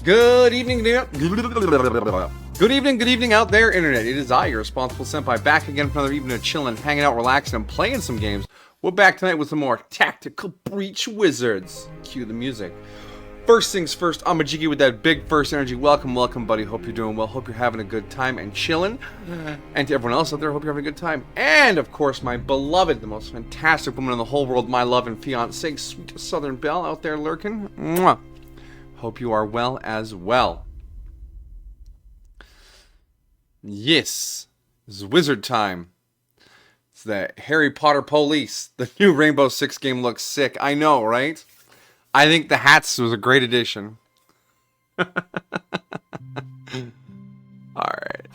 Good evening, good evening out there, internet. It is I, your responsible senpai, back again for another evening of chilling, hanging out, relaxing, and playing some games. We're back tonight with some more Tactical Breach Wizards. Cue the music. First things first, I'm Majiki with that big first energy. Welcome, buddy. Hope you're doing well. Hope you're having a good time and chilling. And to everyone else out there, hope you're having a good time. And, of course, my beloved, the most fantastic woman in the whole world, my love and fiancé, sweet Southern Belle out there lurking. Mwah. Hope you are well as well. Yes, this is wizard time. It's the Harry Potter Police. The new Rainbow Six game looks sick. I know, right? I think the hats was a great addition. Alright,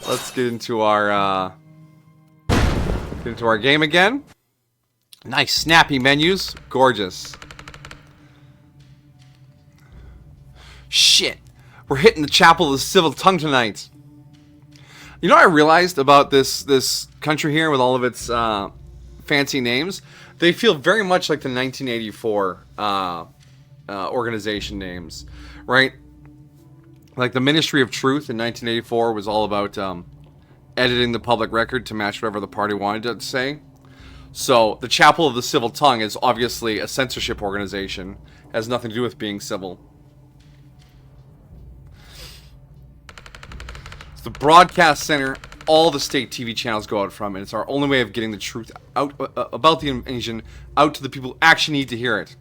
let's get into our game again. Nice snappy menus. Gorgeous. Shit, we're hitting the Chapel of the Civil Tongue tonight. You know what I realized about this country here with all of its fancy names? They feel very much like the 1984 organization names, right? Like the Ministry of Truth in 1984 was all about editing the public record to match whatever the party wanted to say. So the Chapel of the Civil Tongue is obviously a censorship organization. It has nothing to do with being civil. The broadcast center all the state TV channels go out from, and it's our only way of getting the truth out about the invasion out to the people who actually need to hear it.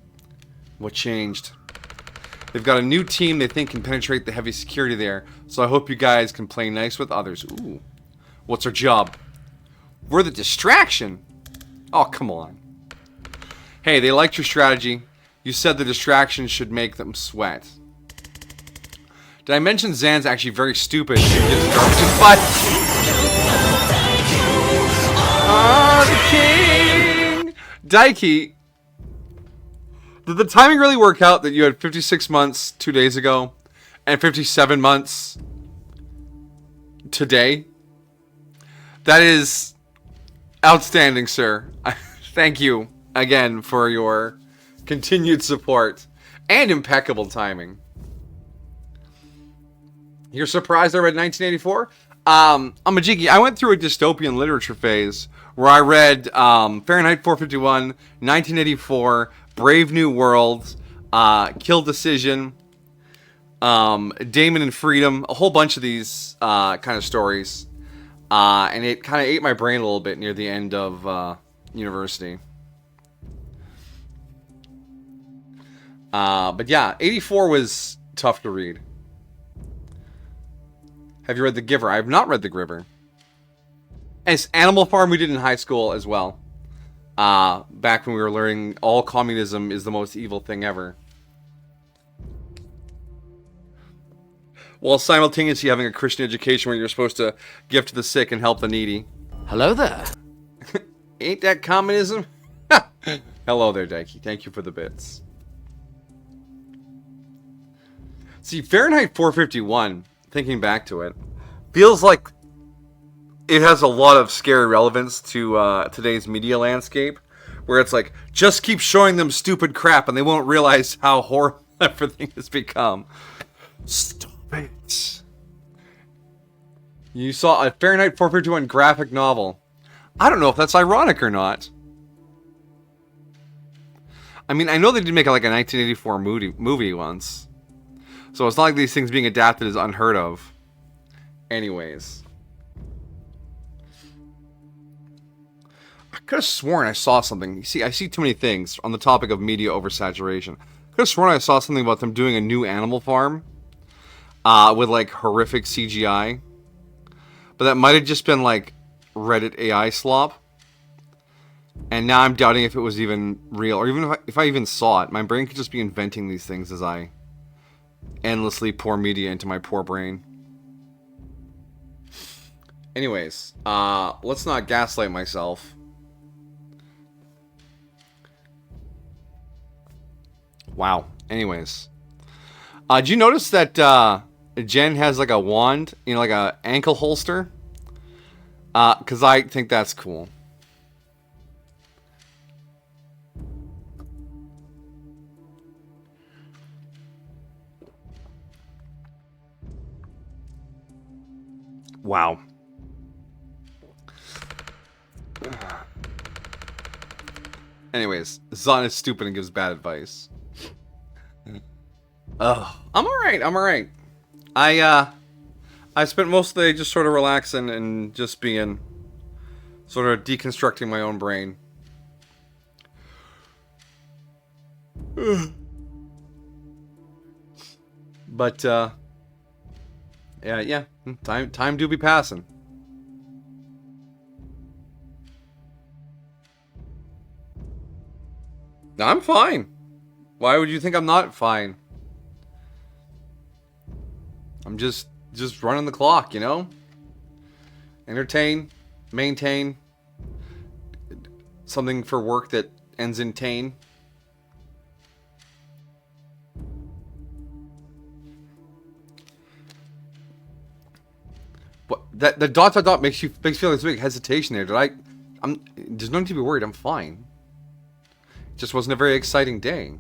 What changed? They've got a new team they think can penetrate the heavy security there, so I hope you guys can play nice with others. Ooh. What's our job? We're the distraction. Oh, come on. Hey, they liked your strategy. You said the distraction should make them sweat. Did I mention Zan's actually very stupid? The king! Daiki, did the timing really work out that you had 56 months 2 days ago and 57 months today? That is outstanding, sir. Thank you again for your continued support and impeccable timing. You're surprised I read 1984? I'm a jiggy. I went through a dystopian literature phase where I read Fahrenheit 451, 1984, Brave New World, Kill Decision, Damon and Freedom, a whole bunch of these kind of stories. And it kind of ate my brain a little bit near the end of university. But yeah, 84 was tough to read. Have you read The Giver? I have not read The Giver. And it's Animal Farm we did in high school as well. Back when we were learning all communism is the most evil thing ever. While simultaneously having a Christian education where you're supposed to give to the sick and help the needy. Hello there. Ain't that communism? Hello there, Daiki. Thank you for the bits. See, Fahrenheit 451... thinking back to it, feels like it has a lot of scary relevance to today's media landscape, where it's like, just keep showing them stupid crap and they won't realize how horrible everything has become. Stop it. You saw a Fahrenheit 451 graphic novel. I don't know if that's ironic or not. I mean, I know they did make like a 1984 movie once. So it's not like these things being adapted is unheard of. Anyways. I could have sworn I saw something. You see, I see too many things on the topic of media oversaturation. I could have sworn I saw something about them doing a new Animal Farm. With like horrific CGI. But that might have just been like Reddit AI slop. And now I'm doubting if it was even real. Or even if I even saw it. My brain could just be inventing these things as I endlessly pour media into my poor brain. Anyways, let's not gaslight myself. Wow. Anyways. Did you notice that Jen has like a wand, you know, like a ankle holster? Because I think that's cool. Wow. Anyways, Zahn is stupid and gives bad advice. Ugh. I'm alright, I'm alright. I spent most of the day just sort of relaxing and just being... sort of deconstructing my own brain. But, yeah. Time do be passing. I'm fine. Why would you think I'm not fine? I'm just running the clock, you know? Entertain, maintain, something for work that ends in tane. What that the dot makes you feel like big hesitation there. There's no need to be worried. I'm fine. It just wasn't a very exciting day.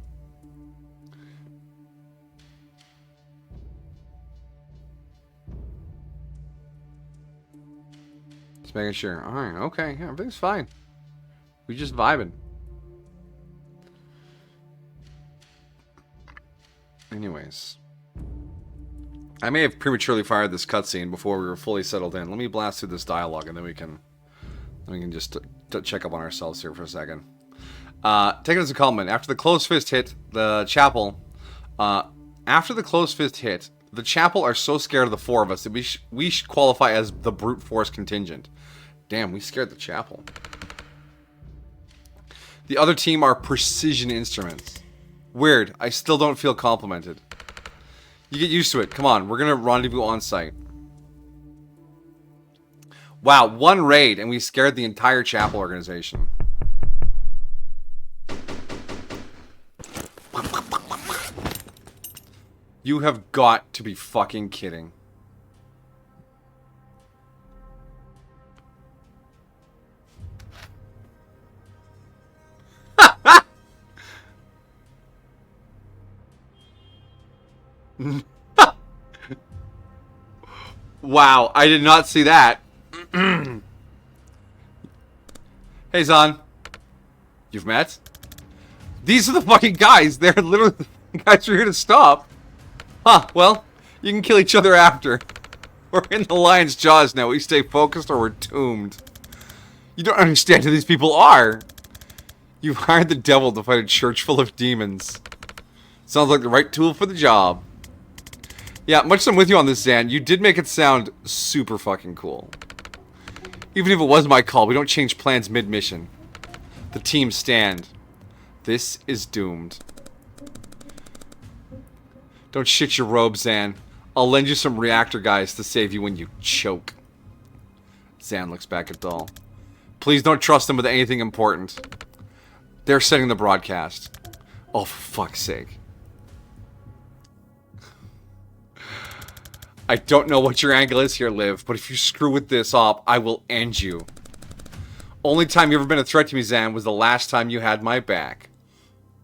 Just making sure. Alright, okay, yeah, everything's fine. We just vibing. Anyways. I may have prematurely fired this cutscene before we were fully settled in. Let me blast through this dialogue and then we can just check up on ourselves here for a second. Take it as a compliment. After the closed fist hit, the chapel... after the closed fist hit, the chapel are so scared of the four of us that we should qualify as the brute force contingent. Damn, we scared the chapel. The other team are precision instruments. Weird, I still don't feel complimented. You get used to it. Come on, we're gonna rendezvous on site. Wow, one raid and we scared the entire chapel organization. You have got to be fucking kidding. Wow, I did not see that. Hey, Zahn. You've met? These are the fucking guys. They're literally the guys you're here to stop. Huh, well, you can kill each other after. We're in the lion's jaws now. We stay focused or we're doomed. You don't understand who these people are. You've hired the devil to fight a church full of demons. Sounds like the right tool for the job. Yeah, much as I'm with you on this, Zan, you did make it sound super fucking cool. Even if it was my call, we don't change plans mid-mission. The team stand. This is doomed. Don't shit your robe, Zan. I'll lend you some reactor guys to save you when you choke. Zan looks back at Dahl. Please don't trust them with anything important. They're setting the broadcast. Oh, for fuck's sake. I don't know what your angle is here, Liv, but if you screw with this up, I will end you. Only time you ever been a threat to me, Zan, was the last time you had my back.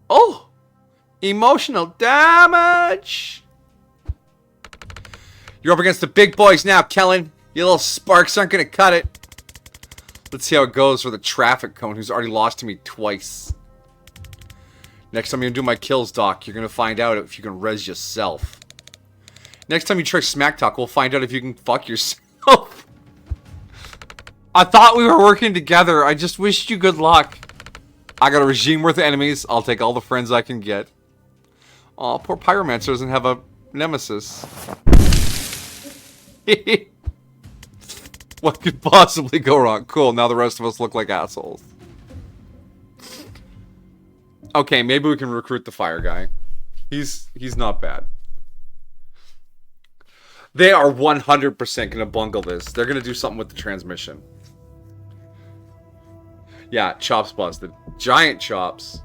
Oh! Emotional damage! You're up against the big boys now, Kellen. Your little sparks aren't gonna cut it. Let's see how it goes for the traffic cone who's already lost to me twice. Next time you do my kills, Doc, you're gonna find out if you can res yourself. Next time you try smack talk, we'll find out if you can fuck yourself. I thought we were working together. I just wished you good luck. I got a regime worth of enemies. I'll take all the friends I can get. Aw, poor Pyromancer doesn't have a nemesis. What could possibly go wrong? Cool, now the rest of us look like assholes. Okay, maybe we can recruit the fire guy. He's not bad. They are 100% gonna bungle this. They're gonna do something with the transmission. Yeah, chops busted. Giant chops.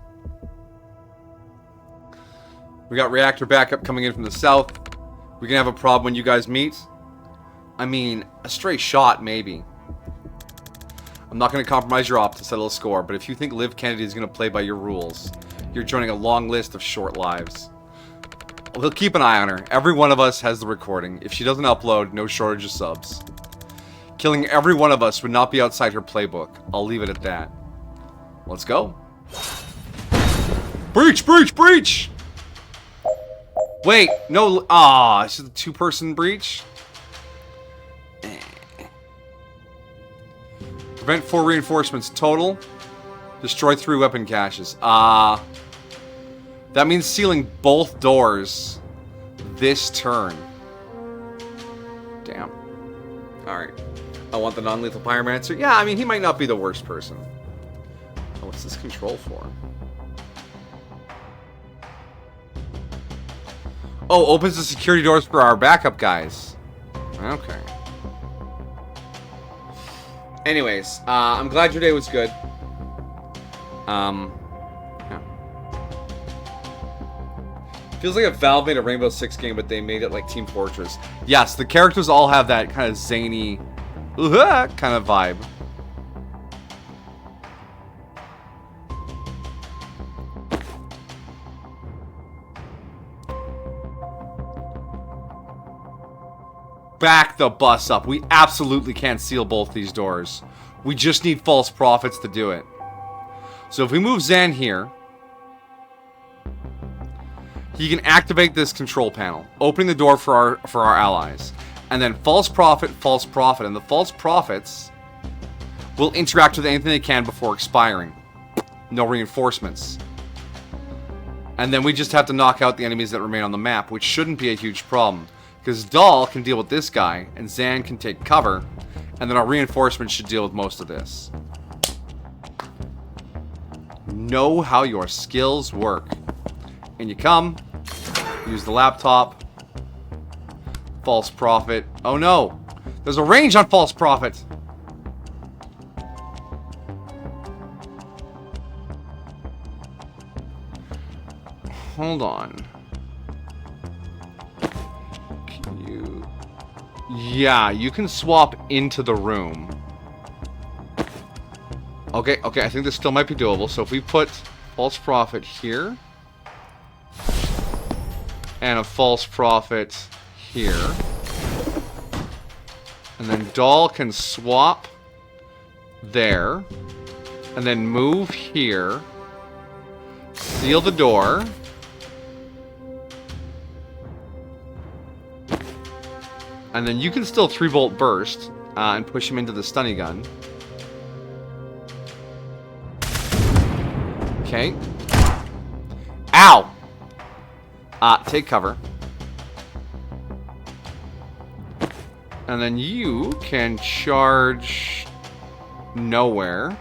We got reactor backup coming in from the south. We can have a problem when you guys meet. I mean, a stray shot, maybe. I'm not going to compromise your op to settle a score, but if you think Liv Kennedy is going to play by your rules, you're joining a long list of short lives. We'll keep an eye on her. Every one of us has the recording. If she doesn't upload, no shortage of subs. Killing every one of us would not be outside her playbook. I'll leave it at that. Let's go. Breach! Breach! Breach! Wait, no. Ah, this is a two-person breach? Prevent 4 reinforcements total. Destroy 3 weapon caches. That means sealing both doors this turn. Damn. Alright. I want the non-lethal pyromancer. Yeah, I mean, he might not be the worst person. Oh, what's this control for? Oh, opens the security doors for our backup guys. Okay. Anyways, I'm glad your day was good. Yeah. Feels like a Valve made a Rainbow Six game, but they made it like Team Fortress. Yes, the characters all have that kind of zany, kind of vibe. Back the bus up. We absolutely can't seal both these doors. We just need false prophets to do it. So if we move Zan here, he can activate this control panel, opening the door for our allies. And then false prophet, and the false prophets will interact with anything they can before expiring. No reinforcements. And then we just have to knock out the enemies that remain on the map, which shouldn't be a huge problem. Because Dahl can deal with this guy, and Zan can take cover, and then our reinforcements should deal with most of this. Know how your skills work. And you come, use the laptop, false prophet. Oh no! There's a range on false prophet! Hold on. Yeah, you can swap into the room. Okay, I think this still might be doable. So if we put false prophet here, and a false prophet here, and then Dahl can swap there, and then move here, seal the door. And then you can still 3-bolt burst and push him into the stunny gun. Okay. Ow! Take cover. And then you can charge nowhere.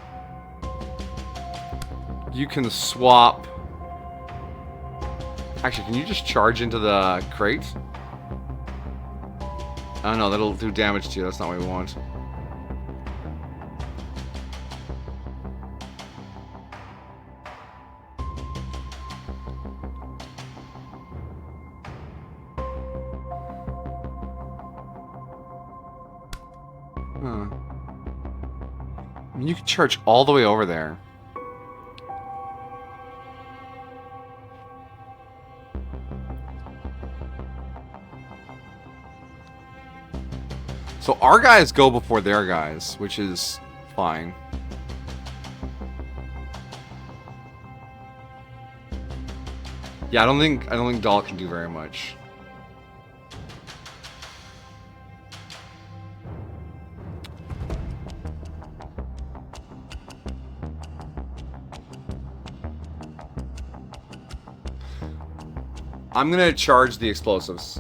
You can swap. Actually, can you just charge into the crate? Oh no, that'll do damage to you. That's not what we want. Huh. I mean, you can charge all the way over there. So our guys go before their guys, which is fine. Yeah, I don't think Dahl can do very much. I'm gonna charge the explosives.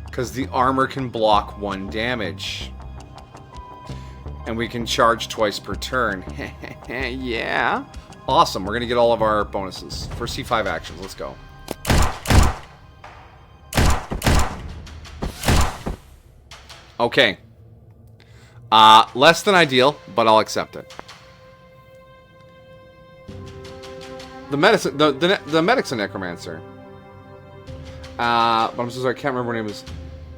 Because the armor can block 1 damage. And we can charge twice per turn. Yeah. Awesome. We're going to get all of our bonuses for C5 actions. Let's go. Okay. Less than ideal, but I'll accept it. The medic's a necromancer. But I'm so sorry, I can't remember what her name is.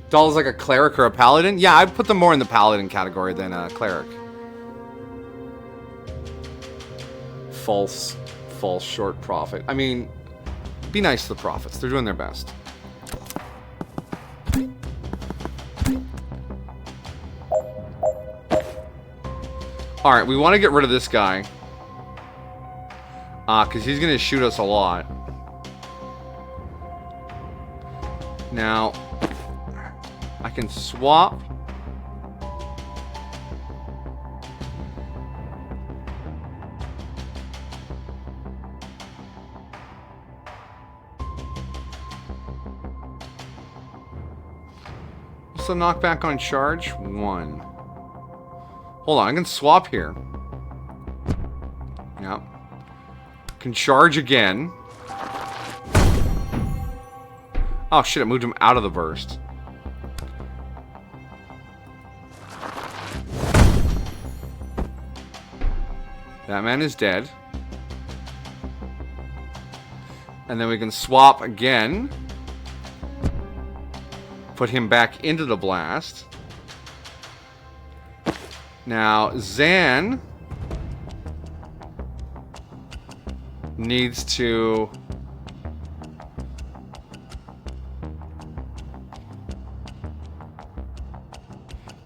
Dahl is like a cleric or a paladin? Yeah, I'd put them more in the paladin category than a cleric. false short profit. I mean, be nice to the profits. They're doing their best. Alright, we want to get rid of this guy. Because he's going to shoot us a lot. Now, I can swap. What's the knockback on charge? 1. Hold on, I can swap here. Yep. Can charge again. Oh shit, it moved him out of the burst. That man is dead. And then we can swap again. Put him back into the blast. Now, Zan needs to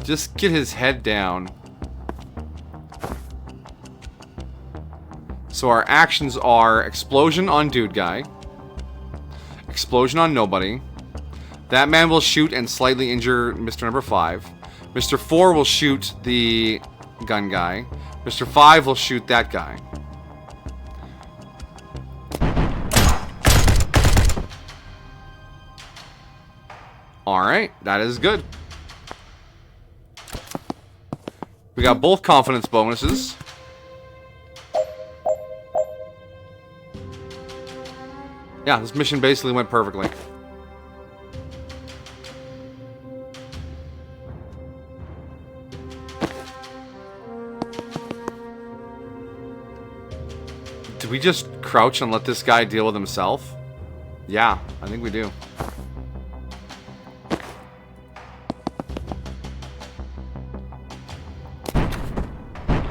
just get his head down. So our actions are explosion on dude guy, explosion on nobody. That man will shoot and slightly injure Mr. Number 5. Mr. 4 will shoot the gun guy. Mr. 5 will shoot that guy. Alright, that is good. We got both confidence bonuses. Yeah, this mission basically went perfectly. Did we just crouch and let this guy deal with himself? Yeah, I think we do.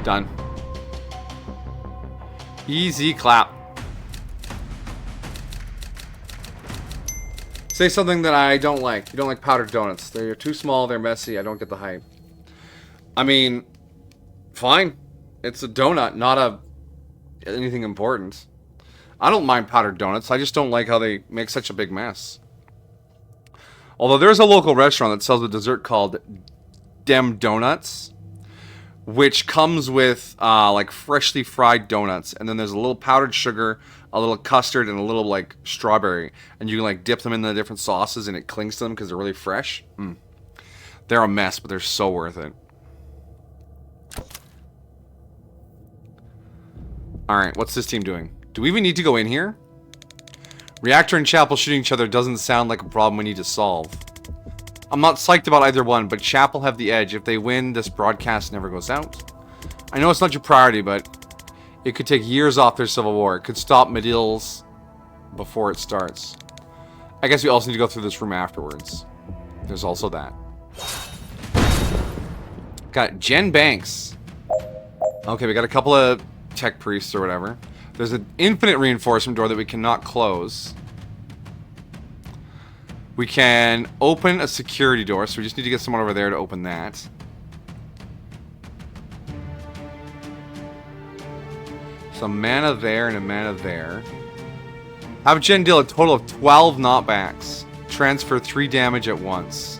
Done. Easy clap. Say something that I don't like. You don't like powdered donuts. They're too small, they're messy, I don't get the hype. I mean, fine. It's a donut, not anything important. I don't mind powdered donuts, I just don't like how they make such a big mess. Although there's a local restaurant that sells a dessert called Dem Donuts, which comes with like freshly fried donuts, and then there's a little powdered sugar, a little custard, and a little like strawberry, and you can like dip them in the different sauces and it clings to them because they're really fresh. They're a mess, but they're so worth it. Alright, what's this team doing? Do we even need to go in here? Reactor and Chapel shooting each other doesn't sound like a problem we need to solve. I'm not psyched about either one, but Chapel have the edge. If they win, this broadcast never goes out. I know it's not your priority, but it could take years off their civil war. It could stop Medil's before it starts. I guess we also need to go through this room afterwards. There's also that. Got Jen Banks. Okay, we got a couple of tech priests or whatever. There's an infinite reinforcement door that we cannot close. We can open a security door, so we just need to get someone over there to open that. So a mana there and a mana there. Have Jen deal a total of 12 knockbacks. Transfer 3 damage at once.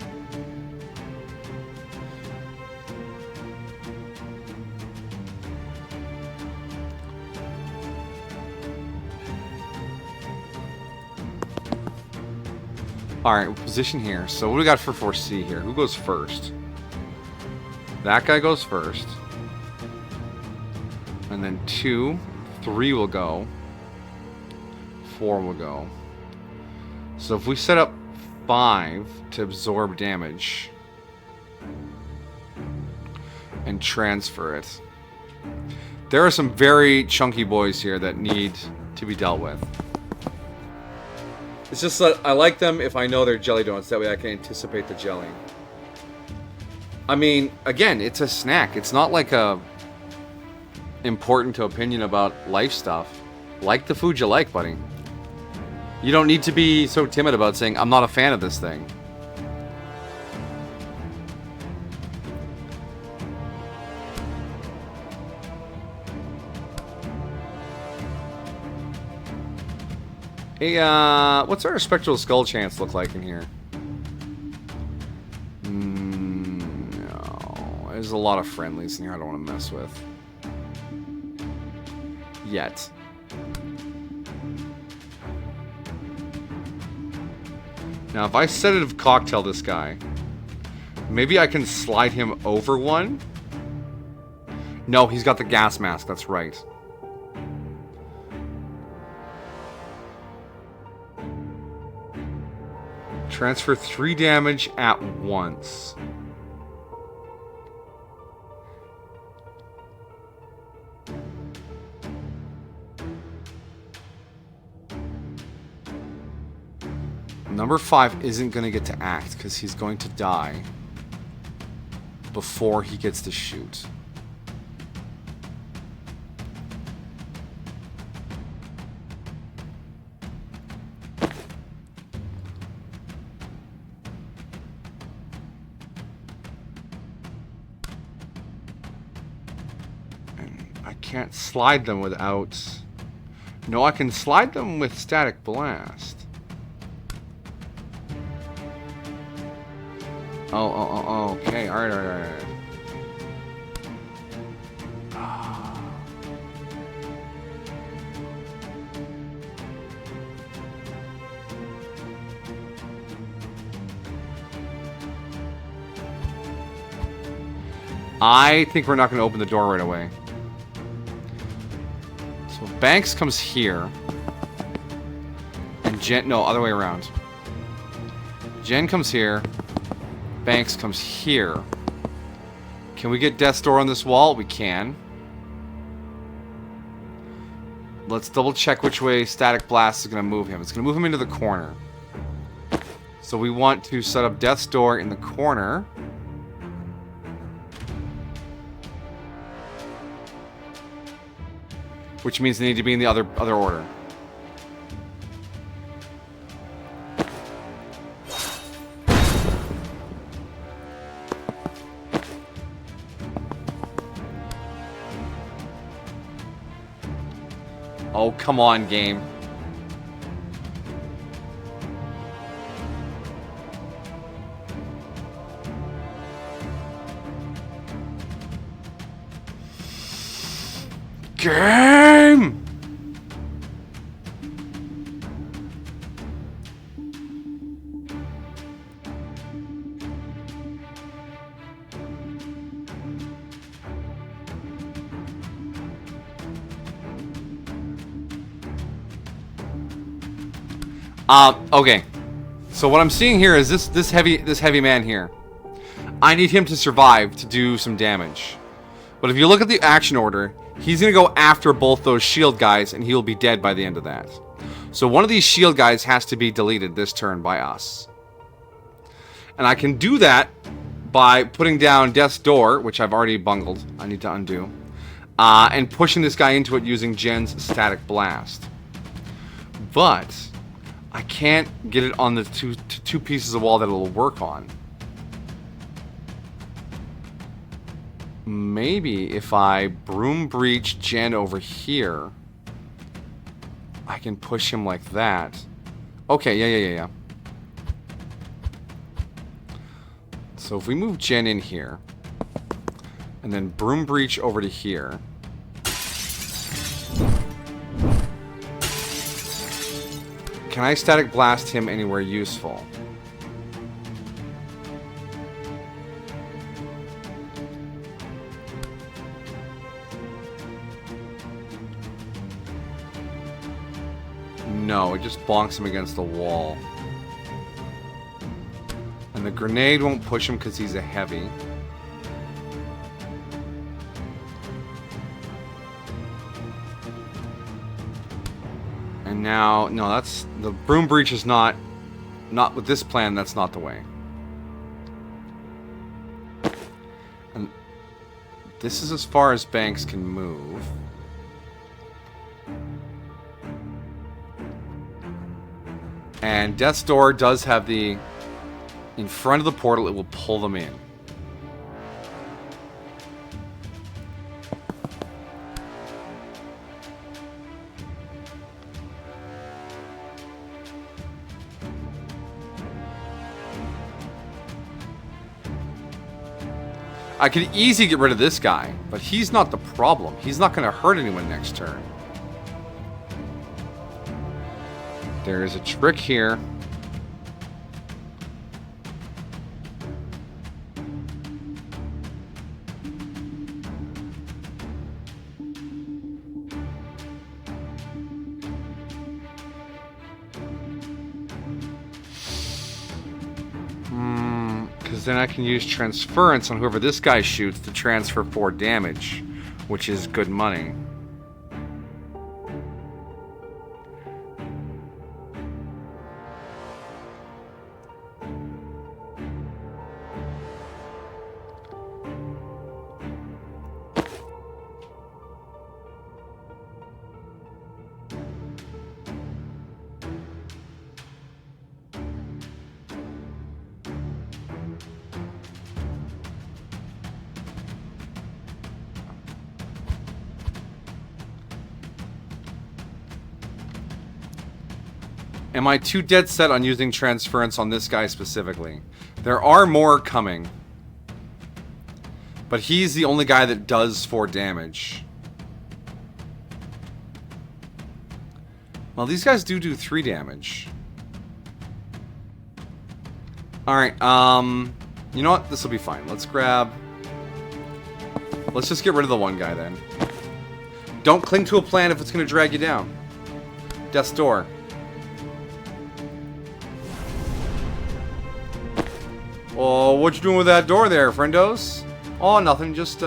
Alright, position here. So what do we got for 4C here? Who goes first? That guy goes first. And then 2, 3 will go. 4 will go. So if we set up 5 to absorb damage and transfer it. There are some very chunky boys here that need to be dealt with. It's just that I like them if I know they're jelly donuts. That way I can anticipate the jelly. I mean, again, it's a snack. It's not like a important to opinion about life stuff, like the food you like, buddy. You don't need to be so timid about saying, I'm not a fan of this thing. Hey, what's our spectral skull chance look like in here? No, there's a lot of friendlies in here I don't want to mess with. Yet. Now, if I sedative cocktail this guy, maybe I can slide him over one? No, he's got the gas mask, that's right. Transfer 3 damage at once. Number 5 isn't going to get to act because he's going to die before he gets to shoot. Can't slide them without... No, I can slide them with static blast. Oh, okay. Alright. I think we're not going to open the door right away. Banks comes here. And Jen... No, other way around. Jen comes here. Banks comes here. Can we get Death's Door on this wall? We can. Let's double check which way Static Blast is going to move him. It's going to move him into the corner. So we want to set up Death's Door in the corner. Which means they need to be in the other order. Oh, come on, game. Game! Okay. So what I'm seeing here is this heavy man here. I need him to survive to do some damage. But if you look at the action order, he's going to go after both those shield guys, and he'll be dead by the end of that. So one of these shield guys has to be deleted this turn by us. And I can do that by putting down Death's Door, which I've already bungled. I need to undo. And pushing this guy into it using Jen's Static Blast. But I can't get it on the two pieces of wall that it'll work on. Maybe if I Broom Breach Jen over here, I can push him like that. Okay, yeah. So if we move Jen in here, and then Broom Breach over to here. Can I Static Blast him anywhere useful? No, it just bonks him against the wall. And the grenade won't push him because he's a heavy. And now, no, that's... The Broom Breach is not with this plan, that's not the way. And This is as far as Banks can move. And Death's Door does have the... In front of the portal, it will pull them in. I could easily get rid of this guy, but he's not the problem. He's not going to hurt anyone next turn. There is a trick here. Because then I can use transference on whoever this guy shoots to transfer 4 damage, which is good money. Am I too dead set on using transference on this guy specifically? There are more coming. But he's the only guy that does 4 damage. Well, these guys do 3 damage. Alright, you know what? This will be fine. Let's just get rid of the one guy then. Don't cling to a plan if it's going to drag you down. Death's Door. Oh, what you doing with that door there, friendos? Oh, nothing, just,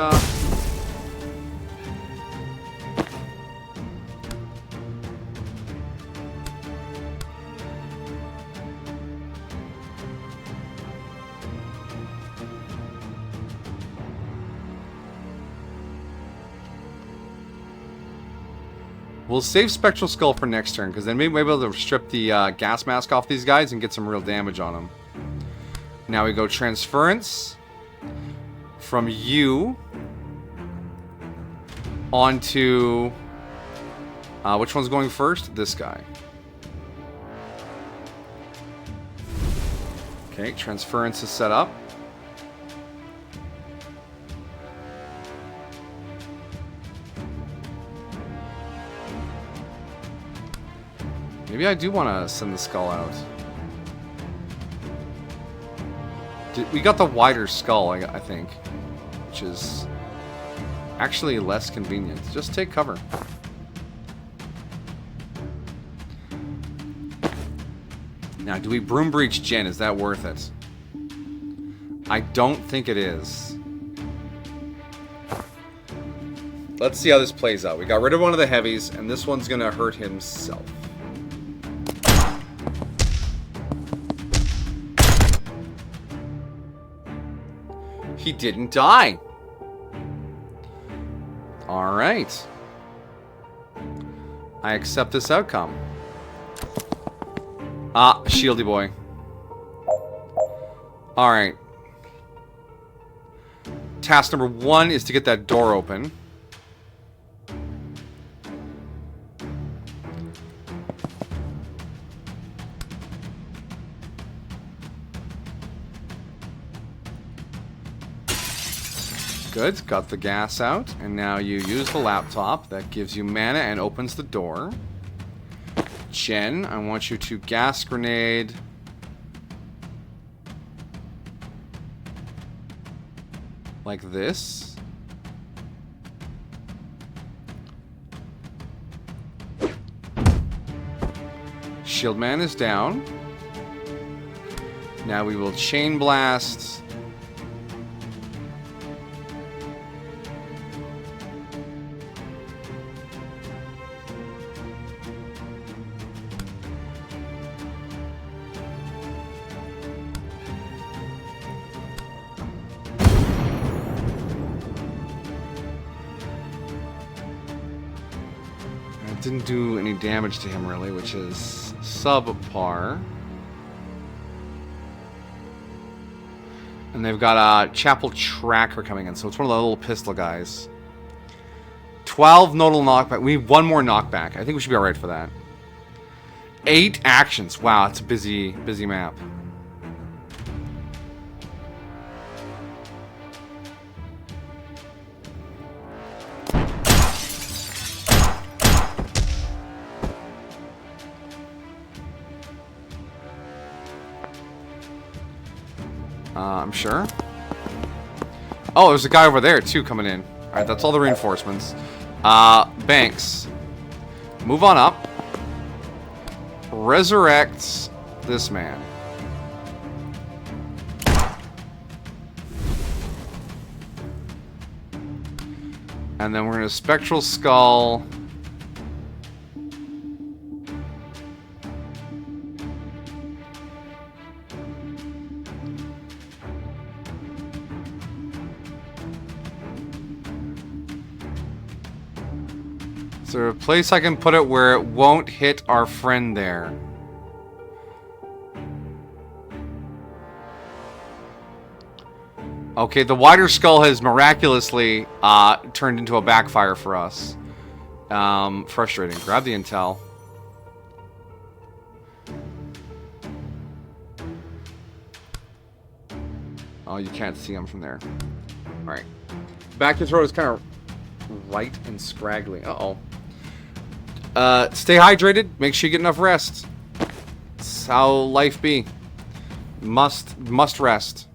We'll save Spectral Skull for next turn, because then maybe we'll be able to strip the gas mask off these guys and get some real damage on them. Now we go transference from you onto which one's going first? This guy. Okay, transference is set up. Maybe I do want to send the skull out. We got the wider skull, I think, which is actually less convenient. Just take cover. Now, do we Broom Breach Jen? Is that worth it? I don't think it is. Let's see how this plays out. We got rid of one of the heavies, and this one's going to hurt himself. He didn't die. All right. I accept this outcome. Ah, shieldy boy. All right. Task number 1 is to get that door open. Good, got the gas out, and now you use the laptop. That gives you mana and opens the door. Jen, I want you to gas grenade. Like this. Shield man is down. Now we will chain blast. didn't do any damage to him really, which is subpar. And they've got a Chapel Tracker coming in, so it's one of the little pistol guys. 12 nodal knockback. We need one more knockback. I think we should be alright for that. 8 actions. Wow, it's a busy map. I'm sure. Oh, there's a guy over there too coming in. Alright, that's all the reinforcements. Banks. Move on up. Resurrects this man. And then we're gonna Spectral Skull. Is there a place I can put it where it won't hit our friend there? Okay, the wider skull has miraculously turned into a backfire for us. Frustrating. Grab the intel. Oh, you can't see him from there. Alright. Back to throat is kind of right and scraggly. Uh-oh. Stay hydrated. Make sure you get enough rest. That's how life be. Must rest.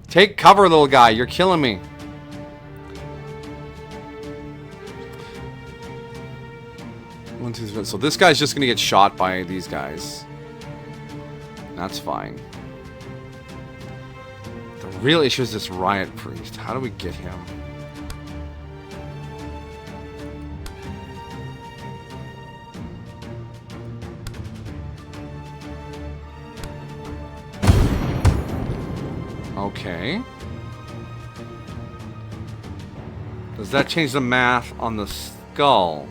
Take cover, little guy. You're killing me. So this guy's just gonna get shot by these guys. That's fine. The real issue is this riot priest. How do we get him? Okay. Does that change the math on the skull?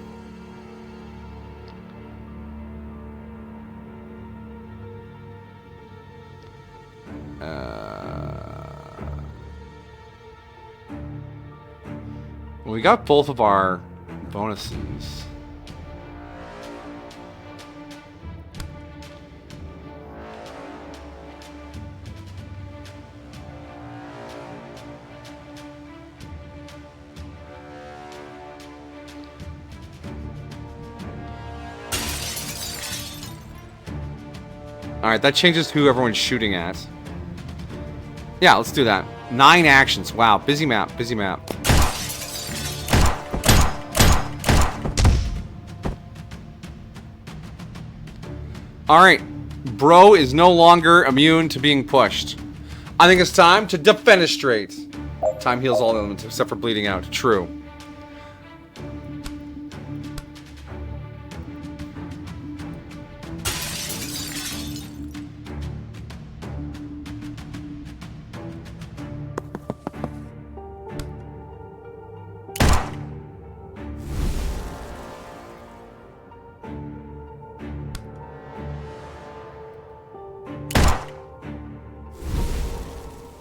Well, we got both of our bonuses. Alright, that changes who everyone's shooting at. Yeah, let's do that. 9 actions. Wow, busy map, busy map. Alright, bro is no longer immune to being pushed. I think it's time to defenestrate. Time heals all elements except for bleeding out. True.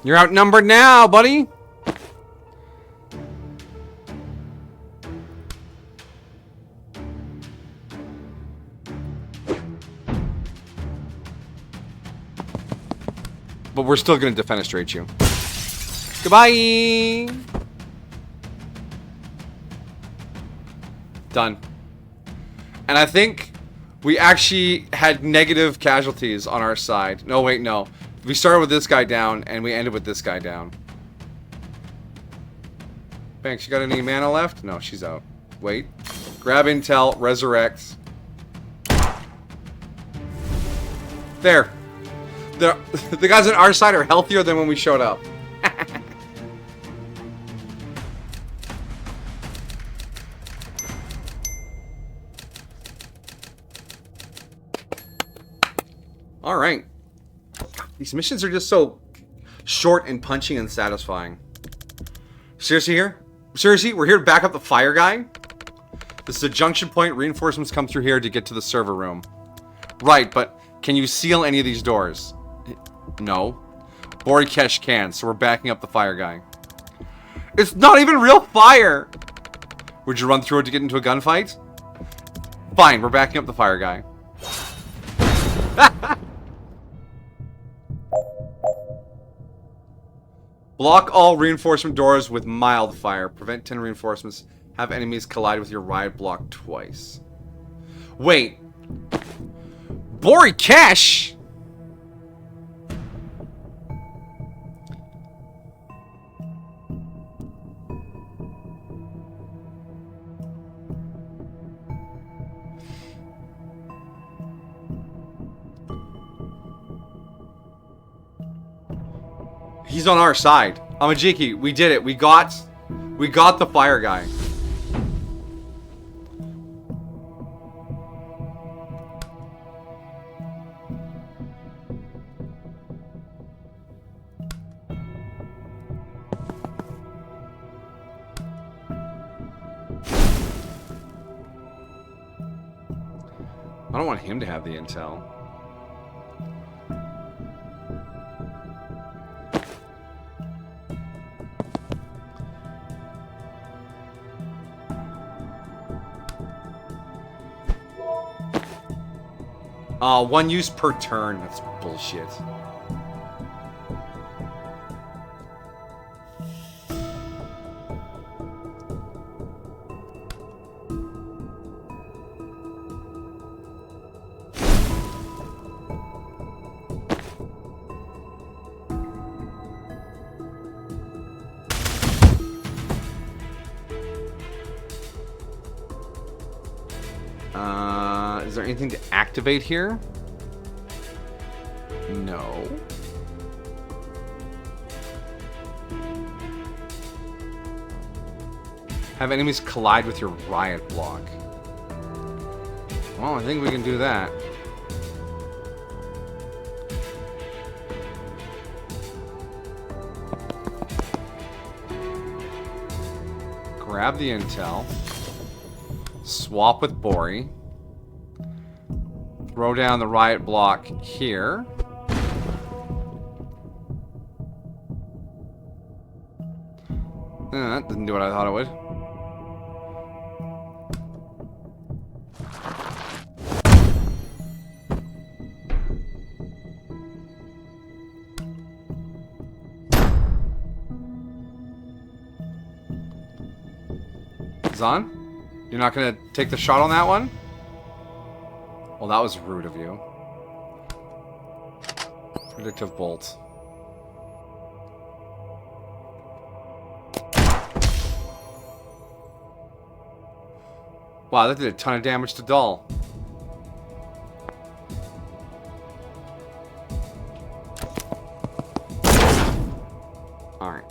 You're outnumbered now, buddy. But we're still going to defenestrate you. Goodbye. Done. And I think we actually had negative casualties on our side. No, wait, no. We started with this guy down, and we ended with this guy down. Banks, you got any mana left? No, she's out. Wait. Grab intel, resurrect. There. The guys on our side are healthier than when we showed up. These missions are just so short and punching and satisfying. Seriously here? Seriously, we're here to back up the fire guy? This is a junction point. Reinforcements come through here to get to the server room. Right, but can you seal any of these doors? No. Borikesh can, so we're backing up the fire guy. It's not even real fire! Would you run through it to get into a gunfight? Fine, we're backing up the fire guy. Block all reinforcement doors with mild fire. Prevent 10 reinforcements. Have enemies collide with your riot block twice. Wait. Borikesh? He's on our side. Amajiki, we did it. We got the fire guy. I don't want him to have the intel. One use per turn. That's bullshit. Is there anything to activate here? No. Have enemies collide with your riot block. Well, I think we can do that. Grab the intel. Swap with Bori. Throw down the riot block here. That didn't do what I thought it would. Zahn? You're not gonna take the shot on that one? Well, that was rude of you. Predictive bolt. Wow, that did a ton of damage to Dull. Alright.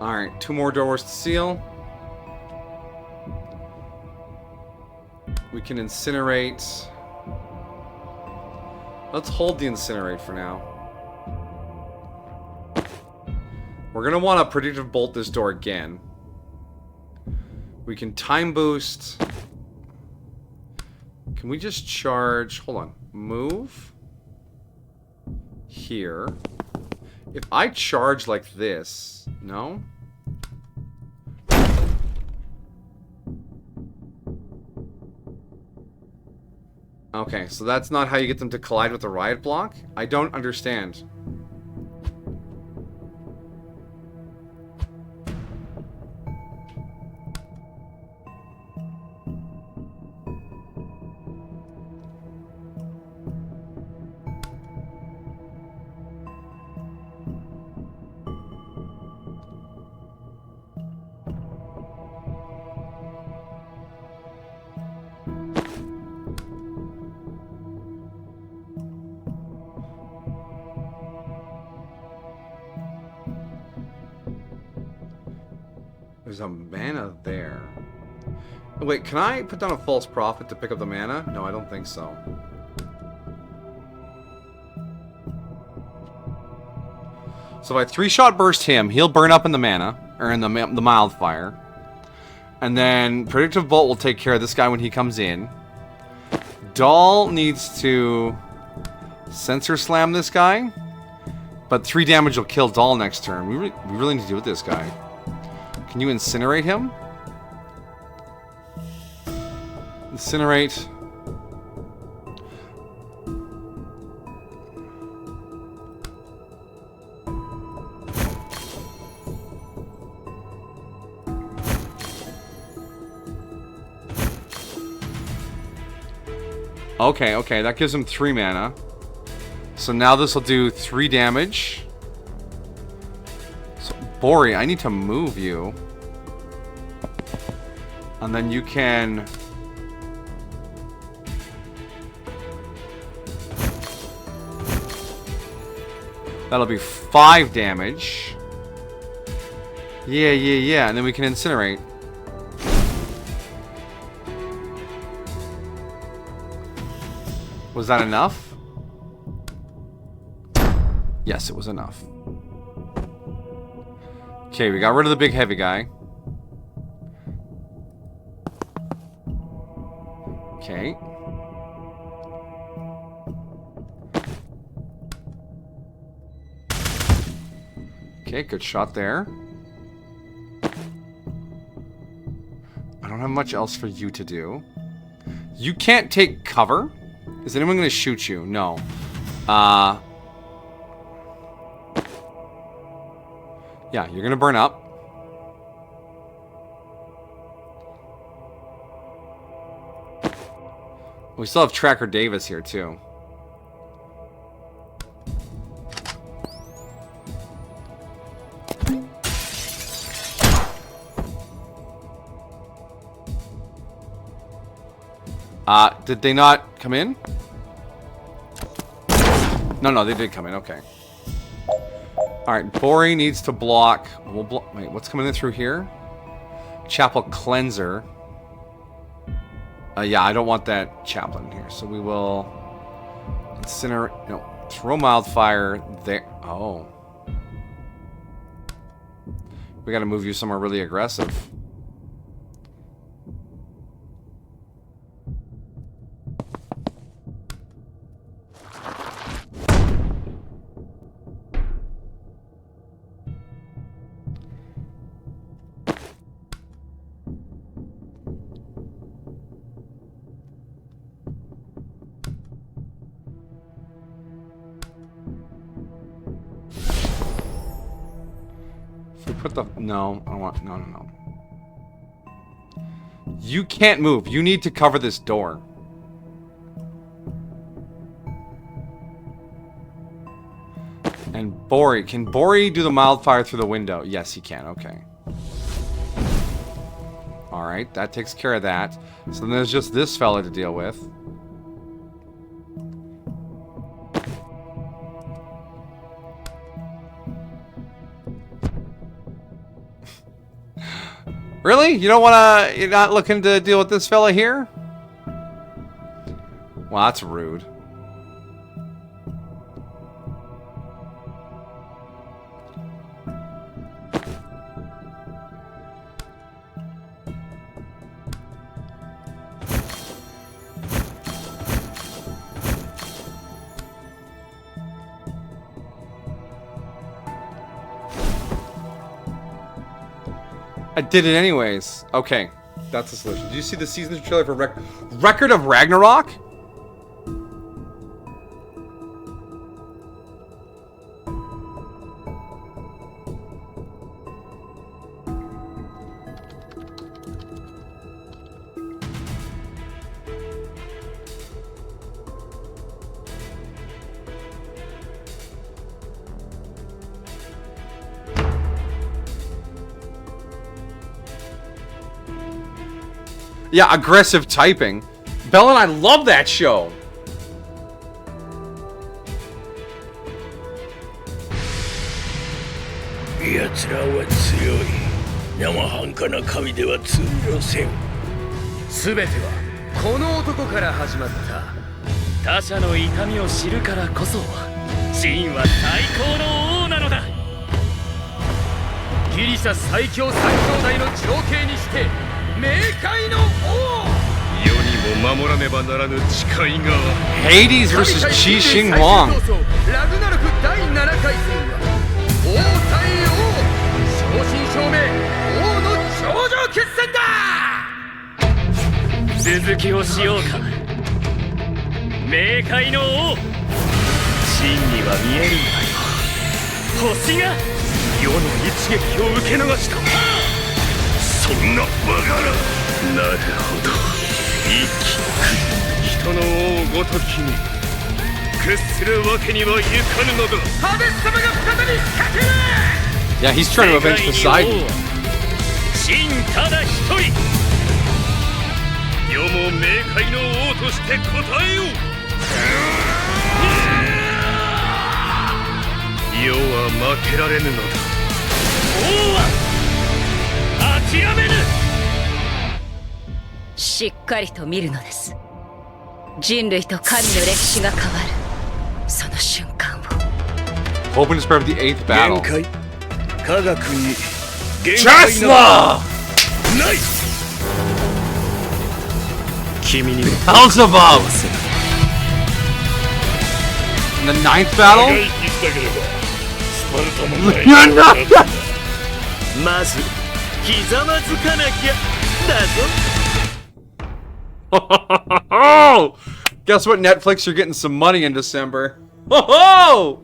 Alright, 2 more doors to seal. We can incinerate. Let's hold the incinerate for now. We're gonna want to predictive bolt this door again. We can time boost. Can we just charge? Hold on. Move. Here. If I charge like this, no? Okay, so that's not how you get them to collide with the riot block? I don't understand. There's a mana there. Wait, can I put down a false prophet to pick up the mana? No, I don't think so. So if I 3-shot burst him, he'll burn up in the mana, or in the mild fire. And then Predictive Bolt will take care of this guy when he comes in. Doll needs to Sensor Slam this guy. But 3 damage will kill Doll next turn. We really need to deal with this guy. Can you incinerate him? Incinerate. Okay, okay, that gives him 3 mana. So now this will do 3 damage. So, Bori, I need to move you. And then you can... That'll be 5 damage. Yeah. And then we can incinerate. Was that enough? Yes, it was enough. Okay, we got rid of the big heavy guy. Okay. Okay, good shot there. I don't have much else for you to do. You can't take cover. Is anyone going to shoot you? No. Yeah, you're going to burn up. We still have Tracker Davis here, too. Did they not come in? No, they did come in. Okay. Alright, Bori needs to block. We'll block. Wait, what's coming in through here? Chapel Cleanser. Yeah, I don't want that chaplain here. So we will incinerate. No, throw Wildfire there. Oh. We gotta move you somewhere really aggressive. Put the... No, I don't want... No. You can't move. You need to cover this door. And Bori. Can Bori do the Wildfire through the window? Yes, he can. Okay. Alright, that takes care of that. So then there's just this fella to deal with. Really? You don't want to... You're not looking to deal with this fella here? Well, that's rude. I did it anyways. Okay, that's the solution. Did you see the season trailer for Record of Ragnarok? Yeah, aggressive typing. Bella and I love that show. 山藩かな神では通用せん。全てはこの男から始まった。他者の痛みを知るからこそジーンは最高の王なのだ。ギリシャ最強三兄弟の長兄にして冥界の王。世にも守らねばならぬ誓いが Hades vs. Qi Shi Huang. ラグナロク第7回戦は王対王、正真正銘王の頂上決戦だ。続きをしようか。冥界の王、真には見えるんだよ。星が世の一撃を受け逃した。そんなバカな。なるほど、一気人の王ごときに屈するわけにはいかぬのだ。ハデス様が再び仕掛ける。 Yeah, he's trying to avenge Poseidon. 真ただ一人、世も冥界の王として答えよう。世は負けられぬのだ。王は諦めぬ。しっかりと見るのです。人類と神の歴史が変わるその瞬間を。 Hoping to prepare for the 8th battle. 限界、科学に限界 Tesla! ない。君に Beelzebub! In the 9th battle? 長生きしたければスパルタの前になんだ。まずひざまずかなきゃだぞ。Oh! Guess what, Netflix? You're getting some money in December. Oh!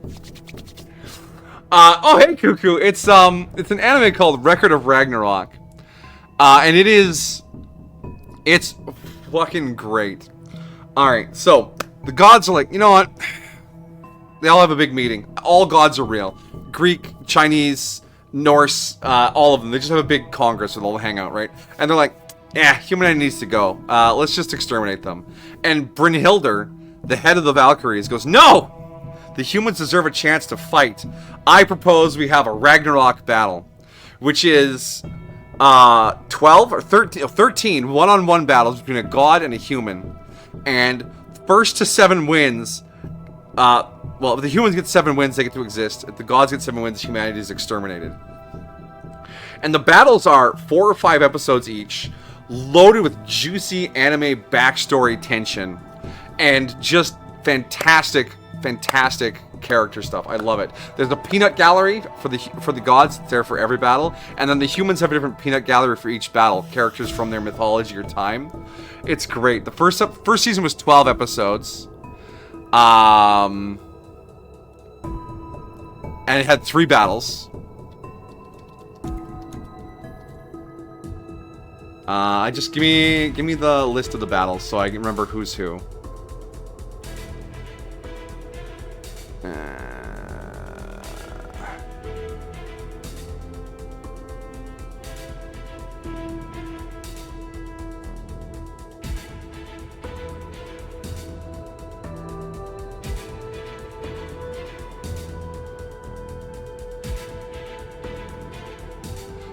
Oh, hey, Cuckoo. It's an anime called Record of Ragnarok. And it's fucking great. Alright, so, the gods are like, you know what? They all have a big meeting. All gods are real. Greek, Chinese, Norse, all of them. They just have a big congress where they'll hang out, right? And they're like, yeah, humanity needs to go. Let's just exterminate them. And Brynhildr, the head of the Valkyries, goes, no! The humans deserve a chance to fight. I propose we have a Ragnarok battle, which is 12 or 13 one-on-one battles between a god and a human. And first to 7 wins, well, if the humans get 7 wins, they get to exist. If the gods get 7 wins, humanity is exterminated. And the battles are 4 or 5 episodes each, loaded with juicy anime backstory tension, and just fantastic character stuff. I love it. There's a peanut gallery for the gods. It's there for every battle, and then the humans have a different peanut gallery for each battle. Characters from their mythology or time. It's great. The first season was 12 episodes, and it had 3 battles. Just give me the list of the battles so I can remember who's who.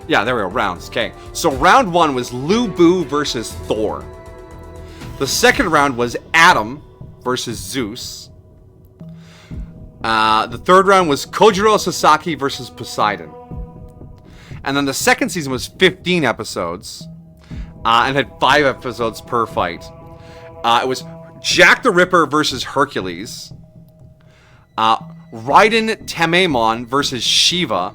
Yeah, there we go, rounds. Okay, so round 1 was Lu Bu versus Thor. The second round was Adam versus Zeus. The third round was Kojiro Sasaki versus Poseidon. And then the second season was 15 episodes, and had 5 episodes per fight. It was Jack the Ripper versus Hercules. Raiden Tememon versus Shiva.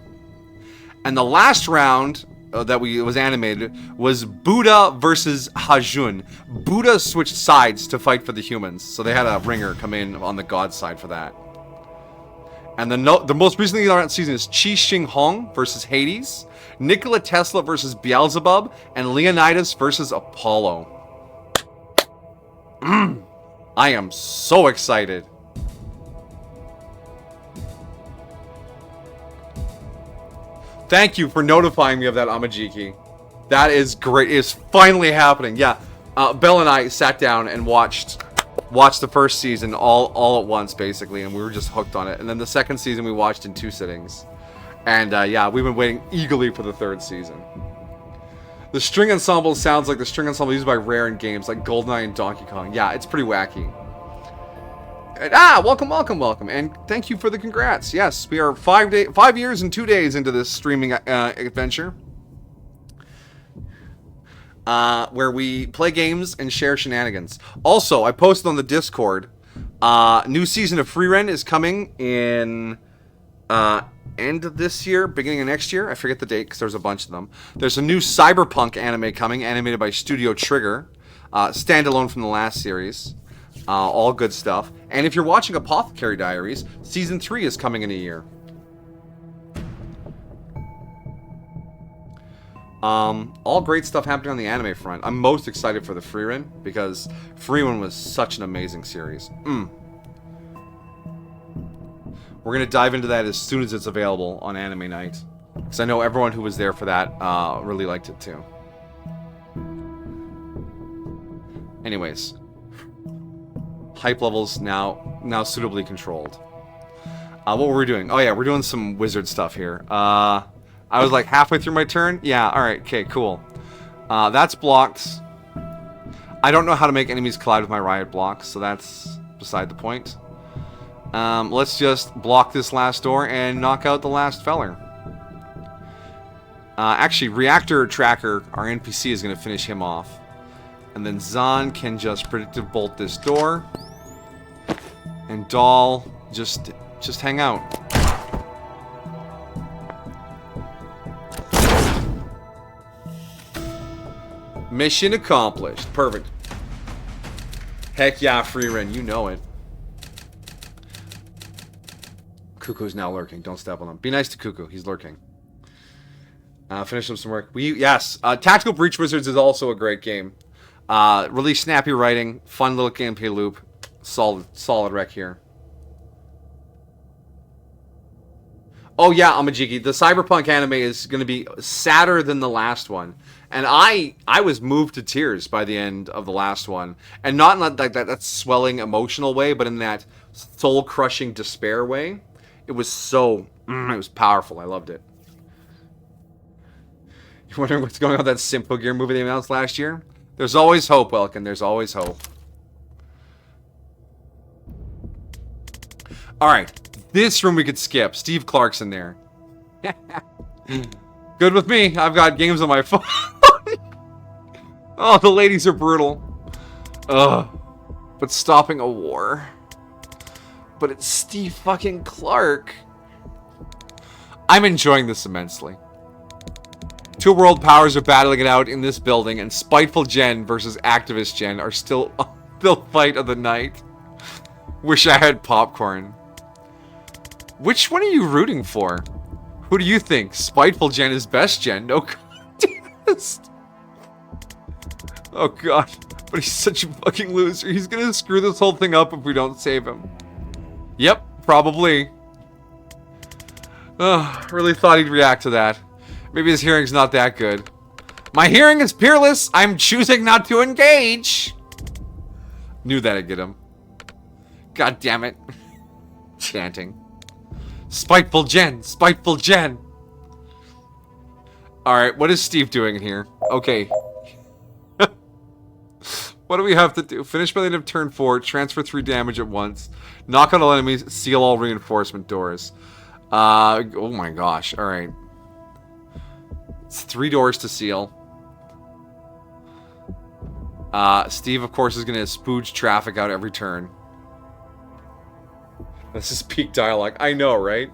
And the last round that was animated was Buddha versus Hajun. Buddha switched sides to fight for the humans, so they had a ringer come in on the god side for that. And the most recently announced season is Qi Shi Huang versus Hades, Nikola Tesla versus Beelzebub, and Leonidas versus Apollo. I am so excited. Thank you for notifying me of that, Amajiki. That is great. It is finally happening. Yeah, Belle and I sat down and watched the first season all at once, basically, and we were just hooked on it. And then the second season we watched in 2 sittings. And yeah, we've been waiting eagerly for the 3rd season. The string ensemble sounds like the string ensemble used by Rare in games like GoldenEye and Donkey Kong. Yeah, it's pretty wacky. And, welcome. And thank you for the congrats. Yes, we are 5 years and 2 days into this streaming adventure. Where we play games and share shenanigans. Also, I posted on the Discord, new season of Free Rent is coming in end of this year, beginning of next year. I forget the date because there's a bunch of them. There's a new cyberpunk anime coming, animated by Studio Trigger, standalone from the last series. All good stuff. And if you're watching Apothecary Diaries, season 3 is coming in a year. All great stuff happening on the anime front. I'm most excited for the Free Rent because Free Rent was such an amazing series. We're going to dive into that as soon as it's available on Anime Night. Because I know everyone who was there for that really liked it too. Anyways. Hype levels now suitably controlled. What were we doing? Oh yeah, we're doing some wizard stuff here. I was like halfway through my turn. Yeah, alright, okay, cool. That's blocked. I don't know how to make enemies collide with my riot blocks, so that's beside the point. Let's just block this last door and knock out the last feller. Actually, Reactor Tracker, our NPC, is going to finish him off. And then Zahn can just predictive bolt this door. And Doll, just hang out. Mission accomplished. Perfect. Heck yeah, Free Rent, you know it. Cuckoo's now lurking. Don't step on him. Be nice to Cuckoo. He's lurking. Finish him some work. Yes. Tactical Breach Wizards is also a great game. Really snappy writing. Fun little gameplay loop. Solid rec here. Oh yeah, Amajiki. The Cyberpunk anime is going to be sadder than the last one. And I was moved to tears by the end of the last one. And not in that swelling emotional way, but in that soul-crushing despair way. It was so... it was powerful. I loved it. You're wondering what's going on with that Simpo Gear movie they announced last year? There's always hope, Welkin. There's always hope. Alright. This room we could skip. Steve Clarkson there. Good with me. I've got games on my phone. Oh, the ladies are brutal. Ugh. But stopping a war. But it's Steve fucking Clark. I'm enjoying this immensely. Two world powers are battling it out in this building, and Spiteful Jen versus Activist Jen are still the fight of the night. Wish I had popcorn. Which one are you rooting for? Who do you think? Spiteful Jen is best Jen? No contest. Oh god. But he's such a fucking loser. He's gonna screw this whole thing up if we don't save him. Yep, probably. Really thought he'd react to that. Maybe his hearing's not that good. My hearing is peerless. I'm choosing not to engage. Knew that'd get him. God damn it. Chanting. Spiteful Jen. Spiteful Jen. Alright, what is Steve doing in here? Okay. What do we have to do? Finish by the end of turn 4. Transfer 3 damage at once. Knock out all enemies. Seal all reinforcement doors. Oh my gosh. Alright. It's 3 doors to seal. Steve, of course, is going to spooge traffic out every turn. This is peak dialogue. I know, right?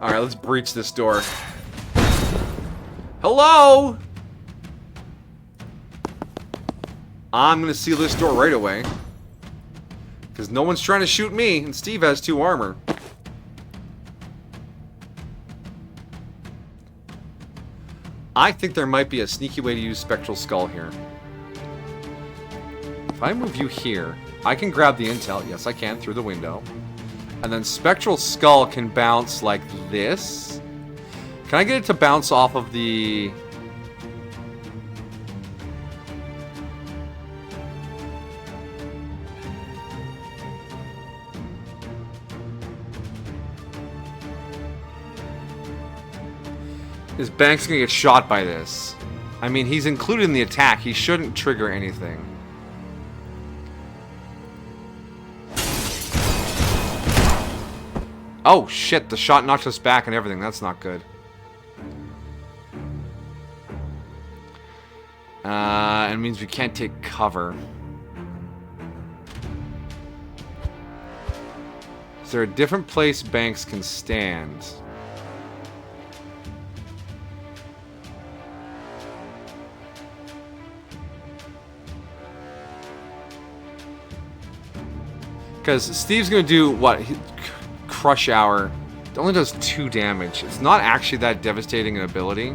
Alright, let's breach this door. Hello? I'm going to seal this door right away. Because no one's trying to shoot me, and Steve has 2 armor. I think there might be a sneaky way to use Spectral Skull here. If I move you here, I can grab the intel. Yes, I can, through the window. And then Spectral Skull can bounce like this. Can I get it to bounce off of the... Is Banks gonna get shot by this? I mean, he's included in the attack. He shouldn't trigger anything. Oh, shit. The shot knocked us back and everything. That's not good. It means we can't take cover. Is there a different place Banks can stand? Because Steve's going to do, what? Crush Hour. It only does 2 damage. It's not actually that devastating an ability.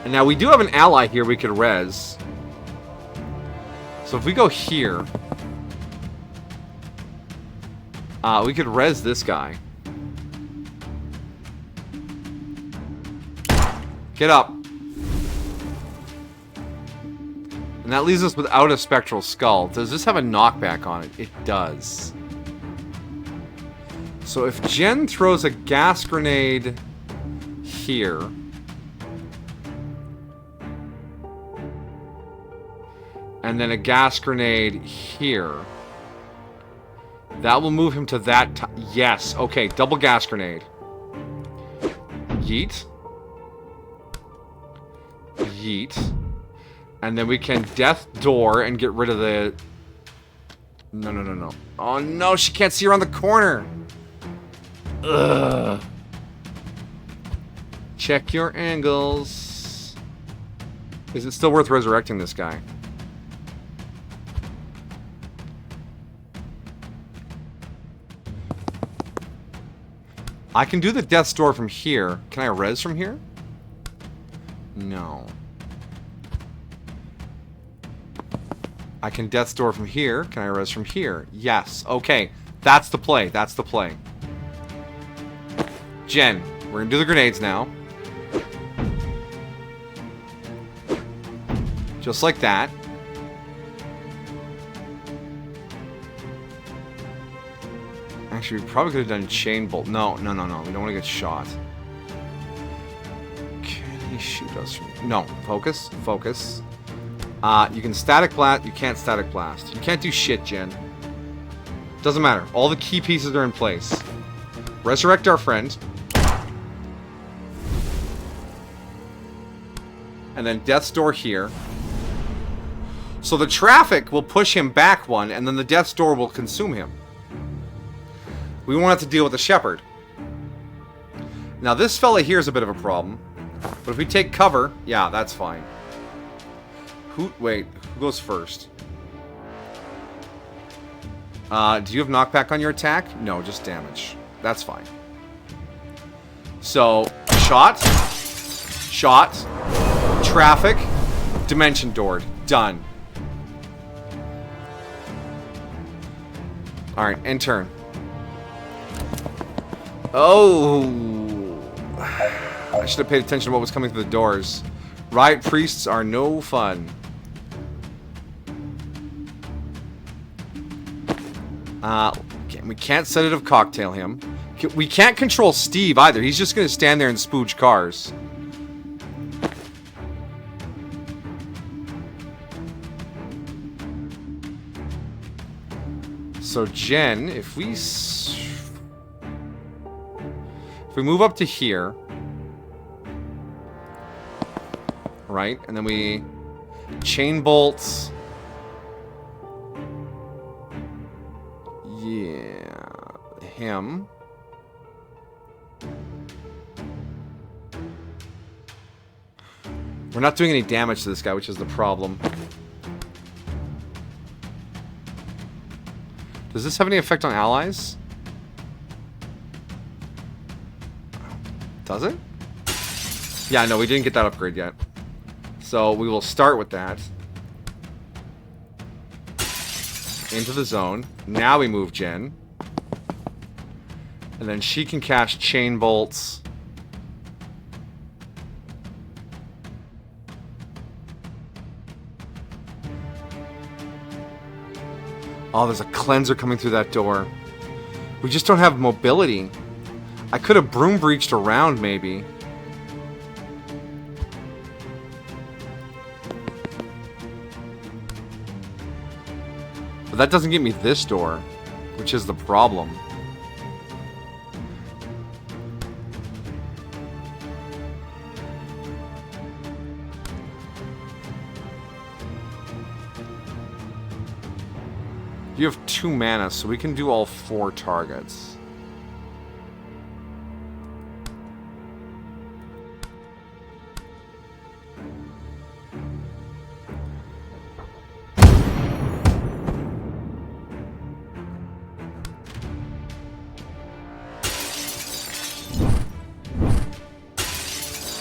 And now we do have an ally here we could res. So if we go here... we could res this guy. Get up. And that leaves us without a Spectral Skull. Does this have a knockback on it? It does. So if Jen throws a gas grenade here... and then a gas grenade here... that will move him to that... yes. Okay, double gas grenade. Yeet. Yeet. And then we can Death Door and get rid of the... no, no, no, no. Oh, no, she can't see around the corner. Ugh. Check your angles. Is it still worth resurrecting this guy? I can do the Death's Door from here. Can I res from here? No. I can Death's Door from here. Can I res from here? Yes. Okay. That's the play. That's the play. Jen, we're gonna do the grenades now. Just like that. Actually, we probably could have done chain bolt. No, no, no, no. We don't want to get shot. Can he shoot us from... no. Focus. Focus. You can static blast. You can't static blast. You can't do shit, Jen. Doesn't matter. All the key pieces are in place. Resurrect our friend. And then Death's Door here. So the traffic will push him back one, and then the Death's Door will consume him. We won't have to deal with the Shepherd. Now this fella here is a bit of a problem. But if we take cover, yeah, that's fine. Wait, who goes first? Do you have knockback on your attack? No, just damage. That's fine. So, shot. Shot. Traffic. Dimension Doored. Done. Alright, end turn. Oh! I should have paid attention to what was coming through the doors. Riot Priests are no fun. We can't sedative cocktail him. We can't control Steve either. He's just going to stand there and spooge cars. So Jen, if we move up to here, right, and then we chain bolts. Yeah, him. We're not doing any damage to this guy, which is the problem. Does this have any effect on allies? Does it? Yeah, no, we didn't get that upgrade yet. So we will start with that. Into the zone. Now we move Jen. And then she can cast chain bolts. Oh, there's a cleanser coming through that door. We just don't have mobility. I could have broom breached around, maybe. But that doesn't get me this door, which is the problem. You have 2 mana, so we can do all 4 targets.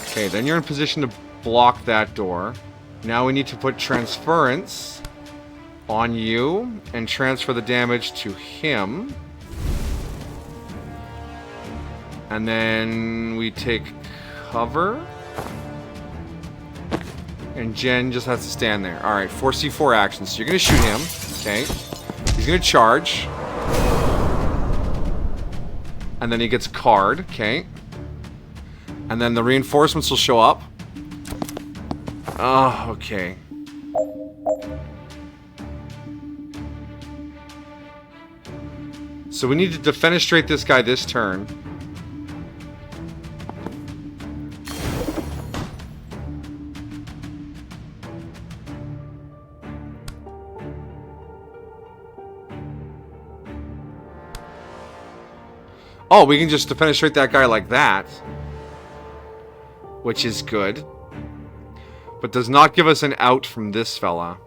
Okay, then you're in position to block that door. Now we need to put transference on you and transfer the damage to him. And then we take cover. And Jen just has to stand there. Alright, 4C4 actions. So you're going to shoot him. Okay. He's going to charge. And then he gets card. Okay. And then the reinforcements will show up. Oh, okay. So we need to defenestrate this guy this turn. Oh, we can just defenestrate that guy like that. Which is good. But does not give us an out from this fella.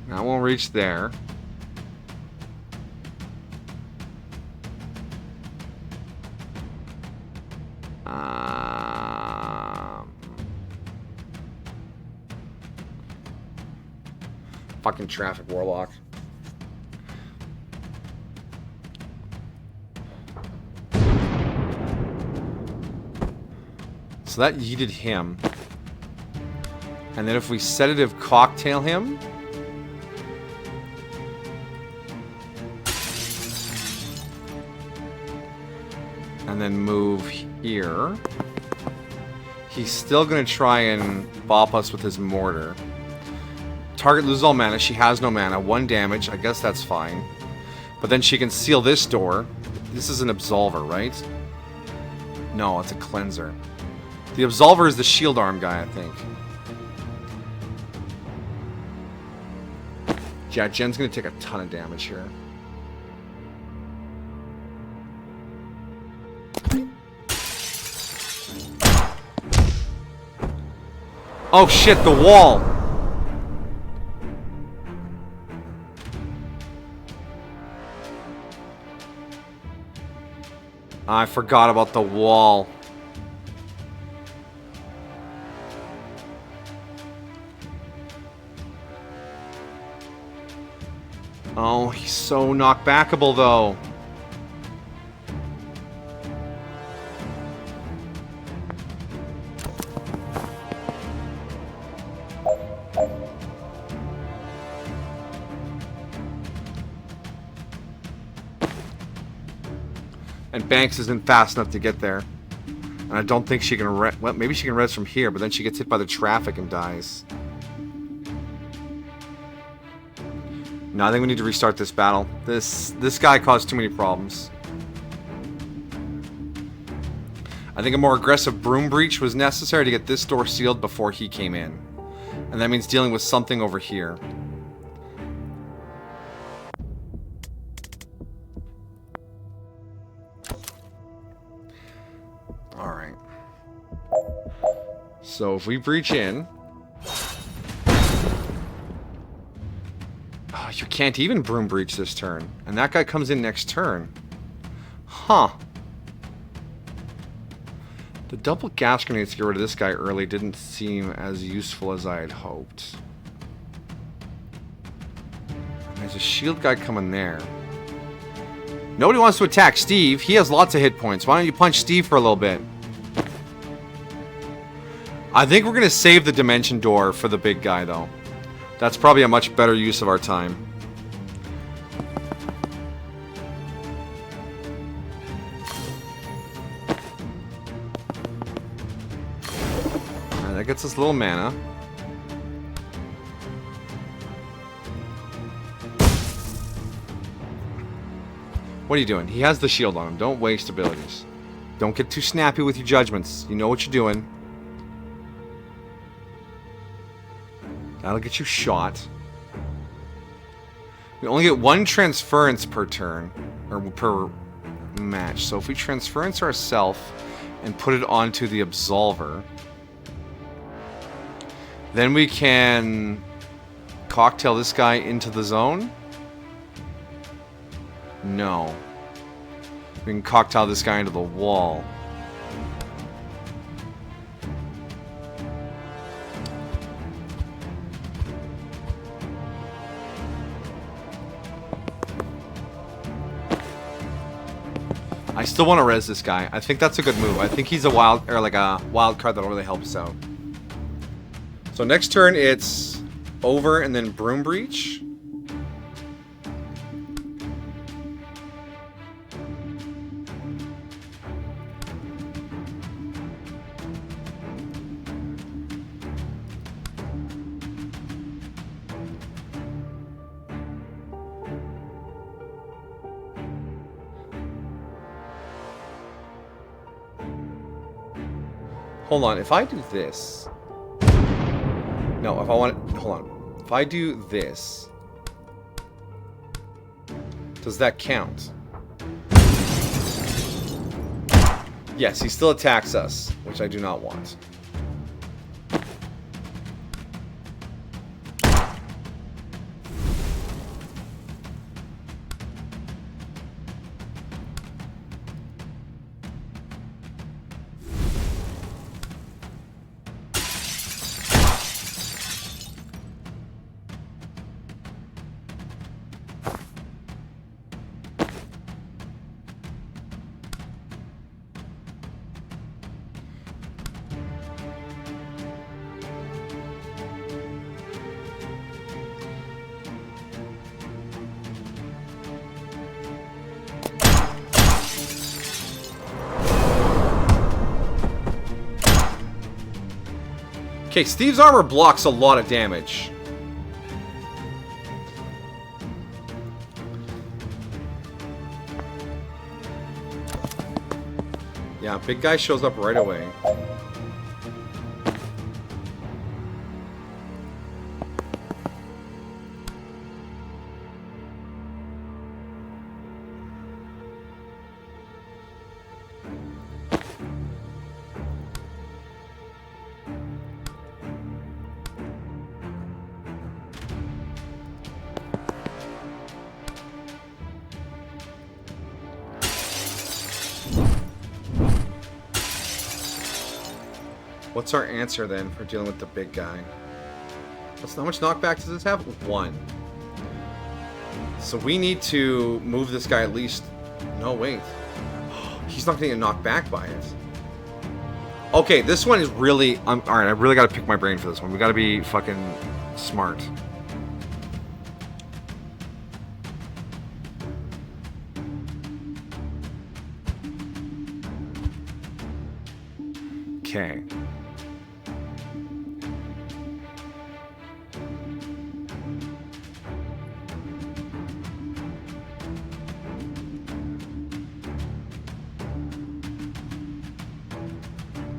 That won't reach there. Fucking traffic warlock. So that yeeted him. And then if we sedative cocktail him. And then move here. He's still gonna try and bop us with his mortar. Target loses all mana. She has no mana. 1 damage. I guess that's fine. But then she can seal this door. This is an Absolver, right? No, it's a Cleanser. The Absolver is the shield arm guy, I think. Yeah, Jen's going to take a ton of damage here. Oh shit, the wall! I forgot about the wall. Oh, he's so knockbackable though. And Banks isn't fast enough to get there. And I don't think she can well, maybe she can res from here, but then she gets hit by the traffic and dies. No, I think we need to restart this battle. This guy caused too many problems. I think a more aggressive broom breach was necessary to get this door sealed before he came in. And that means dealing with something over here. Alright. So if we breach in... Oh, you can't even broom breach this turn. And that guy comes in next turn. Huh. The double gas grenades to get rid of this guy early didn't seem as useful as I had hoped. There's a shield guy coming there. Nobody wants to attack Steve. He has lots of hit points. Why don't you punch Steve for a little bit? I think we're going to save the dimension door for the big guy, though. That's probably a much better use of our time. gets us a little mana. What are you doing? He has the shield on him. Don't waste abilities. Don't get too snappy with your judgments. You know what you're doing. That'll get you shot. We only get 1 transference per turn, or per match. So if we transference ourselves and put it onto the Absolver, then we can cocktail this guy into the zone. No. We can cocktail this guy into the wall. I still want to res this guy. I think that's a good move. I think he's a wild, or like a wild card that'll really help us out. So next turn it's over and then Broom Breach. Hold on, if I do this... No, if I want... Hold on. If I do this... Does that count? Yes, he still attacks us, which I do not want. Okay, Steve's armor blocks a lot of damage. Yeah, big guy shows up right away. What's our answer then for dealing with the big guy? How much knockback does this have? 1. So we need to move this guy at least... No, wait. He's not getting knocked back by it. Okay, this one is really... Alright, I really gotta pick my brain for this one. We gotta be fucking smart. Okay.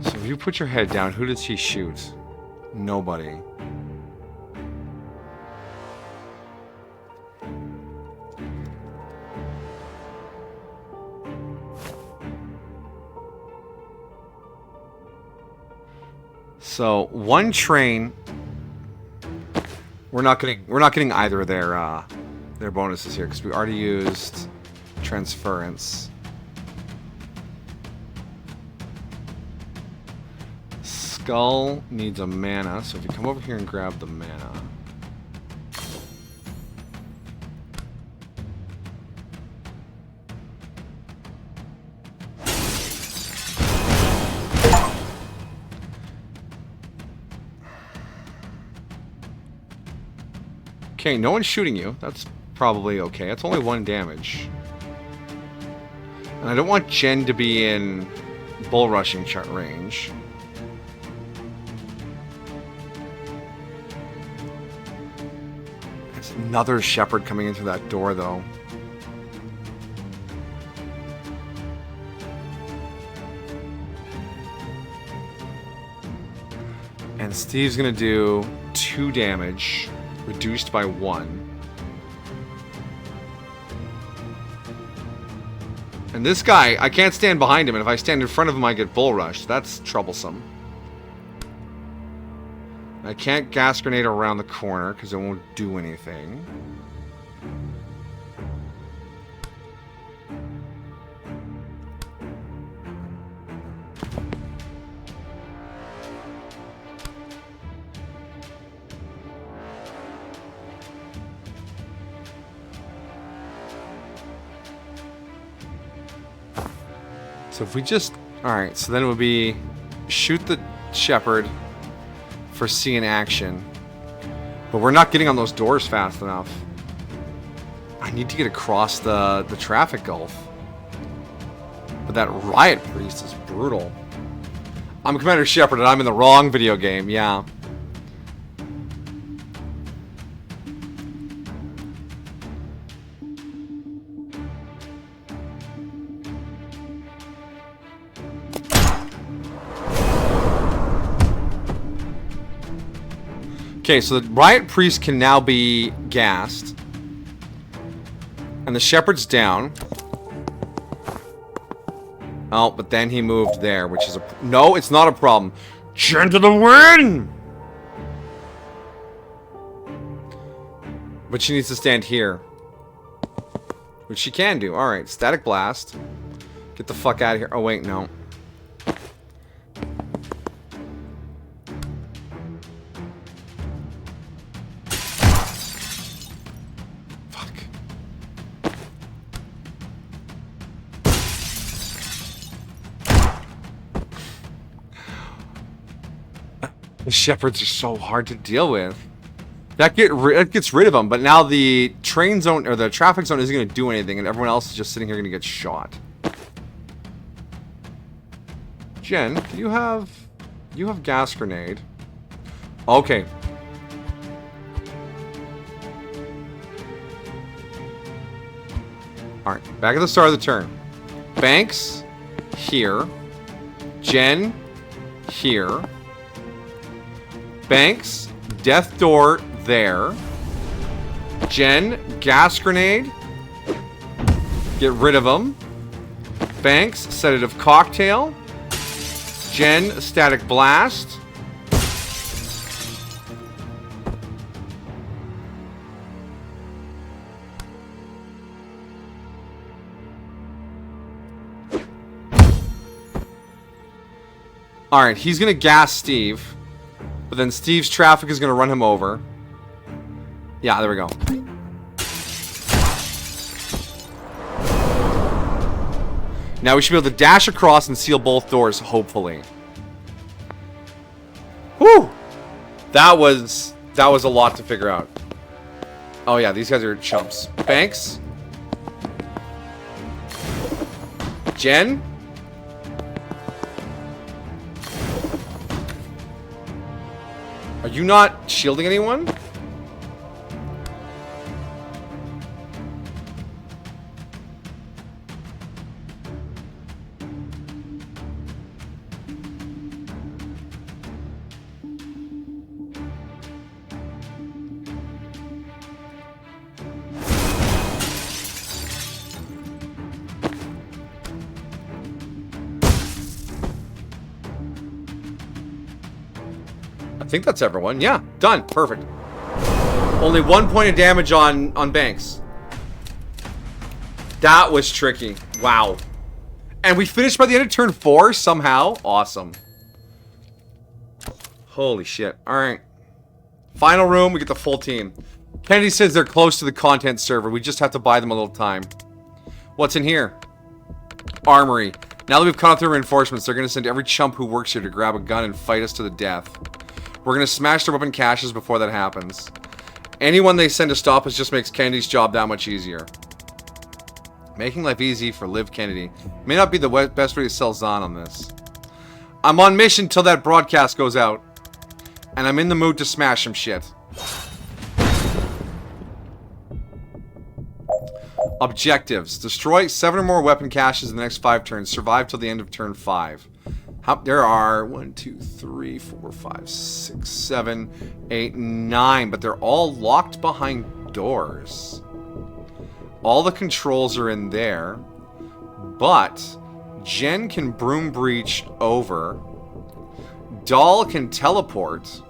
So if you put your head down, who does he shoot? Nobody. So 1 train. We're not getting either of their bonuses here because we already used transference. Skull needs a mana, so if you come over here and grab the mana. Okay, no one's shooting you. That's probably okay. It's only 1 damage. And I don't want Jen to be in bull rushing range. Another shepherd coming into that door, though. And Steve's gonna do 2 damage, reduced by 1. And this guy, I can't stand behind him, and if I stand in front of him, I get bull rushed. That's troublesome. I can't gas grenade around the corner, because it won't do anything. So if we just... Alright, so then it would be... Shoot the shepherd for C in action. But we're not getting on those doors fast enough. I need to get across the traffic gulf. But that riot priest is brutal. I'm Commander Shepard and I'm in the wrong video game, yeah. Okay, so the riot priest can now be gassed. And the shepherd's down. Oh, but then he moved there, which is a... No, it's not a problem. Turn to the win! But she needs to stand here. Which she can do. Alright, static blast. Get the fuck out of here. Oh, wait, no. The shepherds are so hard to deal with. That gets rid of them, but now the train zone or the traffic zone isn't going to do anything, and everyone else is just sitting here going to get shot. Jen, do you have gas grenade? Okay. All right, back at the start of the turn. Banks here. Jen here. Banks, death door there. Jen, gas grenade. Get rid of them. Banks, sedative cocktail. Jen, static blast. Alright, he's gonna gas Steve. But then Steve's traffic is going to run him over. Yeah, there we go. Now we should be able to dash across and seal both doors, hopefully. Whew! That was a lot to figure out. Oh yeah, these guys are chumps. Banks. Jen. Are you not shielding anyone? I think that's everyone. Yeah, done. Perfect. Only 1 point of damage on Banks. That was tricky. Wow. And we finished by the end of turn 4 somehow. Awesome. Holy shit. Alright. Final room, we get the full team. Kennedy says they're close to the content server. We just have to buy them a little time. What's in here? Armory. Now that we've cut off their reinforcements, they're going to send every chump who works here to grab a gun and fight us to the death. We're going to smash their weapon caches before that happens. Anyone they send to stop us just makes Kennedy's job that much easier. Making life easy for Liv Kennedy may not be the best way to sell Zahn on this. I'm on mission till that broadcast goes out. And I'm in the mood to smash some shit. Objectives. Destroy 7 or more weapon caches in the next 5 turns. Survive till the end of turn 5. There are 1, 2, 3, 4, 5, 6, 7, 8, 9. But they're all locked behind doors. All the controls are in there. But Jen can broom breach over. Doll can teleport.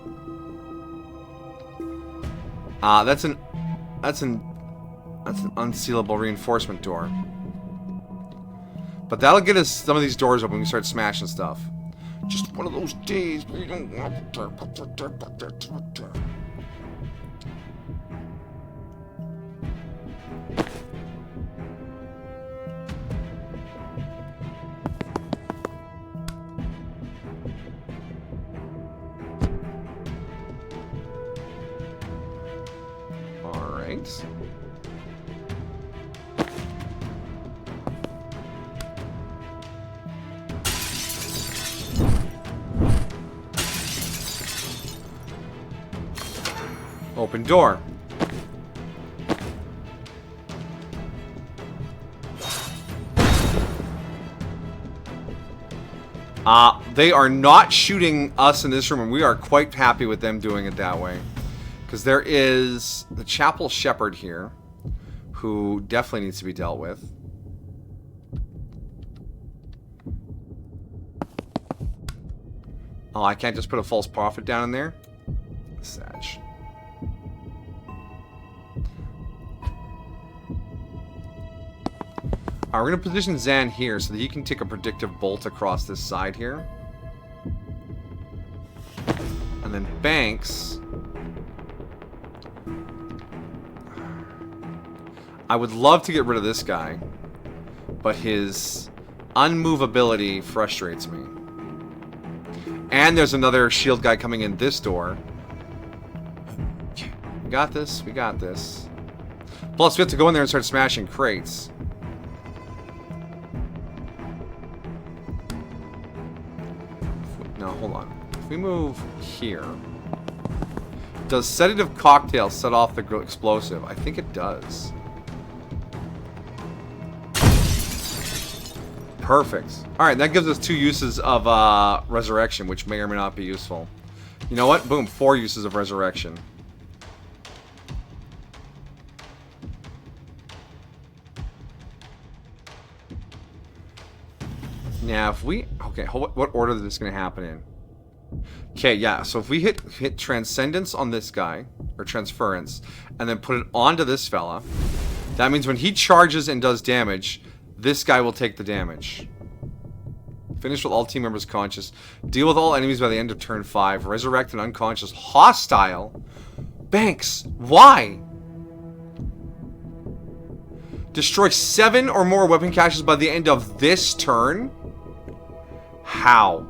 That's an unsealable reinforcement door. But that'll get us some of these doors open when we start smashing stuff. Just one of those days where you don't want to. Alright. Open door. They are not shooting us in this room, and we are quite happy with them doing it that way. Because there is the chapel shepherd here, who definitely needs to be dealt with. Oh, I can't just put a false prophet down in there? Sag. Alright, we're going to position Zan here so that he can take a predictive bolt across this side here. And then Banks. I would love to get rid of this guy, but his unmovability frustrates me. And there's another shield guy coming in this door. We got this. We got this. Plus, we have to go in there and start smashing crates. No, hold on. If we move here... Does sedative cocktail set off the explosive? I think it does. Perfect. Alright, that gives us 2 uses of resurrection, which may or may not be useful. You know what? Boom, 4 uses of resurrection. Now, if we... Okay, what order is this going to happen in? Okay, yeah, so if we hit Transcendence on this guy, or Transference, and then put it onto this fella, that means when he charges and does damage, this guy will take the damage. Finish with all team members conscious. Deal with all enemies by the end of turn 5. Resurrect an unconscious hostile. Banks, why? Destroy 7 or more weapon caches by the end of this turn? How?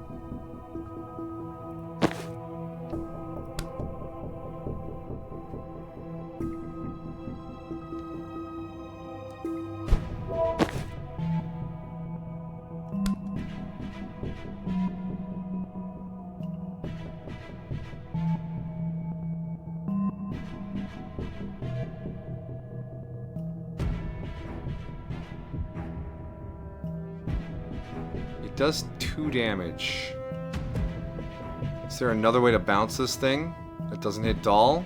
Does 2 damage. Is there another way to bounce this thing that doesn't hit Doll?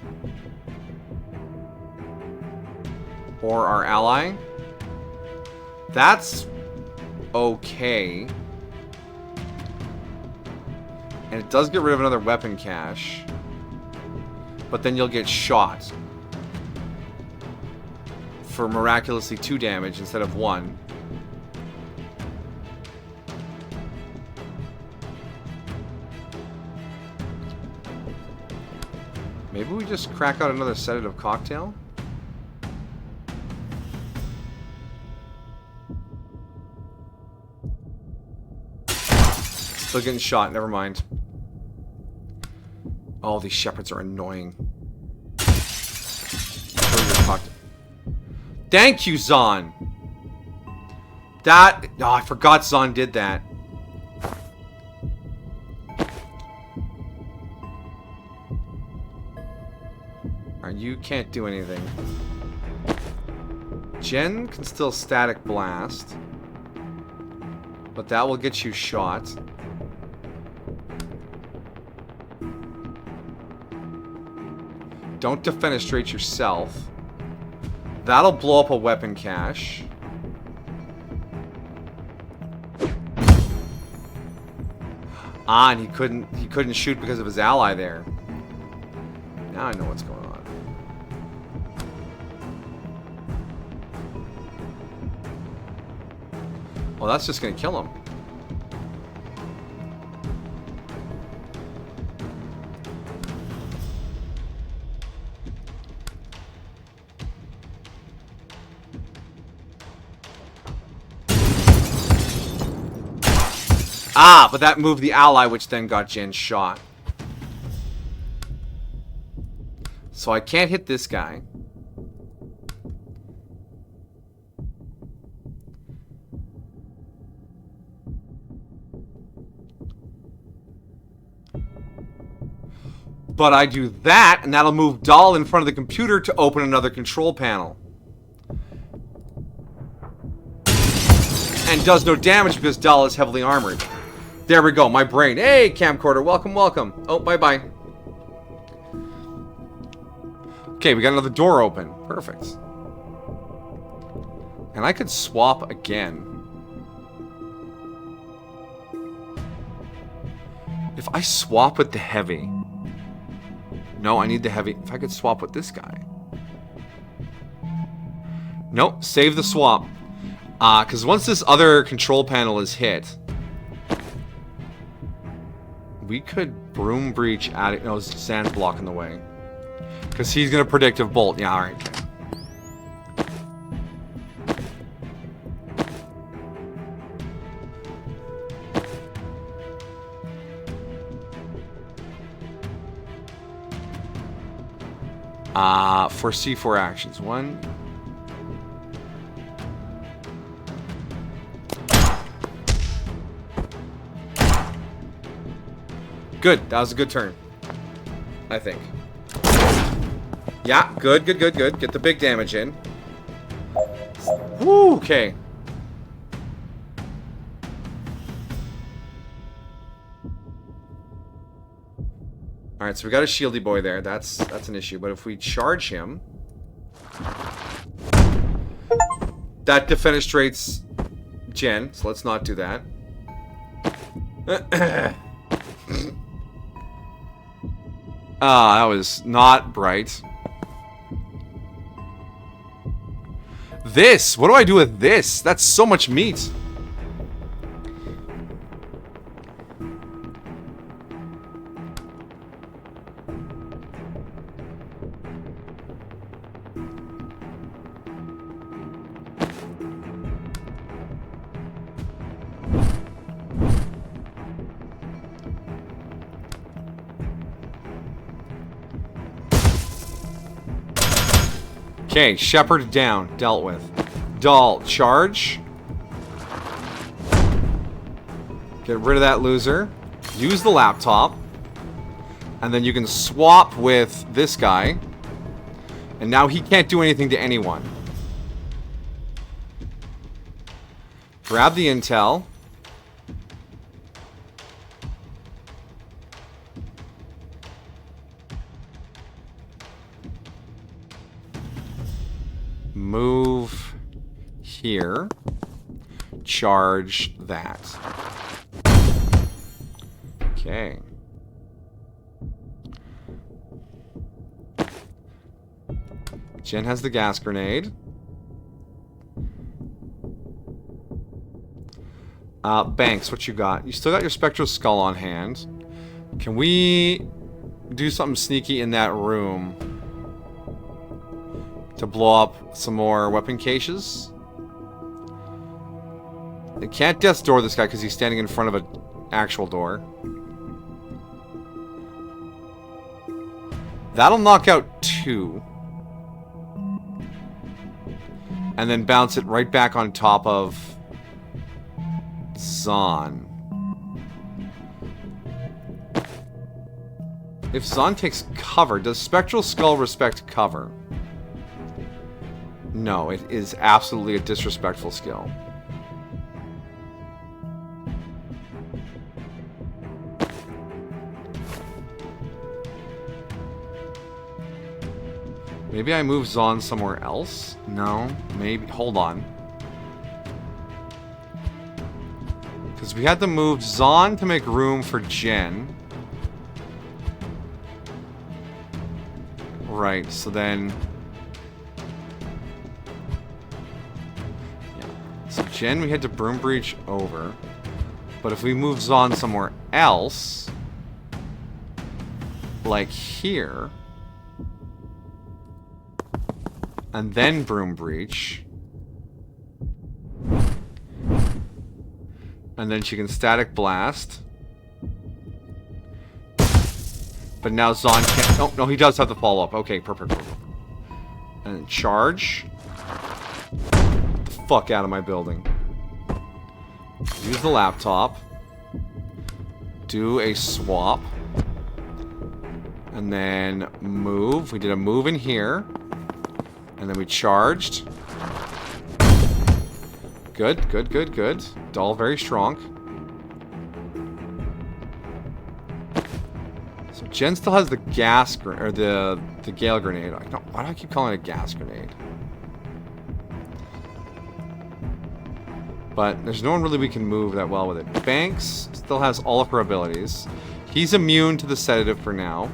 Or our ally? That's okay. And it does get rid of another weapon cache. But then you'll get shot. For miraculously 2 damage instead of 1. Maybe we just crack out another sedative cocktail? Still getting shot, never mind. Oh, these shepherds are annoying. Thank you, Zon! That... Oh, I forgot Zon did that. You can't do anything. Jen can still static blast. But that will get you shot. Don't defenestrate yourself. That'll blow up a weapon cache. Ah, and he couldn't shoot because of his ally there. Now I know what's going on. Well, that's just gonna kill him. Ah, but that moved the ally, which then got Jen shot. So I can't hit this guy. But I do that, and that'll move Dahl in front of the computer to open another control panel. And does no damage because Dahl is heavily armored. There we go, my brain. Hey, camcorder, welcome, welcome. Oh, bye-bye. Okay, we got another door open. Perfect. And I could swap again. If I swap with the heavy... No, I need the heavy. If I could swap with this guy. Nope, save the swap. Because once this other control panel is hit... We could broom breach at it. No, Zan's blocking the way. Because he's going to predictive bolt. Yeah, alright. For C4 actions. 1. Good. That was a good turn. I think. Yeah, good, good, good, good. Get the big damage in. Woo, okay. Alright, so we got a shieldy boy there. That's an issue. But if we charge him... That defenestrates Jen, so let's not do that. That was not bright. This! What do I do with this? That's so much meat. Okay, Shepard down. Dealt with. Dahl, charge. Get rid of that loser. Use the laptop. And then you can swap with this guy. And now he can't do anything to anyone. Grab the intel. Move here. Charge that. Okay. Jen has the gas grenade. Banks, what you got? You still got your Spectral Skull on hand. Can we do something sneaky in that room to blow up some more weapon caches? They can't death's door this guy because he's standing in front of an actual door. That'll knock out 2. And then bounce it right back on top of Zahn. If Zahn takes cover, does Spectral Skull respect cover? No, it is absolutely a disrespectful skill. Maybe I move Zon somewhere else? No, maybe. Hold on. Because we had to move Zon to make room for Jen. Right, so then... Yeah. So Jen, we had to Broom Breach over. But if we move Zon somewhere else... Like here... And then Broom Breach. And then she can Static Blast. But now Zon can't... Oh, no, he does have the follow-up. Okay, perfect. And then Charge. Get the fuck out of my building. Use the laptop. Do a swap. And then move. We did a move in here. And then we charged. Good, good, good, good. Doll very strong. So Jen still has the gas or the Gale Grenade. Why do I keep calling it a gas grenade? But there's no one really we can move that well with it. Banks still has all of her abilities. He's immune to the sedative for now.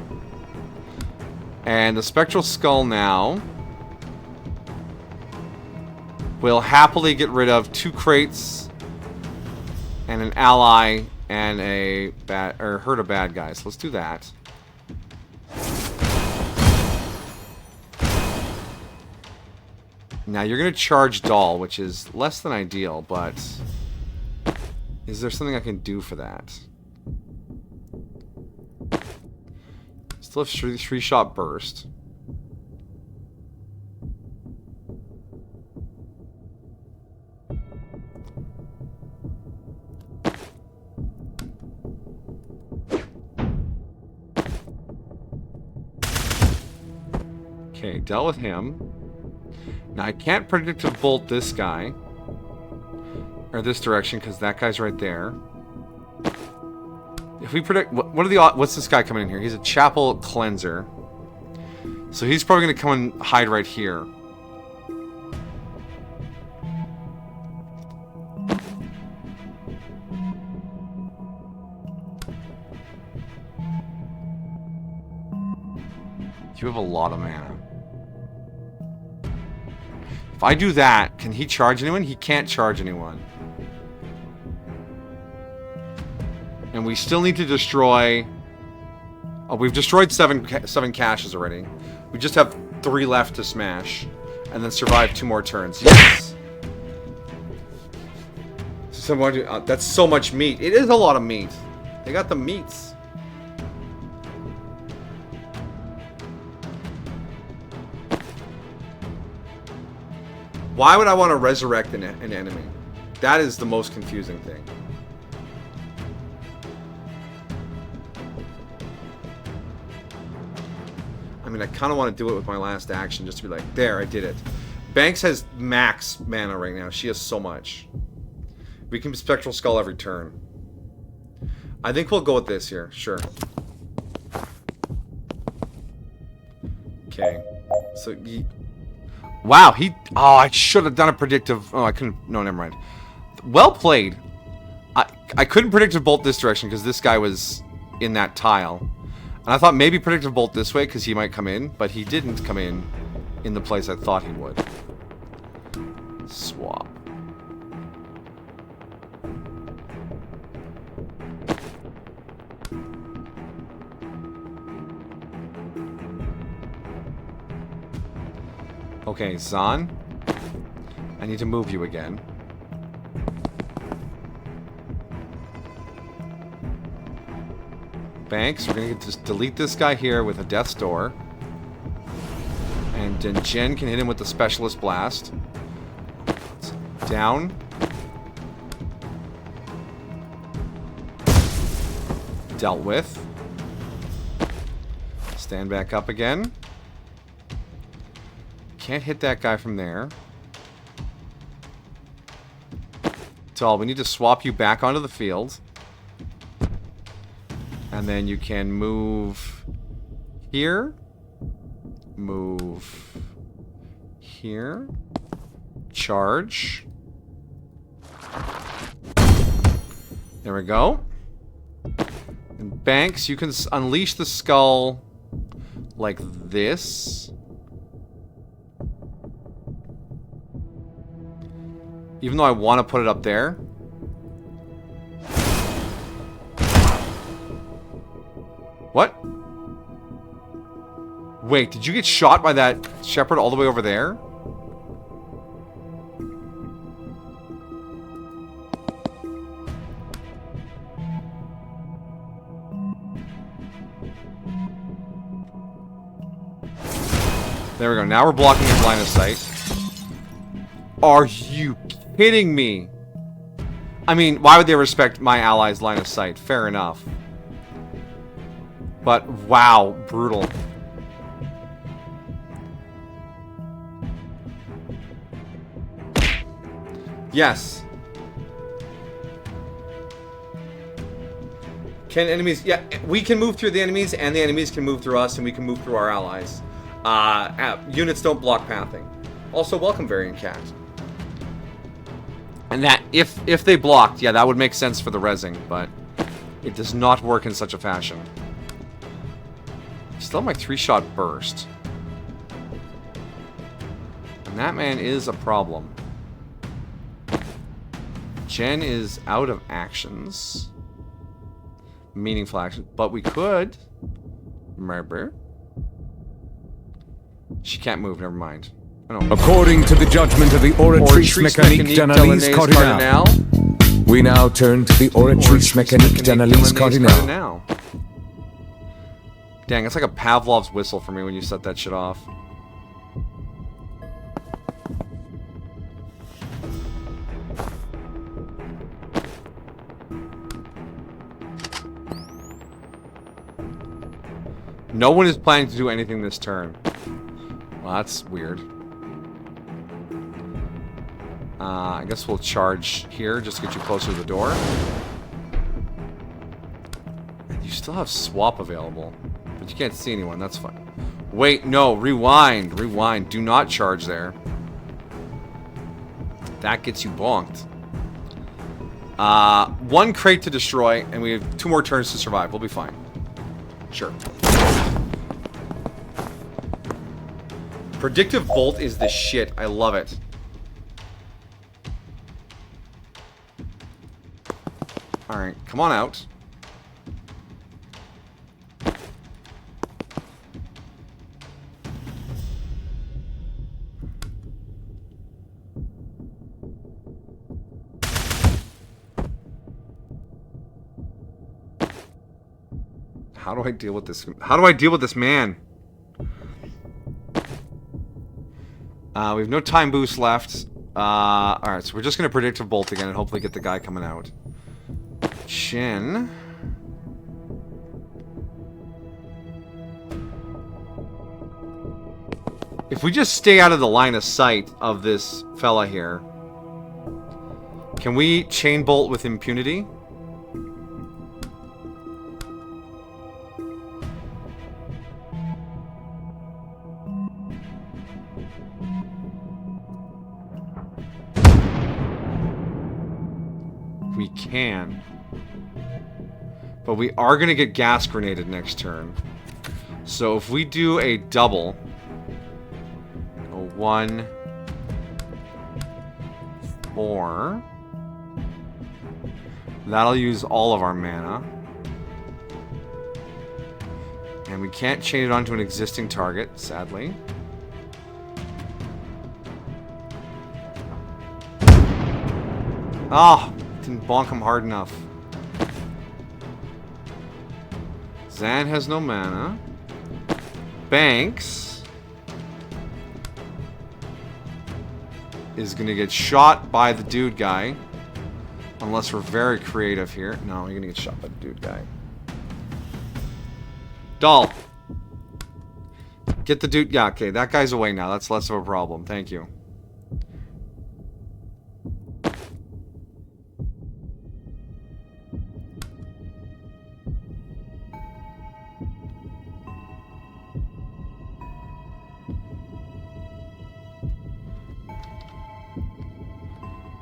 And the Spectral Skull now will happily get rid of 2 crates and an ally and a hurt a bad guy. So let's do that. Now you're gonna charge Doll, which is less than ideal, but is there something I can do for that? Still have 3-shot burst. Okay, dealt with him. Now I can't predictive bolt this guy. Or this direction, because that guy's right there. If we predict... What are the... What's this guy coming in here? He's a Chapel Cleanser. So he's probably going to come and hide right here. You have a lot of mana. If I do that, can he charge anyone? He can't charge anyone. And we still need to destroy... Oh, we've destroyed seven caches already. We just have 3 left to smash. And then survive 2 more turns. Yes! So that's so much meat. It is a lot of meat. They got the meats. Why would I want to resurrect an enemy? That is the most confusing thing. I mean, I kind of want to do it with my last action, just to be like, there, I did it. Banks has max mana right now. She has so much. We can Spectral Skull every turn. I think we'll go with this here. Sure. Okay. So, wow, he... Oh, I should have done a predictive... Oh, I couldn't... No, never mind. Well played. I couldn't predictive bolt this direction because this guy was in that tile. And I thought maybe predictive bolt this way because he might come in, but he didn't come in the place I thought he would. Swap. Okay, Zon. I need to move you again. Banks, we're gonna just delete this guy here with a Death's Door. And then Jen can hit him with the Specialist Blast. Down. Dealt with. Stand back up again. can't hit that guy from there. Doll, we need to swap you back onto the field. And then you can move here. Move here. Charge. There we go. And Banks, you can unleash the skull like this. Even though I want to put it up there. What? Wait, did you get shot by that shepherd all the way over there? There we go. Now we're blocking his line of sight. Are you kidding me? I mean, why would they respect my allies' line of sight? Fair enough. But, wow, brutal. Yes. Can enemies... Yeah, we can move through the enemies, and the enemies can move through us, and we can move through our allies. Units don't block pathing. Also, welcome, Variant Cat. And that, if they blocked, yeah, that would make sense for the rezzing, but it does not work in such a fashion. Still have my 3-shot burst. And that man is a problem. Jen is out of actions. Meaningful action. But we could... Remember. She can't move, never mind. According to the judgment of the Oratrice Mécanique d'Analyse Cardinal, we now turn to the Oratrice Mécanique d'Analyse Cardinal. Dang, it's like a Pavlov's whistle for me when you set that shit off. No one is planning to do anything this turn. Well, that's weird. I guess we'll charge here just to get you closer to the door. And you still have swap available. But you can't see anyone, that's fine. Wait, no, rewind. Rewind. Do not charge there. That gets you bonked. 1 crate to destroy, and we have 2 more turns to survive. We'll be fine. Sure. Predictive Bolt is the shit. I love it. Alright, come on out. How do I deal with this? How do I deal with this man? We have no time boost left. Alright, so we're just going to Predictive Bolt again and hopefully get the guy coming out. Shin. If we just stay out of the line of sight of this fella here, can we chain bolt with impunity? We can. But we are going to get gas grenaded next turn. So if we do a double... A 1... 4... That'll use all of our mana. And we can't chain it onto an existing target, sadly. Ah! Didn't bonk him hard enough. Zan has no mana. Banks is gonna get shot by the dude guy. Unless we're very creative here. No, you're gonna get shot by the dude guy. Doll. Get the dude. Yeah, okay, that guy's away now. That's less of a problem. Thank you.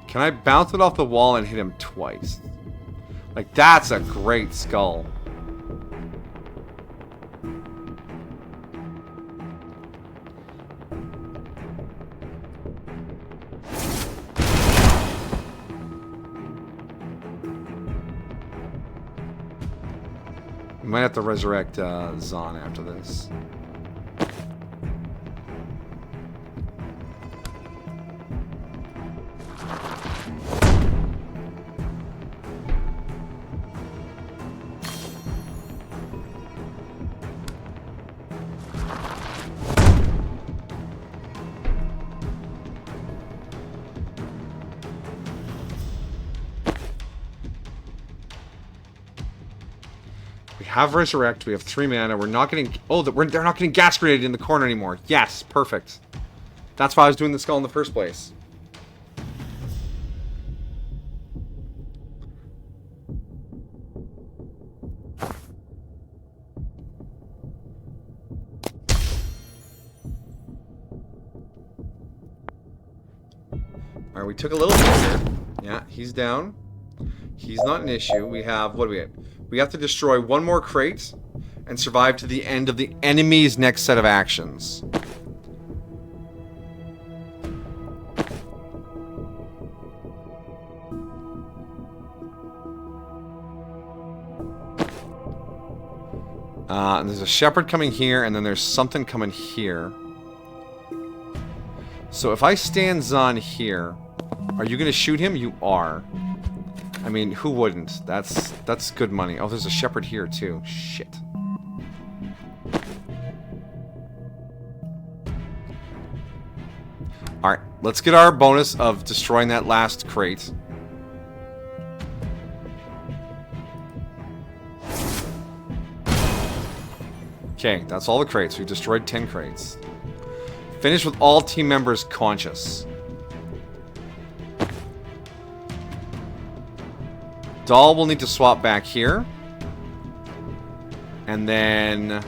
Can I bounce it off the wall and hit him twice? Like, that's a great skull. We might have to resurrect Zahn after this. Have resurrect. We have 3 mana. We're not getting. Oh, they're not getting gas grenaded in the corner anymore. Yes, perfect. That's why I was doing the skull in the first place. All right, we took a little bit here. Yeah, he's down. He's not an issue. We have, what do we have? We have to destroy 1 more crate and survive to the end of the enemy's next set of actions. And there's a shepherd coming here, and then there's something coming here. So if I stand Zahn here, are you going to shoot him? You are. I mean, who wouldn't? That's good money. Oh, there's a shepherd here, too. Shit. Alright, let's get our bonus of destroying that last crate. Okay, that's all the crates. We've destroyed 10 crates. Finish with all team members conscious. Doll will need to swap back here. And then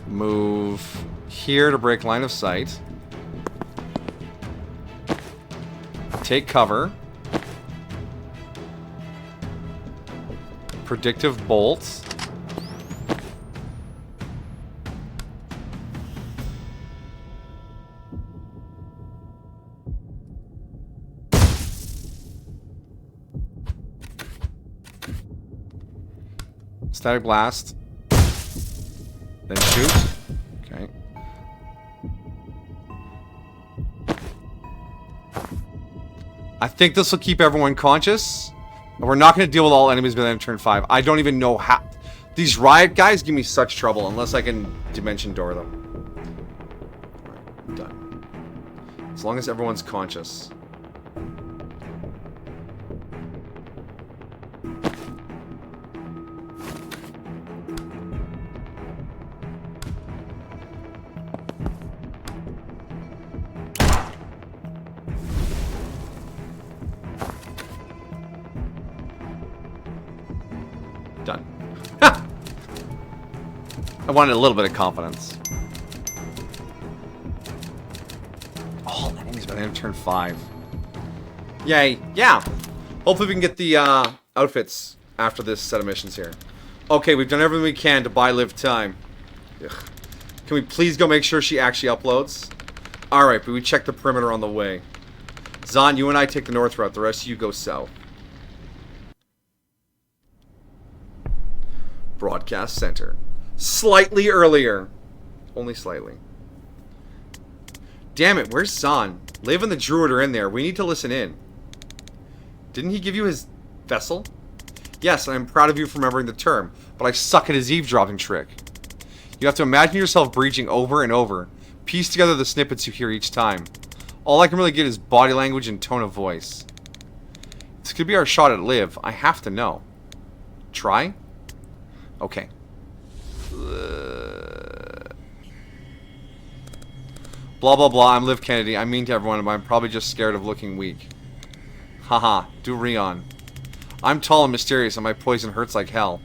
move here to break line of sight. Take cover. Predictive bolt. Static blast. Then shoot. Okay. I think this will keep everyone conscious. We're not going to deal with all enemies by the end of turn 5. I don't even know how. These riot guys give me such trouble unless I can dimension door them. Alright, done. As long as everyone's conscious. Done. Ha! I wanted a little bit of confidence. All enemies by the end of turn 5. Yay. Yeah. Hopefully we can get the outfits after this set of missions here. Okay, we've done everything we can to buy Liv time. Ugh. Can we please go make sure she actually uploads? Alright, but we check the perimeter on the way. Zahn, you and I take the north route. The rest of you go south. Broadcast center. Slightly earlier. Only slightly. Damn it, where's Zahn? Liv and the druid are in there. We need to listen in. Didn't he give you his vessel? Yes, and I'm proud of you for remembering the term, but I suck at his eavesdropping trick. You have to imagine yourself breaching over and over. Piece together the snippets you hear each time. All I can really get is body language and tone of voice. This could be our shot at Liv. I have to know. Try? Okay. Blah, blah, blah. I'm Liv Kennedy. I'm mean to everyone, but I'm probably just scared of looking weak. Haha. Do Rion. I'm tall and mysterious, and my poison hurts like hell.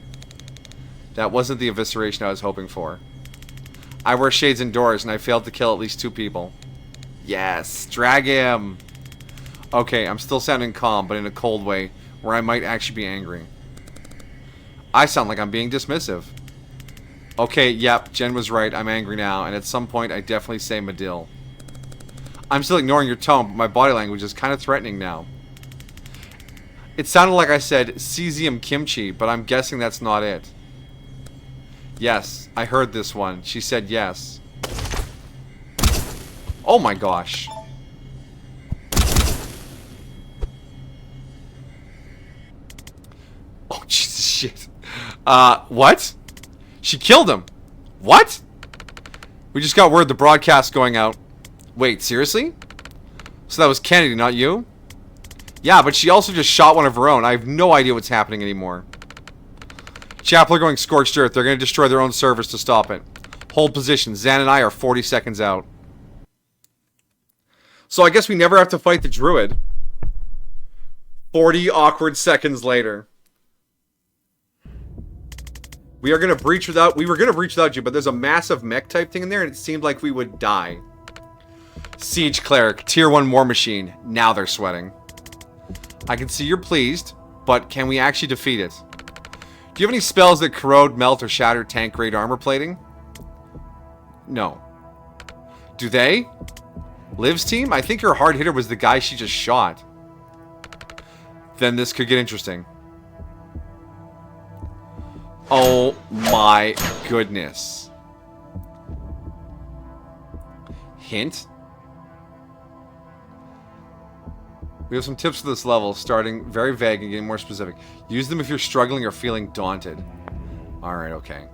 That wasn't the evisceration I was hoping for. I wear shades indoors, and I failed to kill at least 2 people. Yes. Drag him. Okay, I'm still sounding calm, but in a cold way, where I might actually be angry. I sound like I'm being dismissive. Okay, yep, Jen was right. I'm angry now, and at some point I definitely say Medill. I'm still ignoring your tone, but my body language is kind of threatening now. It sounded like I said cesium kimchi, but I'm guessing that's not it. Yes, I heard this one. She said yes. Oh my gosh. Oh, Jesus shit. What? She killed him. What? We just got word the broadcast going out. Wait, seriously? So that was Kennedy, not you? Yeah, but she also just shot one of her own. I have no idea what's happening anymore. Chapel are going scorched earth. They're going to destroy their own servers to stop it. Hold position. Zan and I are 40 seconds out. So I guess we never have to fight the druid. 40 awkward seconds later. We were gonna breach without you, but there's a massive mech type thing in there, and it seemed like we would die. Siege Cleric, Tier 1 War Machine. Now they're sweating. I can see you're pleased, but can we actually defeat it? Do you have any spells that corrode, melt, or shatter tank grade armor plating? No. Do they? Liv's team? I think her hard hitter was the guy she just shot. Then this could get interesting. Oh my goodness. Hint? We have some tips for this level, starting very vague and getting more specific. Use them if you're struggling or feeling daunted. Alright, okay.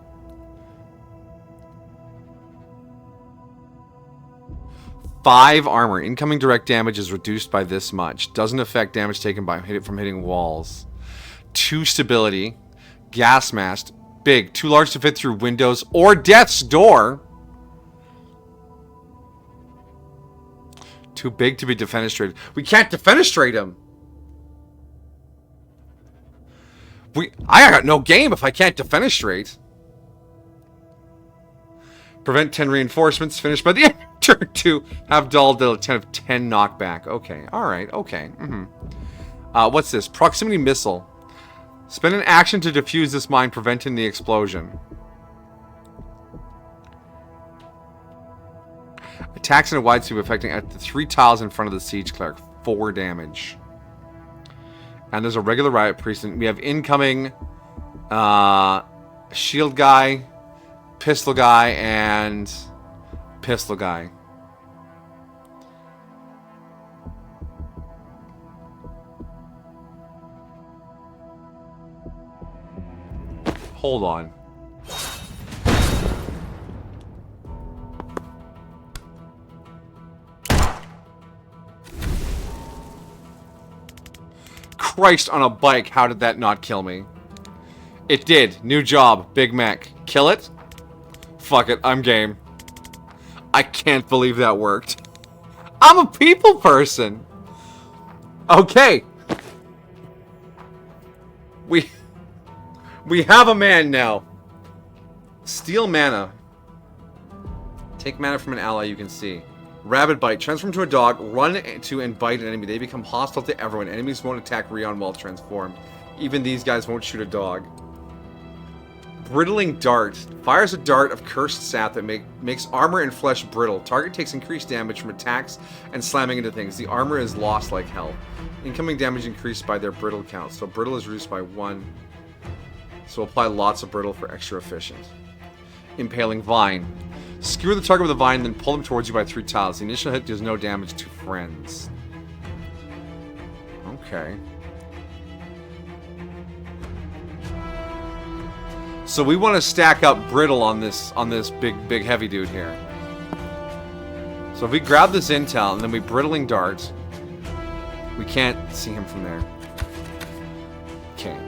Five armor. Incoming direct damage is reduced by this much. Doesn't affect damage taken by from hitting walls. 2 stability. Gas mask. Big. Too large to fit through windows or death's door. Too big to be defenestrated. We can't defenestrate him. I got no game if I can't defenestrate. Prevent 10 reinforcements. Finish by the end of turn 2. Have dull deal 10 of 10 knockback. Okay. Alright. Okay. What's this? Proximity missile. Spend an action to defuse this mine, preventing the explosion. Attacks in a wide sweep affecting at the 3 tiles in front of the siege cleric. 4 damage. And there's a regular riot priest. And we have incoming shield guy, pistol guy, and pistol guy. Hold on. Christ on a bike, how did that not kill me? It did. New job. Big Mac. Kill it? Fuck it. I'm game. I can't believe that worked. I'm a people person. Okay. We have a man now. Steal mana. Take mana from an ally you can see. Rabid Bite. Transform to a dog. Run to and bite an enemy. They become hostile to everyone. Enemies won't attack Rion while transformed. Even these guys won't shoot a dog. Brittling Dart. Fires a dart of cursed sap that makes armor and flesh brittle. Target takes increased damage from attacks and slamming into things. The armor is lost like hell. Incoming damage increased by their brittle count. So brittle is reduced by 1. So apply lots of brittle for extra efficient. Impaling Vine. Skewer the target with a vine, then pull them towards you by 3 tiles. The initial hit does no damage to friends. Okay. So we want to stack up brittle on this big heavy dude here. So if we grab this intel and then we brittling dart, we can't see him from there. Okay.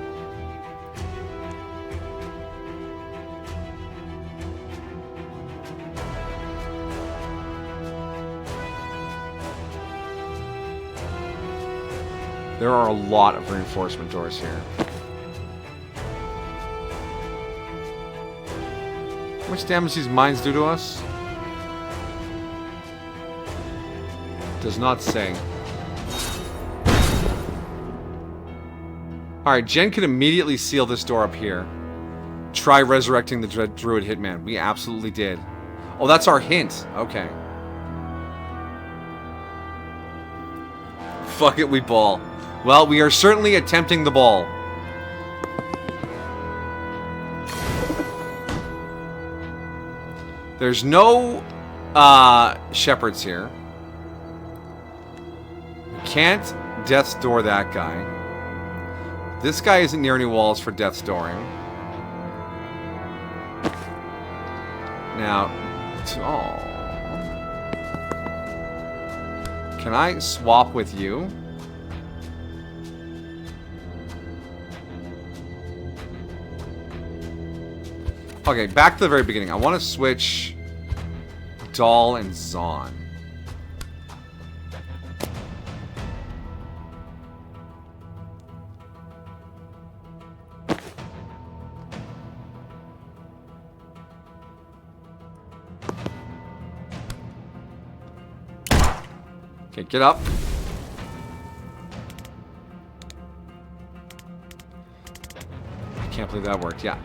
There are a lot of reinforcement doors here. How much damage these mines do to us? Does not say. Alright, Jen can immediately seal this door up here. Try resurrecting the Druid Hitman. We absolutely did. Oh, that's our hint. Okay. Fuck it, we ball. Well, we are certainly attempting the ball. There's no shepherds here. We can't death's door that guy. This guy isn't near any walls for death's dooring. Now, can I swap with you? Okay, back to the very beginning. I want to switch Dahl and Zahn. Okay, get up. I can't believe that worked. Yeah.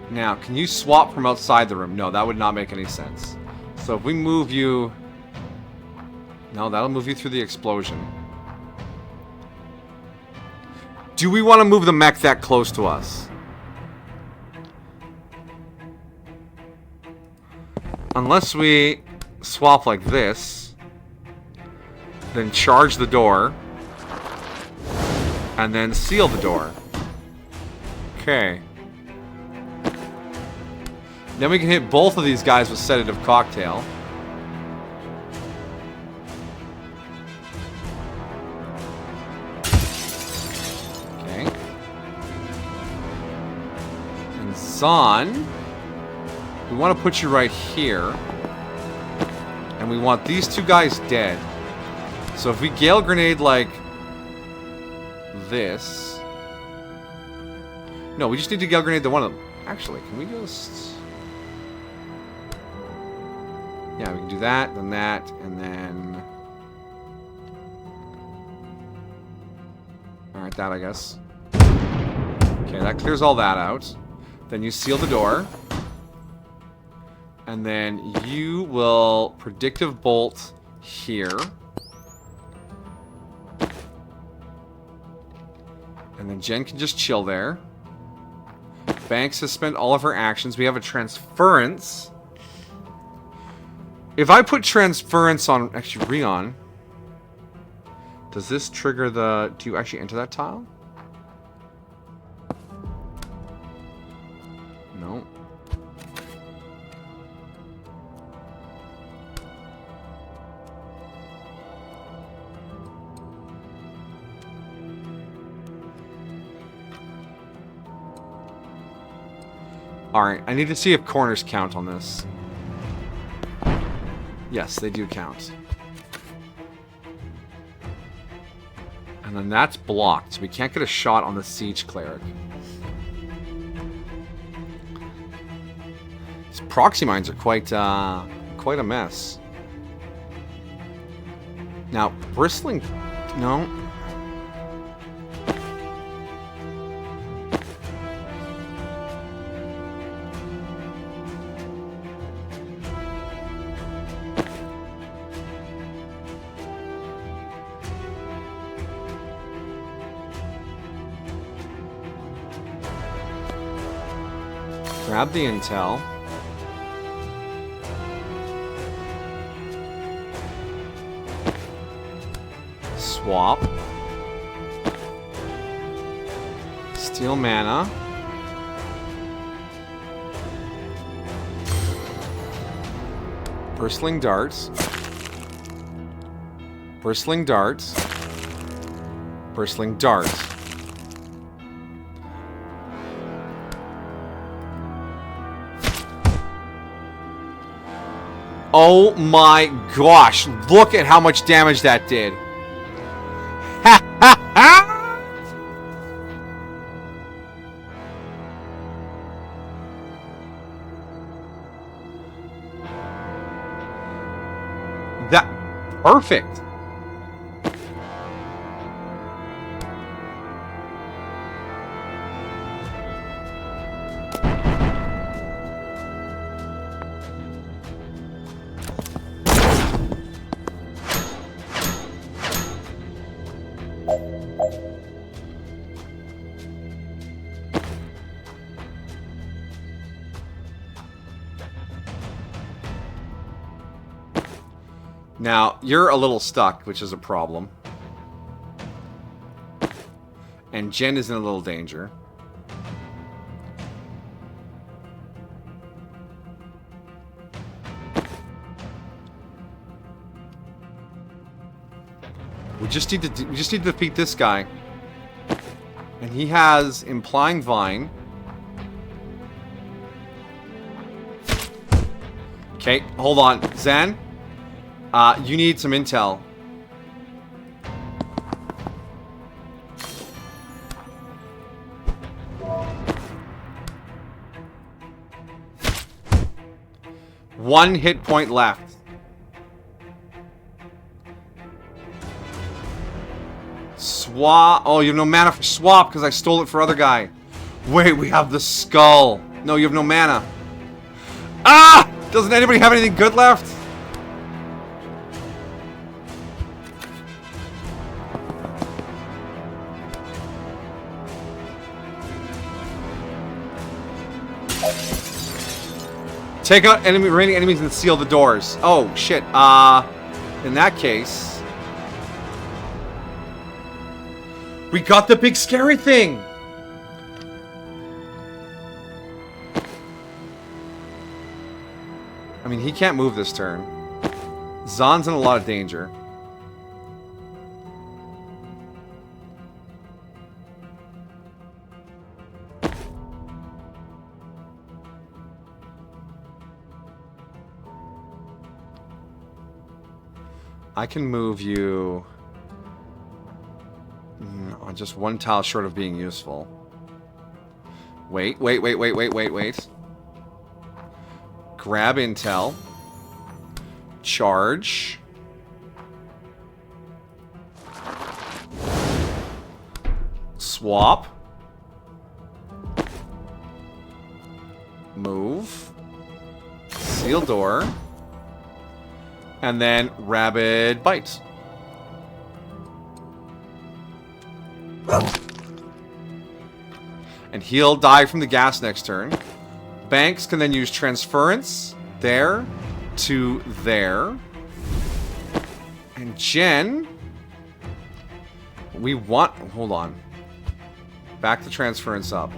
Now, can you swap from outside the room? No, that would not make any sense. So if we move you... No, that'll move you through the explosion. Do we want to move the mech that close to us? Unless we swap like this, then charge the door, and then seal the door. Okay. Then we can hit both of these guys with Sedative Cocktail. Okay. And Zahn, we want to put you right here. And we want these two guys dead. So if we Gale Grenade like this... No, we just need to Gale Grenade the one of them. Actually, can we just... Yeah, we can do that, then that, and then... Alright, that I guess. Okay, that clears all that out. Then you seal the door. And then you will Predictive Bolt here. And then Jen can just chill there. Banks has spent all of her actions. We have a Transference. If I put Transference on... Actually, Rion. Does this trigger the... Do you actually enter that tile? No. Alright, I need to see if corners count on this. Yes, they do count. And then that's blocked, so we can't get a shot on the Siege Cleric. These proxy mines are quite a mess. Now, Bristling... No. Grab the intel. Swap. Steal mana. Bristling darts. Bristling darts. Bristling darts. Oh my gosh. Look at how much damage that did. Ha ha ha! That perfect. Now, you're a little stuck, which is a problem. And Jen is in a little danger. We just need to defeat this guy. And he has Implying Vine. Okay, hold on. Zen? You need some intel. One hit point left. Swap. Oh, you have no mana for swap because I stole it for other guy. Wait, we have the skull. No, you have no mana. Ah! Doesn't anybody have anything good left? Take out remaining enemies and seal the doors. Oh, shit. In that case... we got the big scary thing! I mean, he can't move this turn. Zahn's in a lot of danger. I can move you on just one tile short of being useful. Wait. Grab intel. Charge. Swap. Move. Seal door. And then Rabid Bite. And he'll die from the gas next turn. Banks can then use Transference there to there. And Jen... we want... hold on. Back the Transference up.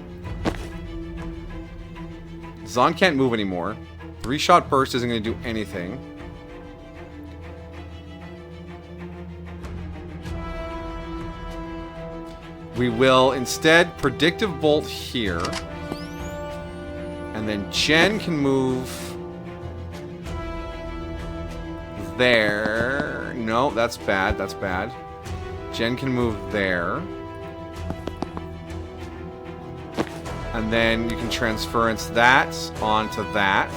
Zahn can't move anymore. 3-shot burst isn't going to do anything. We will instead Predictive Bolt here. And then Jen can move there. No, that's bad. That's bad. Jen can move there. And then you can Transference that onto that.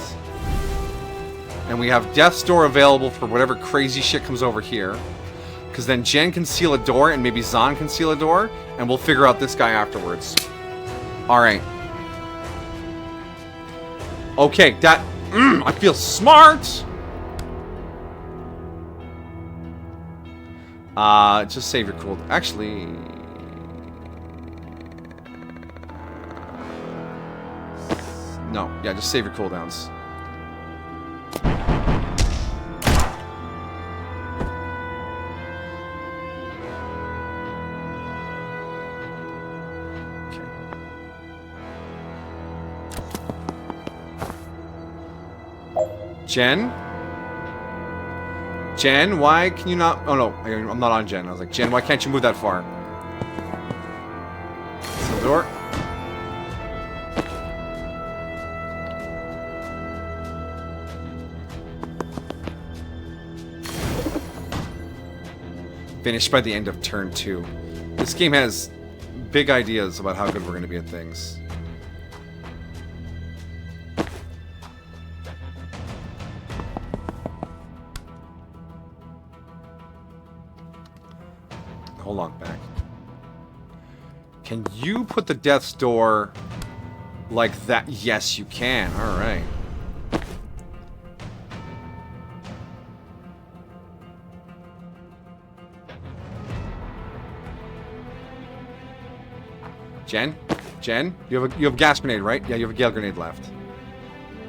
And we have Death's Door available for whatever crazy shit comes over here. Because then Jen can seal a door and maybe Zahn can seal a door. And we'll figure out this guy afterwards. Alright. Okay, that... I feel smart! Just save your cooldown. Actually... no, yeah, just save your cooldowns. Jen? Jen, why can you not... oh no, I'm not on Jen. I was like, Jen, why can't you move that far? Seal the door. Finished by the end of turn 2. This game has big ideas about how good we're going to be at things. Hold on, back. Can you put the death's door like that? Yes, you can. All right. Jen, you have a gas grenade, right? Yeah, you have a gale grenade left.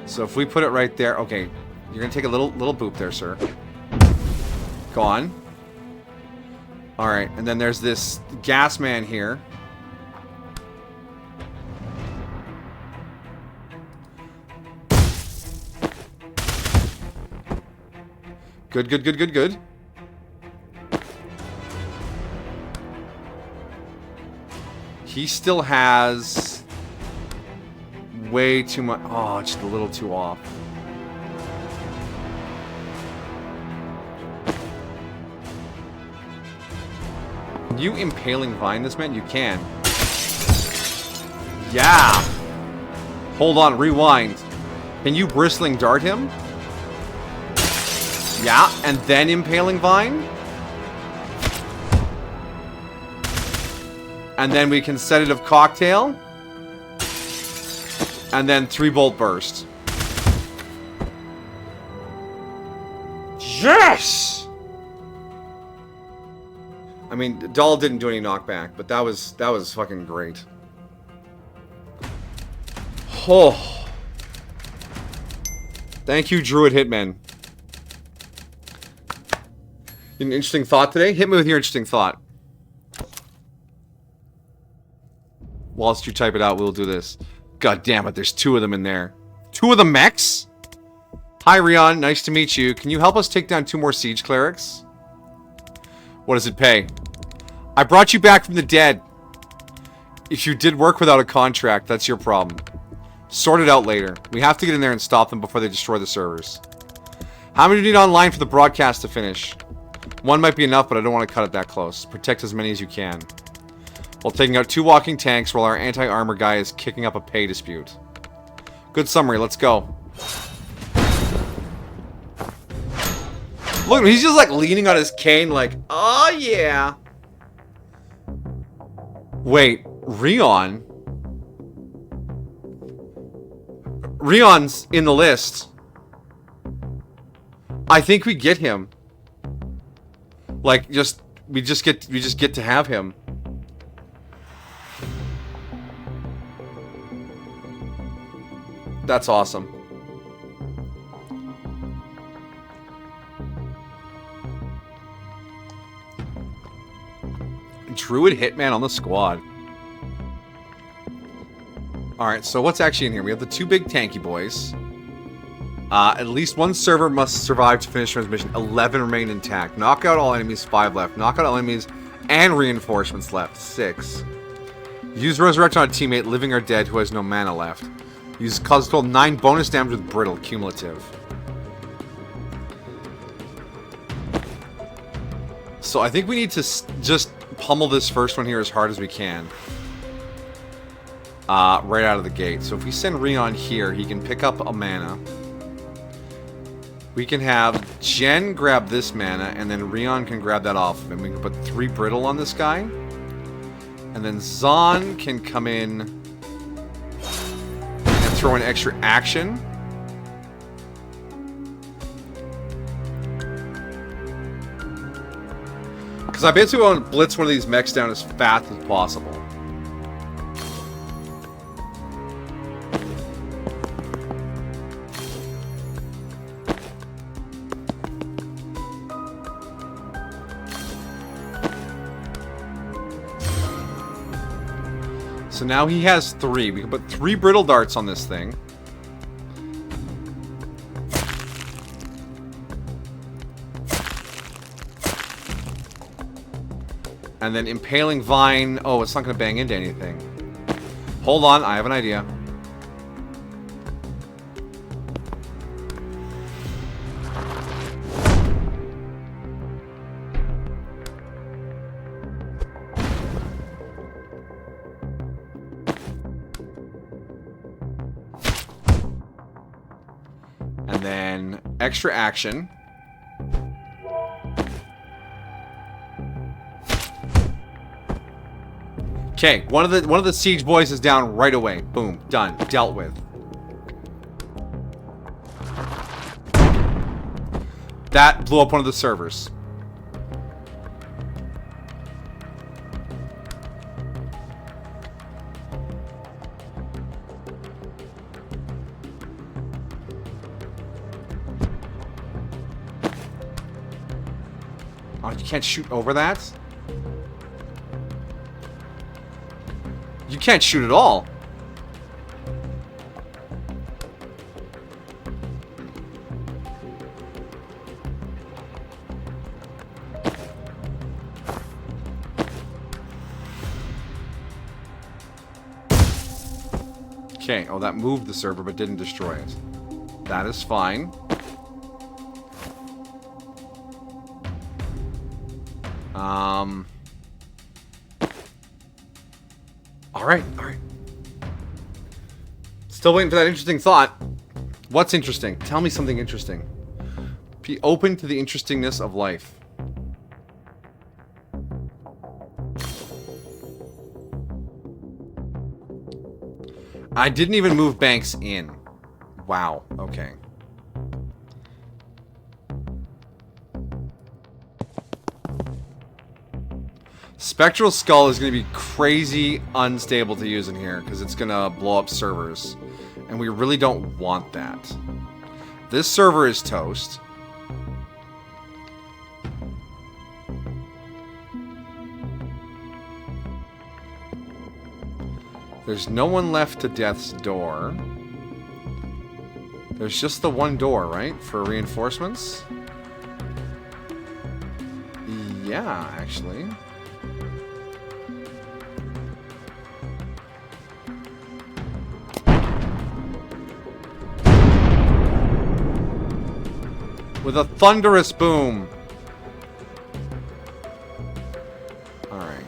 So if we put it right there, okay, you're gonna take a little boop there, sir. Go on. All right, and then there's this gas man here. Good. He still has way too much. Oh, just a little too off. Can you impaling vine this man? You can. Yeah. Hold on, rewind. Can you bristling dart him? Yeah, and then impaling vine? And then we can sedative cocktail. And then 3-bolt burst. Yes! I mean, Doll didn't do any knockback, but that was fucking great. Oh. Thank you, Druid Hitman. An interesting thought today? Hit me with your interesting thought. Whilst you type it out, we'll do this. God damn it, there's 2 of them in there. 2 of the mechs? Hi, Rion. Nice to meet you. Can you help us take down 2 more siege clerics? What does it pay? I brought you back from the dead. If you did work without a contract, that's your problem. Sort it out later. We have to get in there and stop them before they destroy the servers. How many do you need online for the broadcast to finish? 1 might be enough, but I don't want to cut it that close. Protect as many as you can. While taking out 2 walking tanks while our anti-armor guy is kicking up a pay dispute. Good summary, let's go. Look, he's just like leaning on his cane like, oh yeah. Wait, Rion? Rion's in the list. I think we get him. Like, we just get to have him. That's awesome. Druid Hitman on the squad. Alright, so what's actually in here? We have the 2 big tanky boys. At least 1 server must survive to finish transmission. 11 remain intact. Knock out all enemies, 5 left. Knock out all enemies and reinforcements left, 6. Use Resurrect on a teammate, living or dead, who has no mana left. Use cause total 9 bonus damage with brittle, cumulative. So I think we need to just pummel this first one here as hard as we can. Right out of the gate. So if we send Rion here, he can pick up a mana. We can have Jen grab this mana, and then Rion can grab that off of him. We can put 3 brittle on this guy. And then Zahn can come in and throw an extra action. Because I basically want to blitz one of these mechs down as fast as possible. So now he has 3. We can put 3 brittle darts on this thing. And then Impaling Vine. Oh, it's not going to bang into anything. Hold on, I have an idea. then extra action. Okay, one of the siege boys is down right away. Boom, done, dealt with. That blew up one of the servers. Oh, you can't shoot over that? You can't shoot at all. Okay, oh, that moved the server but didn't destroy it. That is fine. Alright. Still waiting for that interesting thought. What's interesting? Tell me something interesting. Be open to the interestingness of life. I didn't even move Banks in. Wow, okay. Spectral Skull is going to be crazy unstable to use in here because it's going to blow up servers. And we really don't want that. This server is toast. There's no one left to Death's Door. There's just the one door, right? For reinforcements? Yeah, actually. With a thunderous boom. Alright.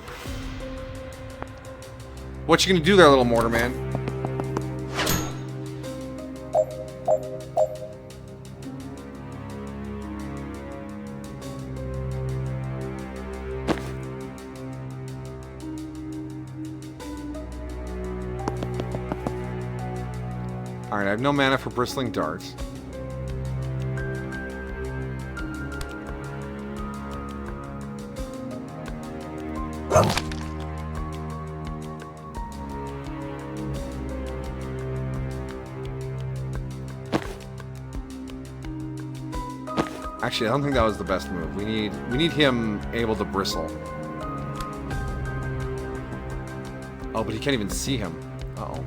What you gonna do there, little mortar man? Alright, I have no mana for Bristling Dart. Actually, I don't think that was the best move. We need him able to bristle. Oh, but he can't even see him. Uh-oh.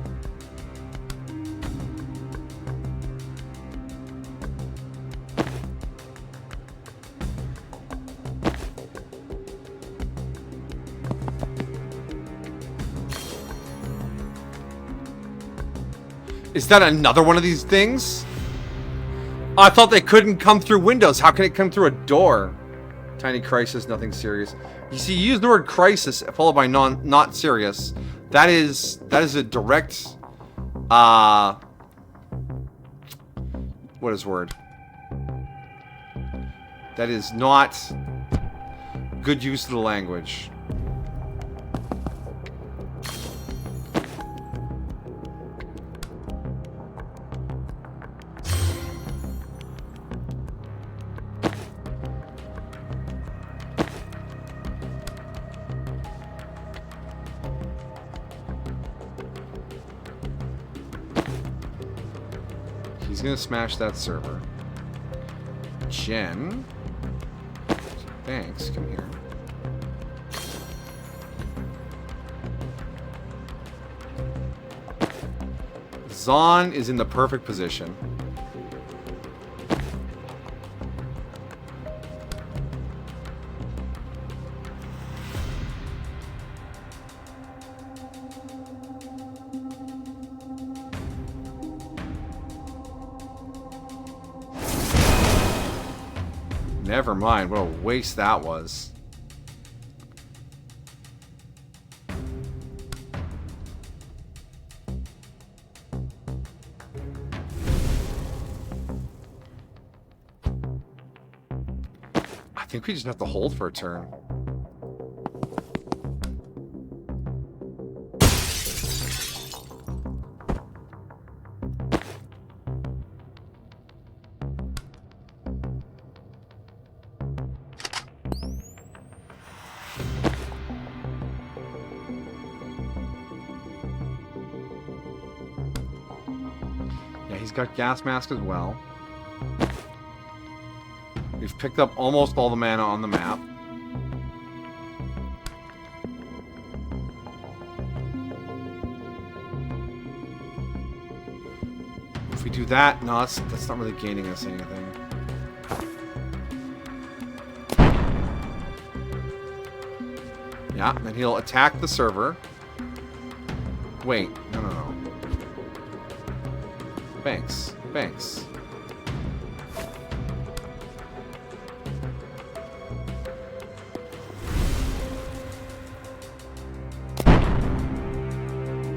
Is that another one of these things? Oh, I thought they couldn't come through windows. How can it come through a door? Tiny crisis, nothing serious. You see, you use the word crisis followed by not serious. That is a direct what is word? That is not good use of the language. He's gonna smash that server. Jen. Thanks, come here. Zahn is in the perfect position. Never mind, what a waste that was. think we just have to hold for a turn. Yeah, he's got gas mask as well. We've picked up almost all the mana on the map. If we do that, no, that's not really gaining us anything. Yeah, then he'll attack the server. Wait, no. Banks.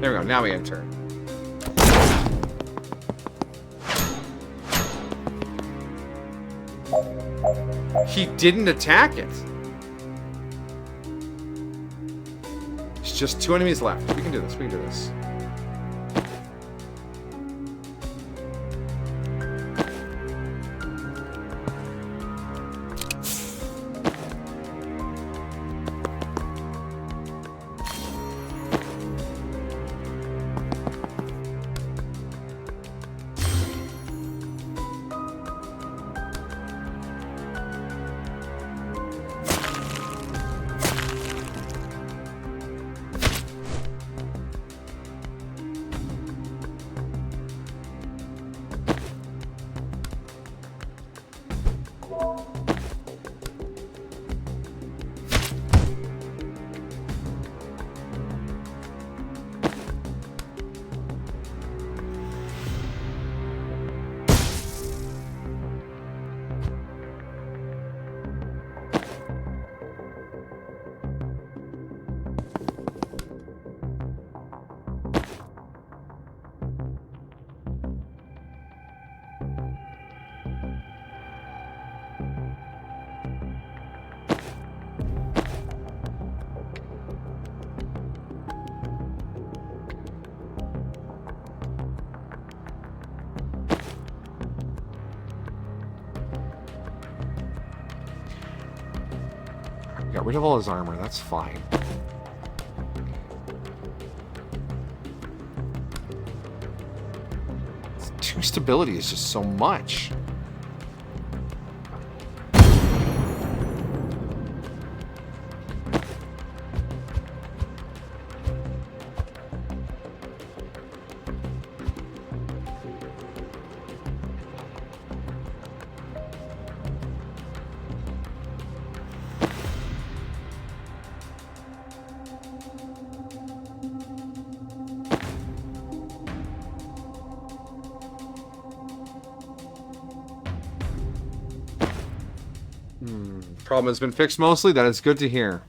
There we go, now we enter. He didn't attack it. It's just 2 enemies left. We can do this. Got rid of all his armor, that's fine. Two stability is just so much. Problem has been fixed mostly. That is good to hear.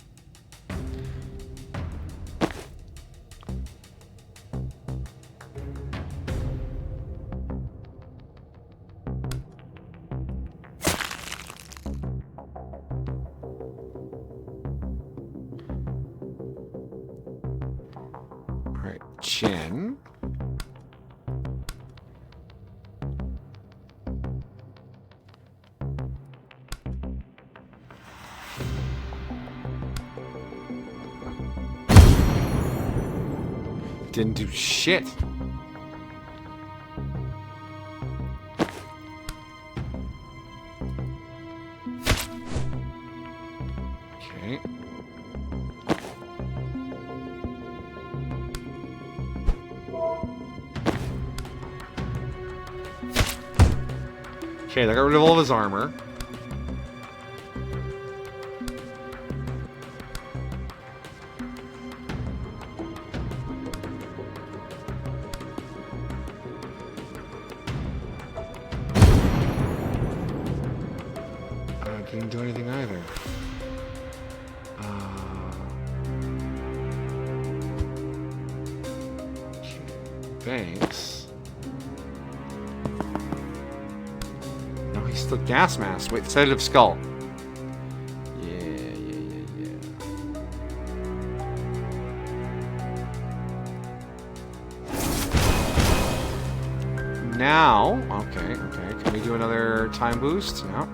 All right, Chen. Didn't do shit. Okay. Okay, that got rid of all of his armor. Didn't do anything either. Thanks. No, he's still gas mask. Wait, sedative skull. now... Okay. Can we do another time boost? No.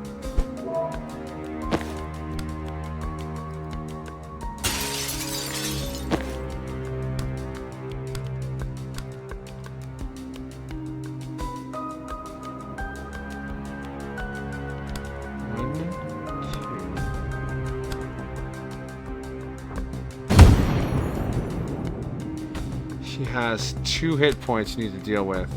She has 2 hit points you need to deal with.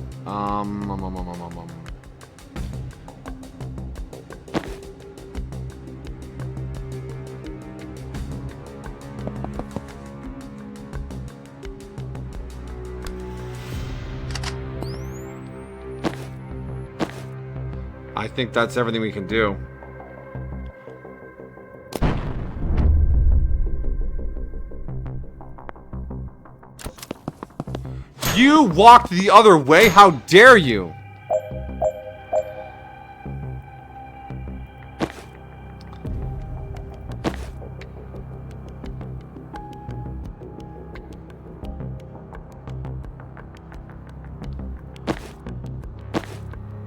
I think that's everything we can do. You walked the other way? How dare you?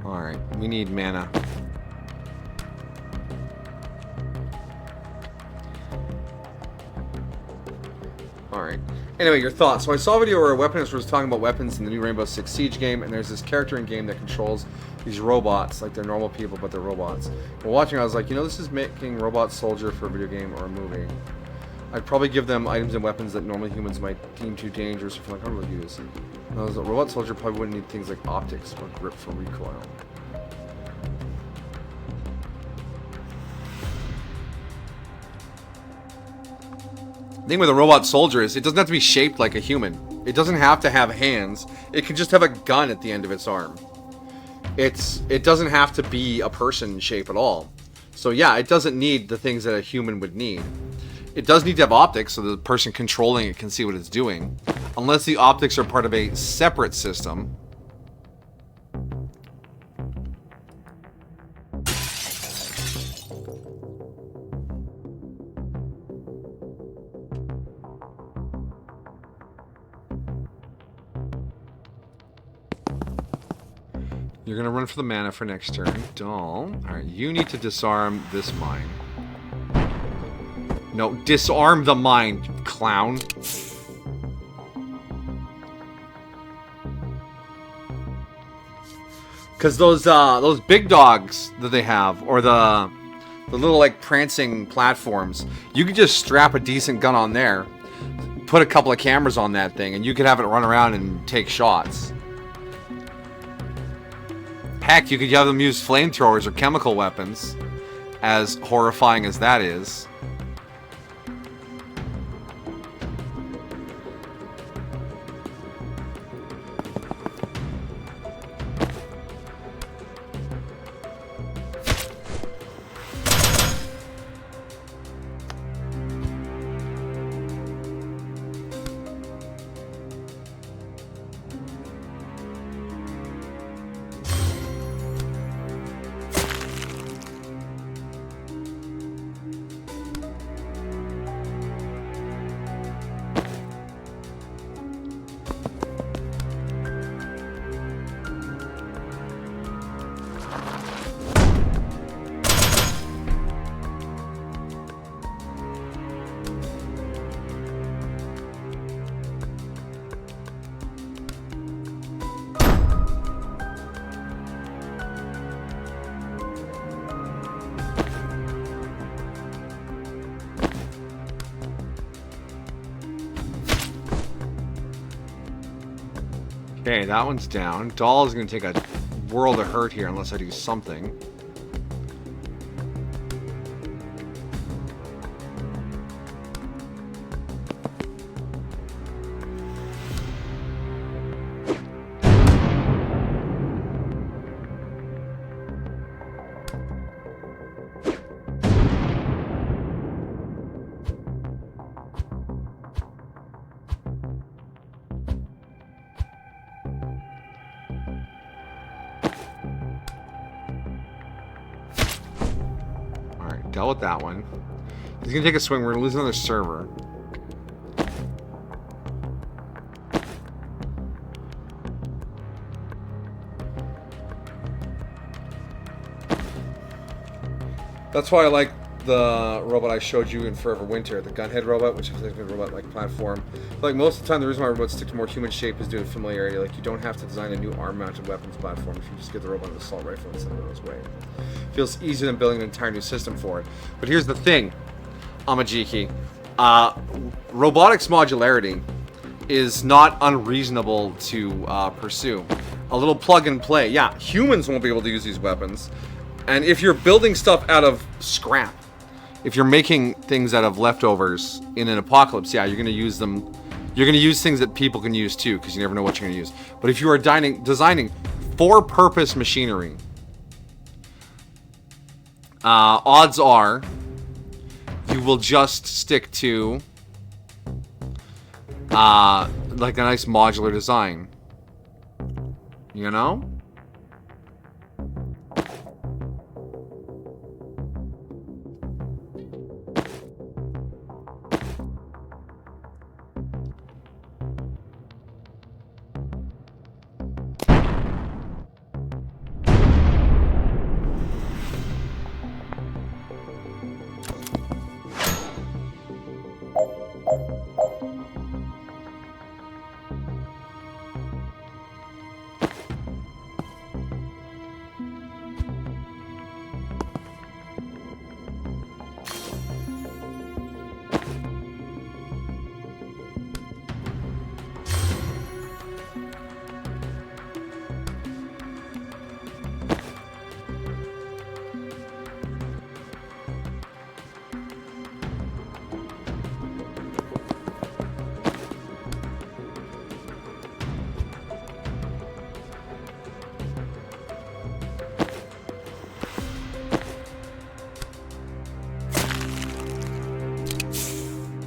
Alright, we need mana. Alright. Anyway, your thoughts. So I saw a video where a weaponist was talking about weapons in the new Rainbow Six Siege game, and there's this character in game that controls these robots, like they're normal people, but they're robots. While watching, I was like, you know, this is making Robot Soldier for a video game or a movie. I'd probably give them items and weapons that normally humans might deem too dangerous or for like hardware use. And Robot Soldier probably wouldn't need things like optics or grip for recoil. The thing with a robot soldier is it doesn't have to be shaped like a human. It doesn't have to have hands. It can just have a gun at the end of its arm. It doesn't have to be a person shape at all. So yeah, it doesn't need the things that a human would need. It does need to have optics so the person controlling it can see what it's doing. Unless the optics are part of a separate system. You're gonna run for the mana for next turn. Doll. Alright, you need to disarm this mine. No, disarm the mine, clown. Cause those big dogs that they have, or the little like prancing platforms, you could just strap a decent gun on there, put a couple of cameras on that thing, and you could have it run around and take shots. Heck, you could have them use flamethrowers or chemical weapons, as horrifying as that is. Okay, that one's down. Doll is going to take a world of hurt here unless I do something. Dealt with that one. He's gonna take a swing. We're gonna lose another server. That's why I like the robot I showed you in Forever Winter, the gunhead robot, which is like a robot-like platform. Like most of the time, the reason why robots stick to more human shape is due to familiarity. Like you don't have to design a new arm-mounted weapons platform if you just give the robot an assault rifle and send it on its way. Feels easier than building an entire new system for it. But here's the thing, Amajiki. Robotics modularity is not unreasonable to pursue. A little plug and play. Yeah, humans won't be able to use these weapons. And if you're building stuff out of scrap, if you're making things out of leftovers in an apocalypse, yeah, you're going to use them. You're going to use things that people can use too, because you never know what you're going to use. But if you are designing for-purpose machinery, odds are you will just stick to like a nice modular design. You know?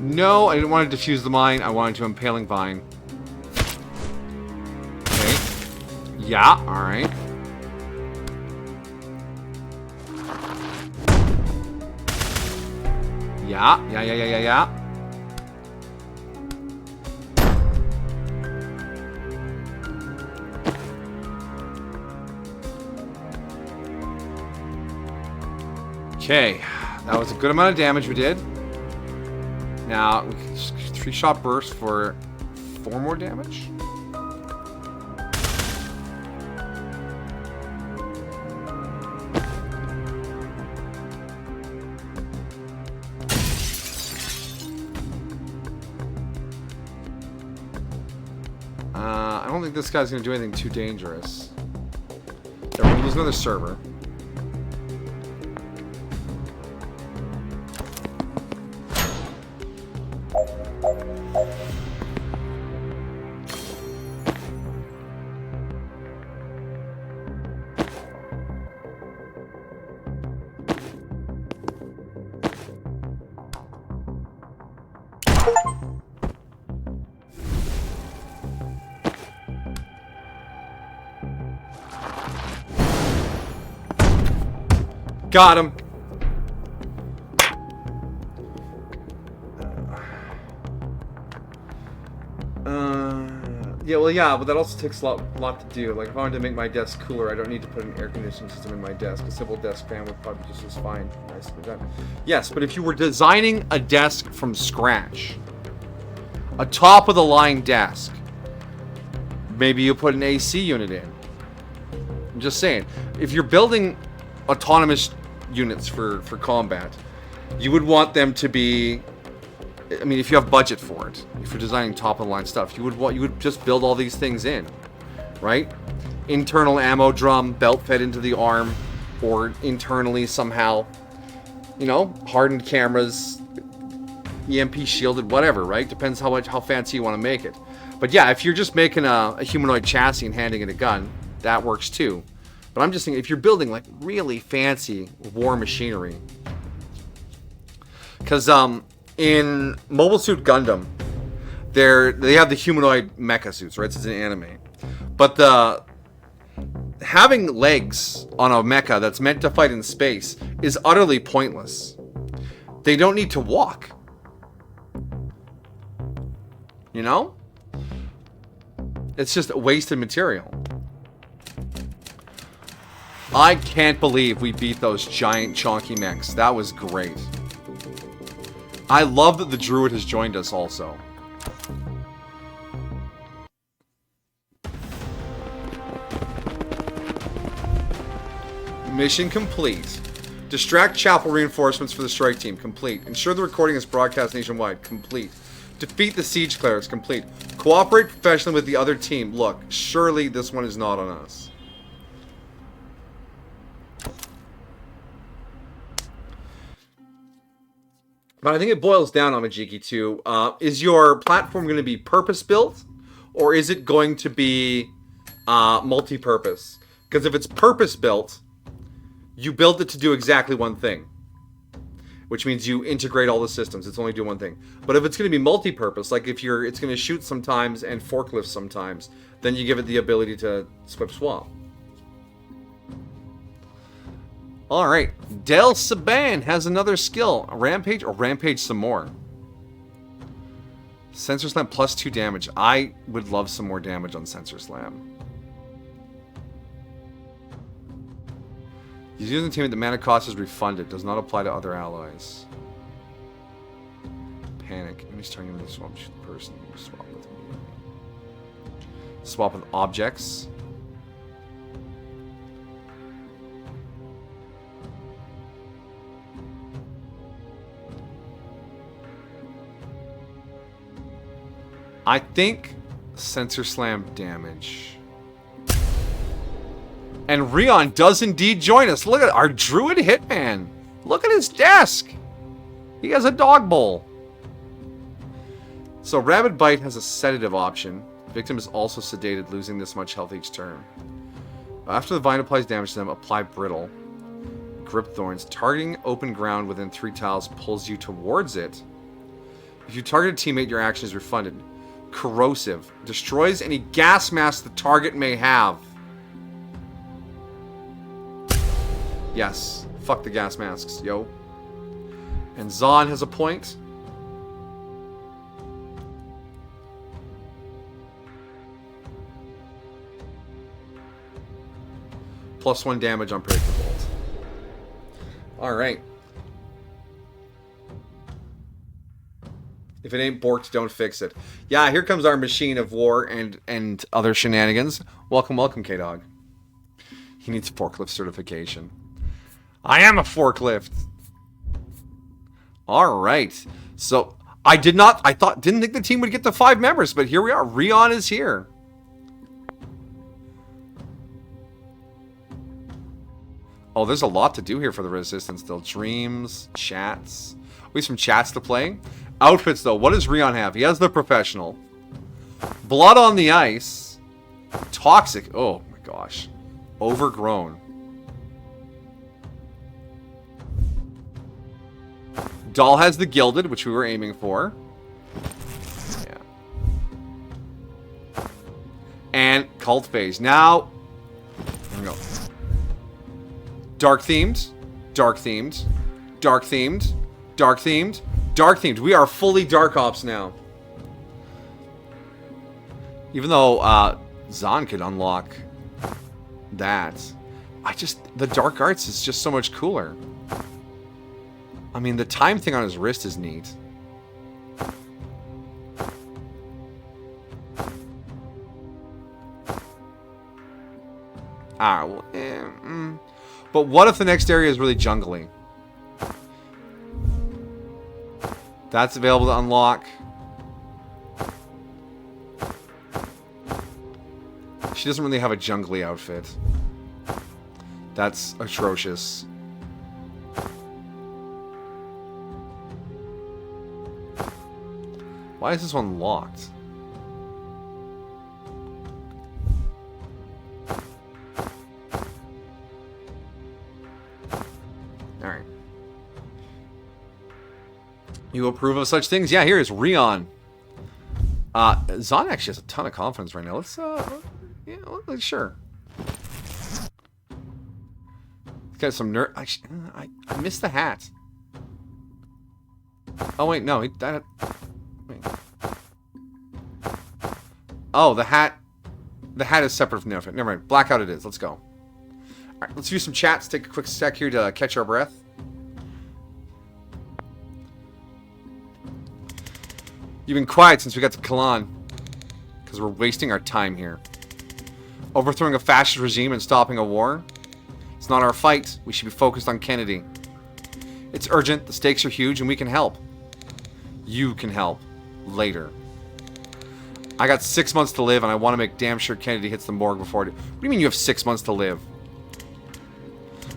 No, I didn't want to defuse the mine. I wanted to impaling vine. Okay. Yeah, alright. Yeah. Okay, that was a good amount of damage we did. Now, we can just 3-shot burst for 4 more damage. I don't think this guy's going to do anything too dangerous. Yeah, we're going to lose another server. Got him. Yeah, but that also takes a lot to do. Like, if I wanted to make my desk cooler, I don't need to put an air conditioning system in my desk. A simple desk fan would probably just as fine. Nicely done. Yes, but if you were designing a desk from scratch, a top-of-the-line desk, maybe you put an AC unit in. I'm just saying. If you're building autonomous units for combat, you would want them to be, I mean, if you have budget for it, if you're designing top of the line stuff, you would just build all these things in, right? Internal ammo drum, belt fed into the arm, or internally somehow, you know, hardened cameras, EMP shielded, whatever, right? Depends how fancy you want to make it. But yeah, if you're just making a humanoid chassis and handing it a gun, that works too. But I'm just thinking, if you're building like really fancy war machinery, because in Mobile Suit Gundam, they have the humanoid mecha suits, right? It's an anime, but having legs on a mecha that's meant to fight in space is utterly pointless. They don't need to walk, you know? It's just a wasted material. I can't believe we beat those giant chonky mechs. That was great. I love that the druid has joined us also. Mission complete. Distract chapel reinforcements for the strike team. Complete. Ensure the recording is broadcast nationwide. Complete. Defeat the siege clerics. Complete. Cooperate professionally with the other team. Look, surely this one is not on us. But I think it boils down, Amajiki, to is your platform going to be purpose-built, or is it going to be multi-purpose? Because if it's purpose-built, you build it to do exactly one thing, which means you integrate all the systems. It's only doing one thing. But if it's going to be multi-purpose, like if it's going to shoot sometimes and forklift sometimes, then you give it the ability to swap. Alright, Del Saban has another skill. Rampage or Rampage some more. Sensor Slam plus 2 damage. I would love some more damage on Sensor Slam. He's using the team, the mana cost is refunded. Does not apply to other allies. Panic. Enemies targeting with a swap person. Swap with me. Swap with objects. I think Sensor Slam damage. And Rion does indeed join us. Look at our Druid Hitman. Look at his desk. He has a dog bowl. So Rabid Bite has a sedative option. The victim is also sedated, losing this much health each turn. After the vine applies damage to them, apply Brittle. Grip Thorns. Targeting open ground within 3 tiles pulls you towards it. If you target a teammate, your action is refunded. Corrosive. Destroys any gas mask the target may have. Yes. Fuck the gas masks, yo. And Zahn has a point. +1 damage on Predictor Bolt. Alright. If it ain't borked, don't fix it. Yeah, here comes our machine of war and other shenanigans. Welcome, welcome, K-Dog. He needs forklift certification. I am a forklift. Alright. So, didn't think the team would get to 5 members, but here we are. Rion is here. Oh, there's a lot to do here for the Resistance still. Dreams, chats. We have some chats to play. Outfits, though. What does Rion have? He has the Professional. Blood on the Ice. Toxic. Oh, my gosh. Overgrown. Doll has the Gilded, which we were aiming for. Yeah. And Cult Phase. Now, here we go. Dark themed. Dark themed. Dark themed. Dark themed. Dark themed. We are fully Dark Ops now. Even though Zahn could unlock that. The Dark Arts is just so much cooler. I mean, the time thing on his wrist is neat. Well, but what if the next area is really jungly? That's available to unlock. She doesn't really have a jungly outfit. That's atrocious. Why is this one locked? Alright. You approve of such things? Yeah, here is Rion. Zahn actually has a ton of confidence right now. Let's, yeah, sure. Got some nerd. I missed the hat. Oh, wait, no. Wait. Oh, the hat. The hat is separate from the outfit. Never mind. Blackout it is. Let's go. Alright, let's use some chats. Take a quick sec here to catch our breath. You've been quiet since we got to Kalan. Because we're wasting our time here. Overthrowing a fascist regime and stopping a war? It's not our fight. We should be focused on Kennedy. It's urgent, the stakes are huge, and we can help. You can help. Later. I got 6 months to live, and I want to make damn sure Kennedy hits the morgue before it. What do you mean you have 6 months to live?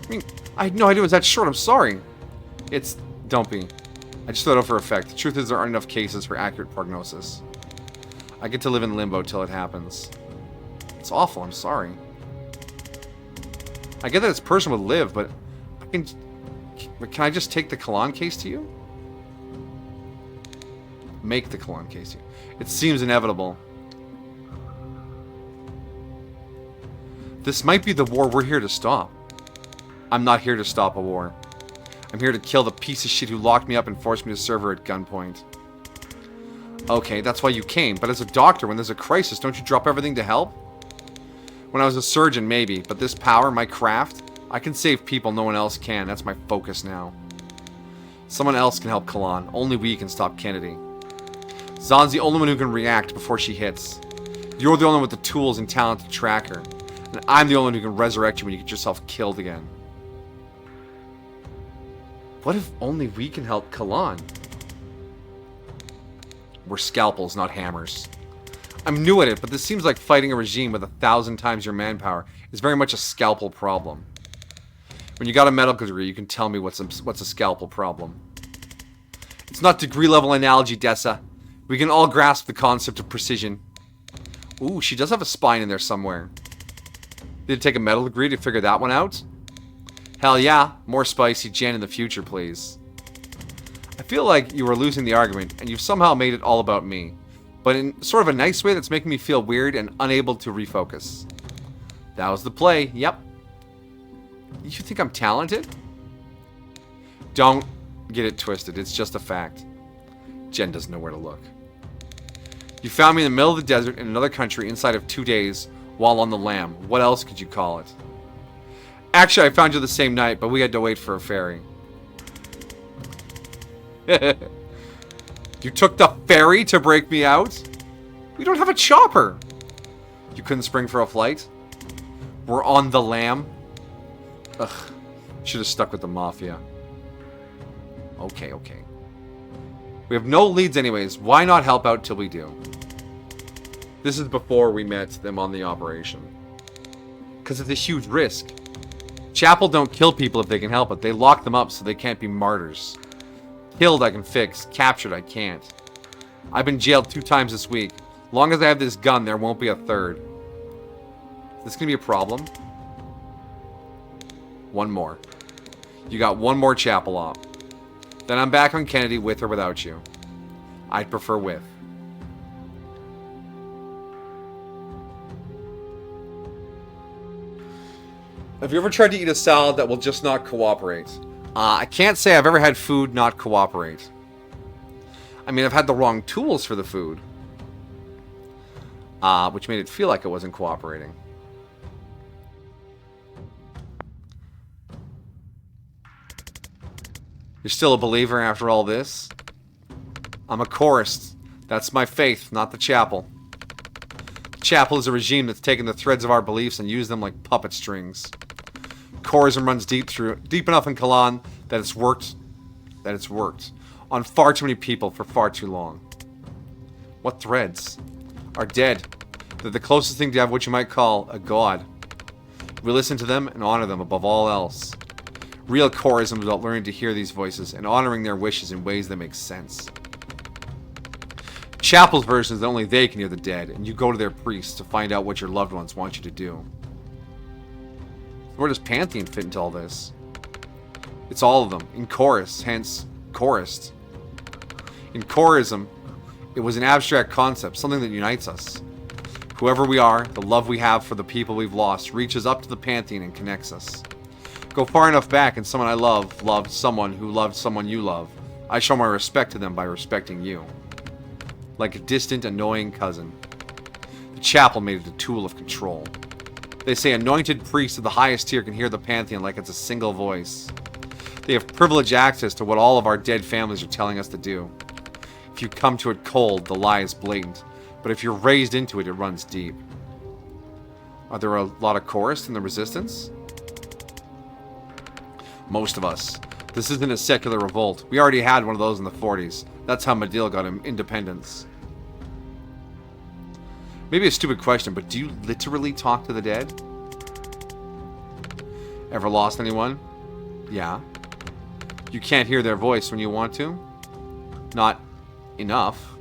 I mean, I had no idea it was that short. I'm sorry. Don't be. I just threw it out for effect. The truth is there aren't enough cases for accurate prognosis. I get to live in limbo till it happens. It's awful. I'm sorry. I get that it's personal to live, but can I just take the Kalan case to you? Make the Kalan case to you. It seems inevitable. This might be the war we're here to stop. I'm not here to stop a war. I'm here to kill the piece of shit who locked me up and forced me to serve her at gunpoint. Okay, that's why you came, but as a doctor, when there's a crisis, don't you drop everything to help? When I was a surgeon, maybe, but this power, my craft, I can save people no one else can. That's my focus now. Someone else can help Kalan. Only we can stop Kennedy. Zahn's the only one who can react before she hits. You're the only one with the tools and talent to track her. And I'm the only one who can resurrect you when you get yourself killed again. What if only we can help Kalan? We're scalpels, not hammers. I'm new at it, but this seems like fighting a regime with 1,000 times your manpower is very much a scalpel problem. When you got a medical degree, you can tell me what's a scalpel problem. It's not degree-level analogy, Dessa. We can all grasp the concept of precision. Ooh, she does have a spine in there somewhere. Did it take a medical degree to figure that one out? Hell yeah, more spicy Jen in the future, please. I feel like you were losing the argument, and you've somehow made it all about me. But in sort of a nice way that's making me feel weird and unable to refocus. That was the play, yep. You think I'm talented? Don't get it twisted, it's just a fact. Jen doesn't know where to look. You found me in the middle of the desert in another country inside of 2 days while on the lam. What else could you call it? Actually, I found you the same night, but we had to wait for a ferry. You took the ferry to break me out? We don't have a chopper. You couldn't spring for a flight? We're on the lam? Ugh. Should have stuck with the mafia. Okay. We have no leads anyways. Why not help out till we do? This is before we met them on the operation. Because it's a huge risk. Chapel don't kill people if they can help it. They lock them up so they can't be martyrs. Killed I can fix. Captured I can't. I've been jailed 2 times this week. Long as I have this gun, there won't be a third. Is this going to be a problem? One more. You got one more Chapel op. Then I'm back on Kennedy with or without you. I'd prefer with. Have you ever tried to eat a salad that will just not cooperate? I can't say I've ever had food not cooperate. I mean, I've had the wrong tools for the food. Which made it feel like it wasn't cooperating. You're still a believer after all this? I'm a chorist. That's my faith, not the chapel. The chapel is a regime that's taken the threads of our beliefs and used them like puppet strings. Chorism runs deep enough in Kalan that it's worked on far too many people for far too long. What threads? Are dead. They're the closest thing to have what you might call a god. We listen to them and honor them above all else. Real chorism is about learning to hear these voices and honoring their wishes in ways that make sense. Chapel's version is that only they can hear the dead, and you go to their priests to find out what your loved ones want you to do. Where does Pantheon fit into all this? It's all of them, in chorus, hence, chorist. In chorism, it was an abstract concept, something that unites us. Whoever we are, the love we have for the people we've lost, reaches up to the Pantheon and connects us. Go far enough back and someone I love loved someone who loved someone you love. I show my respect to them by respecting you. Like a distant, annoying cousin. The chapel made it a tool of control. They say anointed priests of the highest tier can hear the Pantheon like it's a single voice. They have privileged access to what all of our dead families are telling us to do. If you come to it cold, the lie is blatant. But if you're raised into it, it runs deep. Are there a lot of chorists in the Resistance? Most of us. This isn't a secular revolt. We already had one of those in the 40s. That's how Medil got him independence. Maybe a stupid question, but do you literally talk to the dead? Ever lost anyone? Yeah. You can't hear their voice when you want to? Not enough.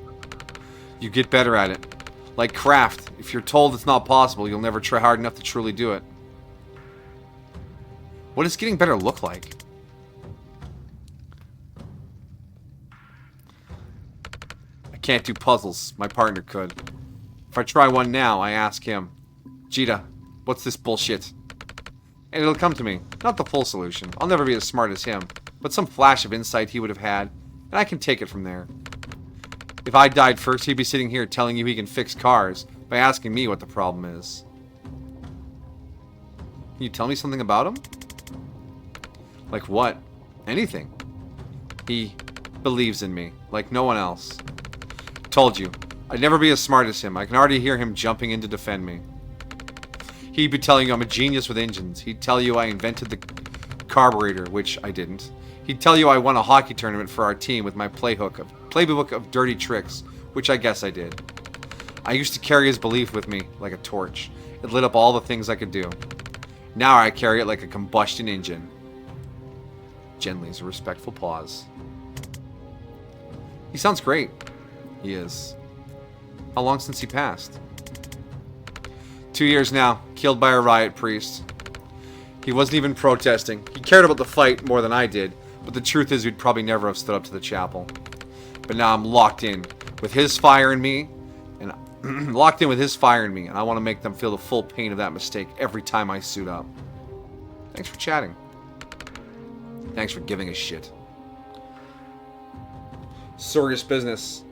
You get better at it. Like craft. If you're told it's not possible, you'll never try hard enough to truly do it. What does getting better look like? I can't do puzzles. My partner could. If I try one now, I ask him, Jita, what's this bullshit? And it'll come to me. Not the full solution. I'll never be as smart as him, but some flash of insight he would have had, and I can take it from there. If I died first, he'd be sitting here telling you he can fix cars by asking me what the problem is. Can you tell me something about him? Like what? Anything. He believes in me, like no one else. Told you, I'd never be as smart as him. I can already hear him jumping in to defend me. He'd be telling you I'm a genius with engines. He'd tell you I invented the carburetor, which I didn't. He'd tell you I won a hockey tournament for our team with my playbook of dirty tricks, which I guess I did. I used to carry his belief with me like a torch. It lit up all the things I could do. Now I carry it like a combustion engine. Genly's a respectful pause. He sounds great. He is. How long since he passed? 2 years now, killed by a riot priest. He wasn't even protesting. He cared about the fight more than I did, but the truth is we'd probably never have stood up to the chapel. But now I'm locked in with his fire in me, and and I want to make them feel the full pain of that mistake every time I suit up. Thanks for chatting. Thanks for giving a shit. Serious business.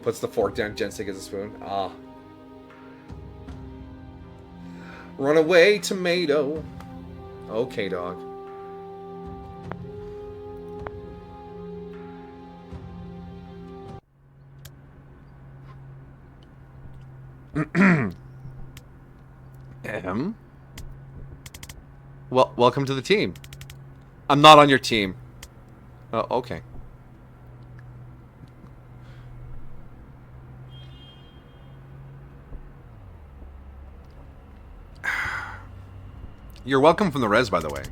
Puts the fork down, Jensen gets a spoon. Ah. Runaway tomato. Okay, dog. Well, welcome to the team. I'm not on your team. Oh, okay. You're welcome from the res, by the way.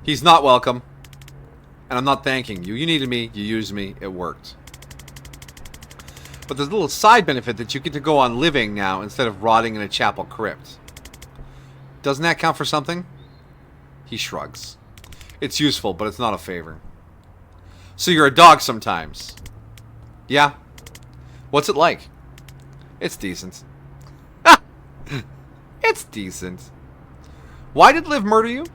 He's not welcome. And I'm not thanking you. You needed me. You used me. It worked. But there's a little side benefit that you get to go on living now instead of rotting in a chapel crypt. Doesn't that count for something? He shrugs. It's useful, but it's not a favor. So you're a dog sometimes. Yeah. What's it like? It's decent. It's decent. Why did Liv murder you?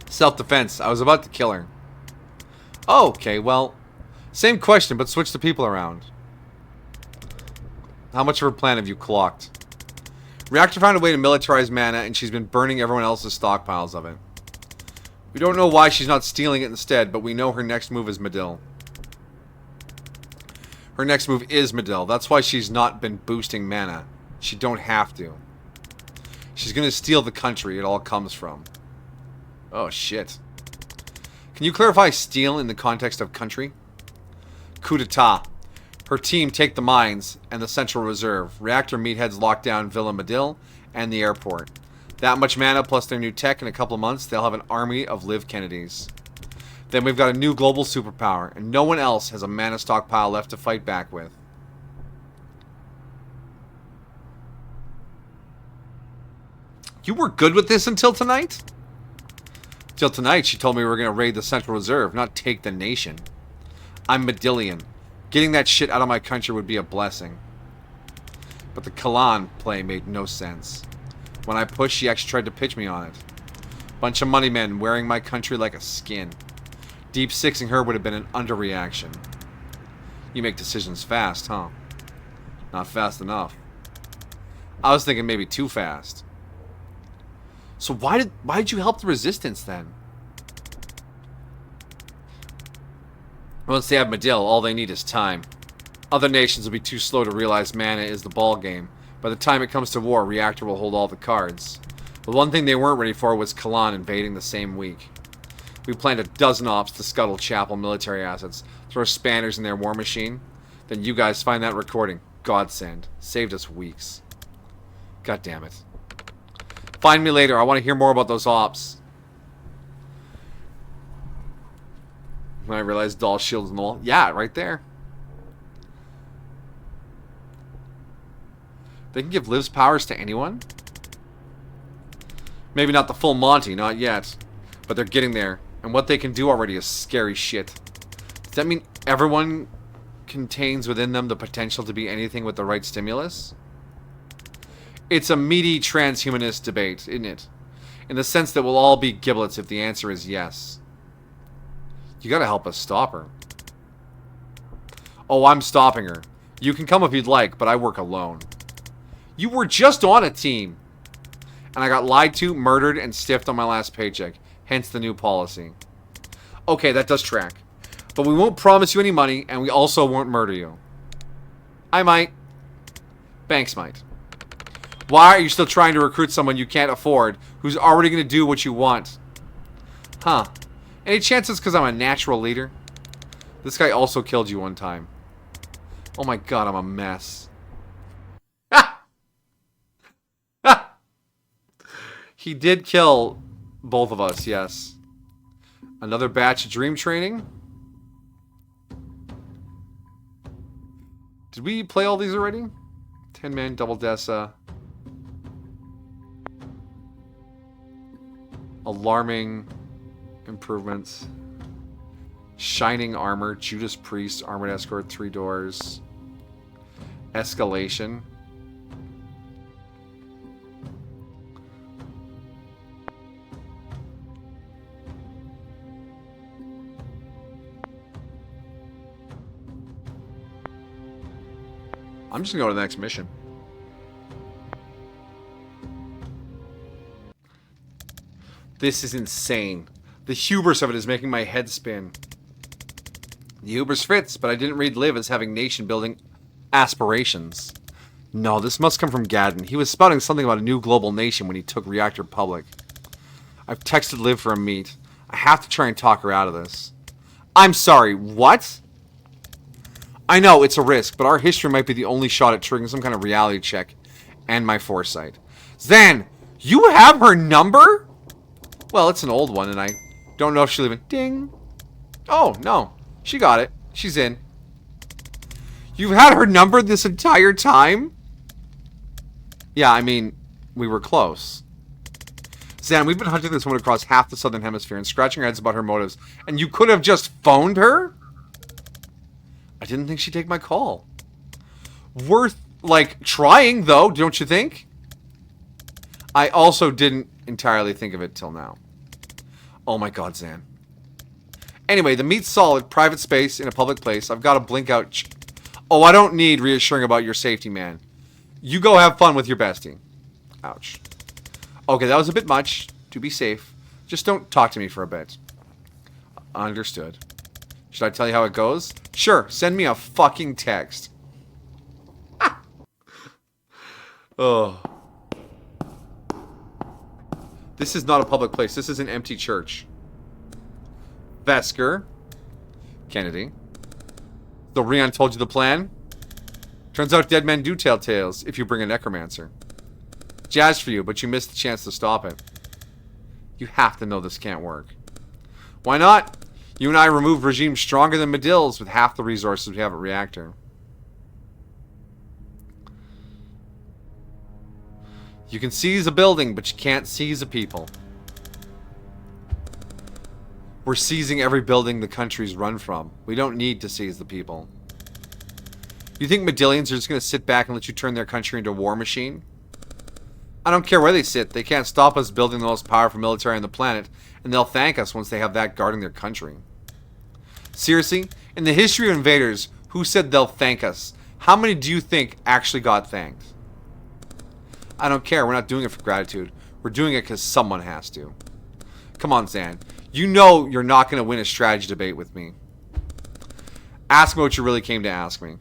Self-defense. I was about to kill her. Oh, okay, well, same question, but switch the people around. How much of her plan have you clocked? Reactor found a way to militarize mana, and she's been burning everyone else's stockpiles of it. We don't know why she's not stealing it instead, but we know her next move is Medil. Her next move is Medil. That's why she's not been boosting mana. She don't have to. She's gonna steal the country it all comes from. Oh, shit. Can you clarify steal in the context of country? Coup d'etat. Her team take the mines and the Central Reserve. Reactor meatheads lock down Villa Medil and the airport. That much mana plus their new tech in a couple of months, they'll have an army of Liv Kennedys. Then we've got a new global superpower, and no one else has a mana stockpile left to fight back with. You were good with this until tonight? Till tonight, she told me we were going to raid the Central Reserve, not take the nation. I'm Medillion. Getting that shit out of my country would be a blessing. But the Kalan play made no sense. When I pushed, she actually tried to pitch me on it. Bunch of money men wearing my country like a skin. Deep sixing her would have been an underreaction. You make decisions fast, huh? Not fast enough. I was thinking maybe too fast. So why did you help the resistance then? Once they have Medill, all they need is time. Other nations will be too slow to realize mana is the ball game. By the time it comes to war, Reactor will hold all the cards. But one thing they weren't ready for was Kalan invading the same week. We planned a dozen ops to scuttle Chapel military assets, throw spanners in their war machine. Then you guys find that recording. Godsend. Saved us weeks. God damn it. Find me later. I want to hear more about those ops. When I realized doll shields and all. Yeah, right there. They can give Liv's powers to anyone? Maybe not the full Monty, not yet. But they're getting there. And what they can do already is scary shit. Does that mean everyone contains within them the potential to be anything with the right stimulus? It's a meaty transhumanist debate, isn't it? In the sense that we'll all be giblets if the answer is yes. You gotta help us stop her. Oh, I'm stopping her. You can come if you'd like, but I work alone. You were just on a team. And I got lied to, murdered, and stiffed on my last paycheck. Hence the new policy. Okay, that does track. But we won't promise you any money, and we also won't murder you. I might. Banks might. Why are you still trying to recruit someone you can't afford, who's already going to do what you want? Huh. Any chances because I'm a natural leader? This guy also killed you one time. Oh my god, I'm a mess. Ah! Ah! He did kill both of us, yes. Another batch of dream training. Did we play all these already? 10-man double Dessa. Alarming improvements. Shining armor. Judas Priest. Armored escort. 3 doors. Escalation. I'm just gonna go to the next mission. This is insane. The hubris of it is making my head spin. The hubris fits, but I didn't read Liv as having nation-building aspirations. No, this must come from Gadden. He was spouting something about a new global nation when he took Reactor public. I've texted Liv for a meet. I have to try and talk her out of this. I'm sorry, what? I know, it's a risk, but our history might be the only shot at triggering some kind of reality check. And my foresight. Zan, you have her number? Well, it's an old one, and I don't know if she'll even... Ding. Oh, no. She got it. She's in. You've had her number this entire time? Yeah, I mean, we were close. Zan, we've been hunting this woman across half the southern hemisphere and scratching our heads about her motives, and you could have just phoned her? I didn't think she'd take my call. Worth, like, trying, though, don't you think? I also didn't entirely think of it till now. Oh my god, Zan. Anyway, the meat's solid. Private space in a public place. I've got to blink out... Oh, I don't need reassuring about your safety, man. You go have fun with your bestie. Ouch. Okay, that was a bit much. To be safe. Just don't talk to me for a bit. Understood. Should I tell you how it goes? Sure, send me a fucking text. Oh. This is not a public place. This is an empty church. Vesker. Kennedy. So Rion told you the plan? Turns out dead men do tell tales if you bring a necromancer. Jazz for you, but you missed the chance to stop it. You have to know this can't work. Why not? You and I removed regimes stronger than Medill's with half the resources we have at Reactor. You can seize a building, but you can't seize a people. We're seizing every building the country's run from. We don't need to seize the people. You think Medillions are just going to sit back and let you turn their country into a war machine? I don't care where they sit. They can't stop us building the most powerful military on the planet, and they'll thank us once they have that guarding their country. Seriously? In the history of invaders, who said they'll thank us? How many do you think actually got thanked? I don't care. We're not doing it for gratitude. We're doing it because someone has to. Come on, Zan. You know you're not going to win a strategy debate with me. Ask me what you really came to ask me.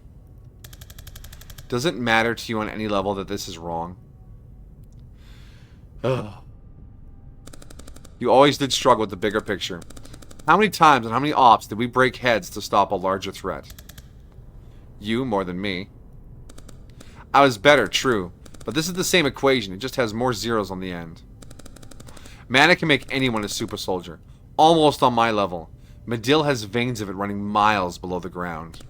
Does it matter to you on any level that this is wrong? Ugh. You always did struggle with the bigger picture. How many times and how many ops did we break heads to stop a larger threat? You more than me. I was better, true. But this is the same equation. It just has more zeros on the end. Mana can make anyone a super soldier. Almost on my level. Medill has veins of it running miles below the ground.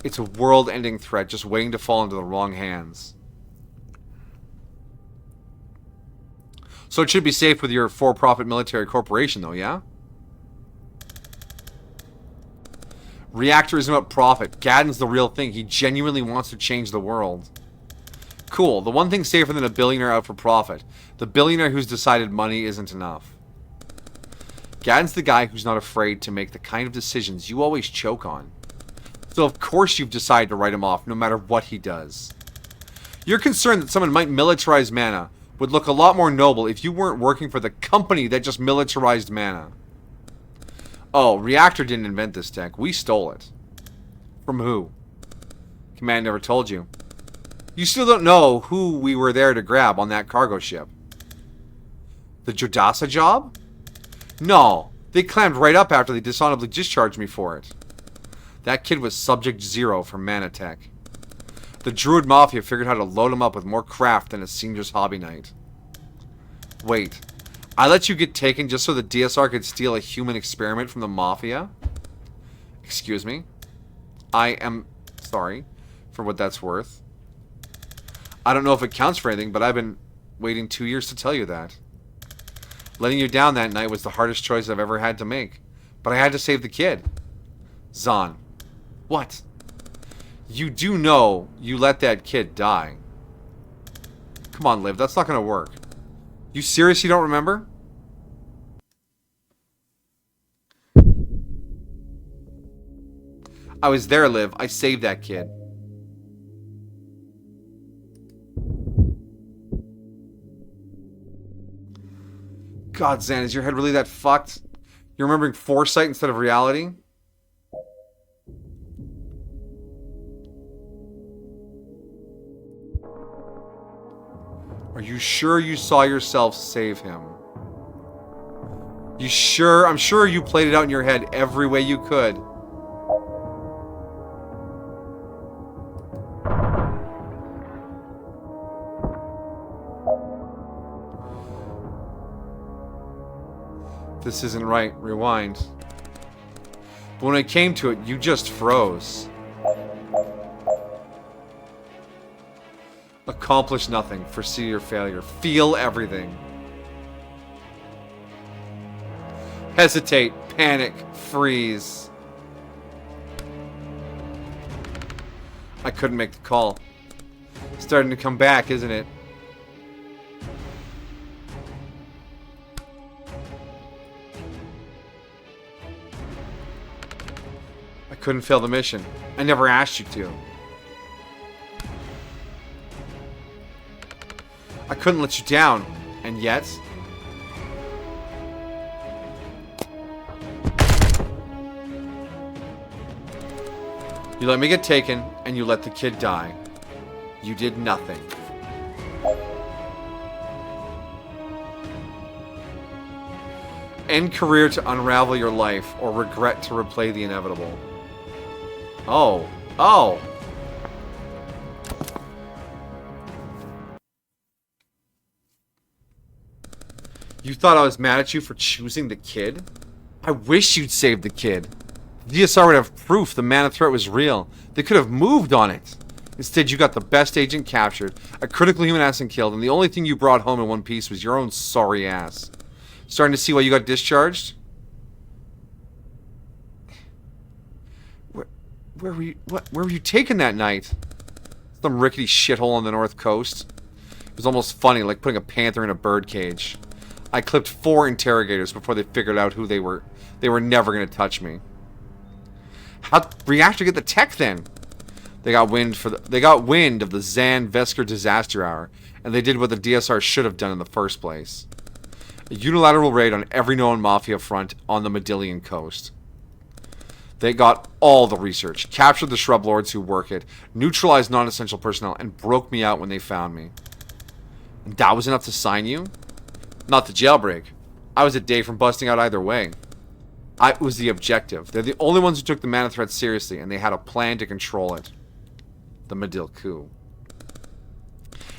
It's a world-ending threat just waiting to fall into the wrong hands. So it should be safe with your for-profit military corporation, though, yeah? Reactor isn't about profit. Gaddon's the real thing. He genuinely wants to change the world. Cool. The one thing safer than a billionaire out for profit. The billionaire who's decided money isn't enough. Gaddon's the guy who's not afraid to make the kind of decisions you always choke on. So of course you've decided to write him off no matter what he does. You're concerned that someone might militarize Mana would look a lot more noble if you weren't working for the company that just militarized Mana. Oh, Reactor didn't invent this tech. We stole it. From who? Command never told you. You still don't know who we were there to grab on that cargo ship. The Jodasa job? No, they clammed right up after they dishonorably discharged me for it. That kid was Subject Zero from Manatech. The Druid Mafia figured how to load him up with more craft than a senior's hobby night. Wait, I let you get taken just so the DSR could steal a human experiment from the Mafia? Excuse me? I am sorry for what that's worth. I don't know if it counts for anything, but I've been waiting 2 years to tell you that. Letting you down that night was the hardest choice I've ever had to make. But I had to save the kid. Zahn. What? You do know you let that kid die. Come on, Liv. That's not going to work. You serious you don't remember? I was there, Liv. I saved that kid. God, Zan, is your head really that fucked? You're remembering foresight instead of reality? Are you sure you saw yourself save him? You sure? I'm sure you played it out in your head every way you could. This isn't right. Rewind. But when it came to it, you just froze. Accomplish nothing. Foresee your failure. Feel everything. Hesitate. Panic. Freeze. I couldn't make the call. Starting to come back, isn't it? I couldn't fail the mission. I never asked you to. I couldn't let you down. And yet... you let me get taken, and you let the kid die. You did nothing. End career to unravel your life, or regret to replay the inevitable. Oh. Oh! You thought I was mad at you for choosing the kid? I wish you'd saved the kid. The DSR would have proof the Mana threat was real. They could have moved on it. Instead, you got the best agent captured, a critical human assassin killed, and the only thing you brought home in one piece was your own sorry ass. Starting to see why you got discharged? Where were you taken that night? Some rickety shithole on the north coast. It was almost funny, like putting a panther in a birdcage. I clipped 4 interrogators before they figured out who they were. They were never going to touch me. How'd Reactor get the tech then? They got wind of the Zan Vesker disaster hour, and they did what the DSR should have done in the first place. A unilateral raid on every known mafia front on the Medillion coast. They got all the research, captured the shrub lords who work it, neutralized non-essential personnel, and broke me out when they found me. And that was enough to sign you? Not the jailbreak. I was a day from busting out either way. I was the objective. They're the only ones who took the mana threat seriously, and they had a plan to control it. The Medill coup.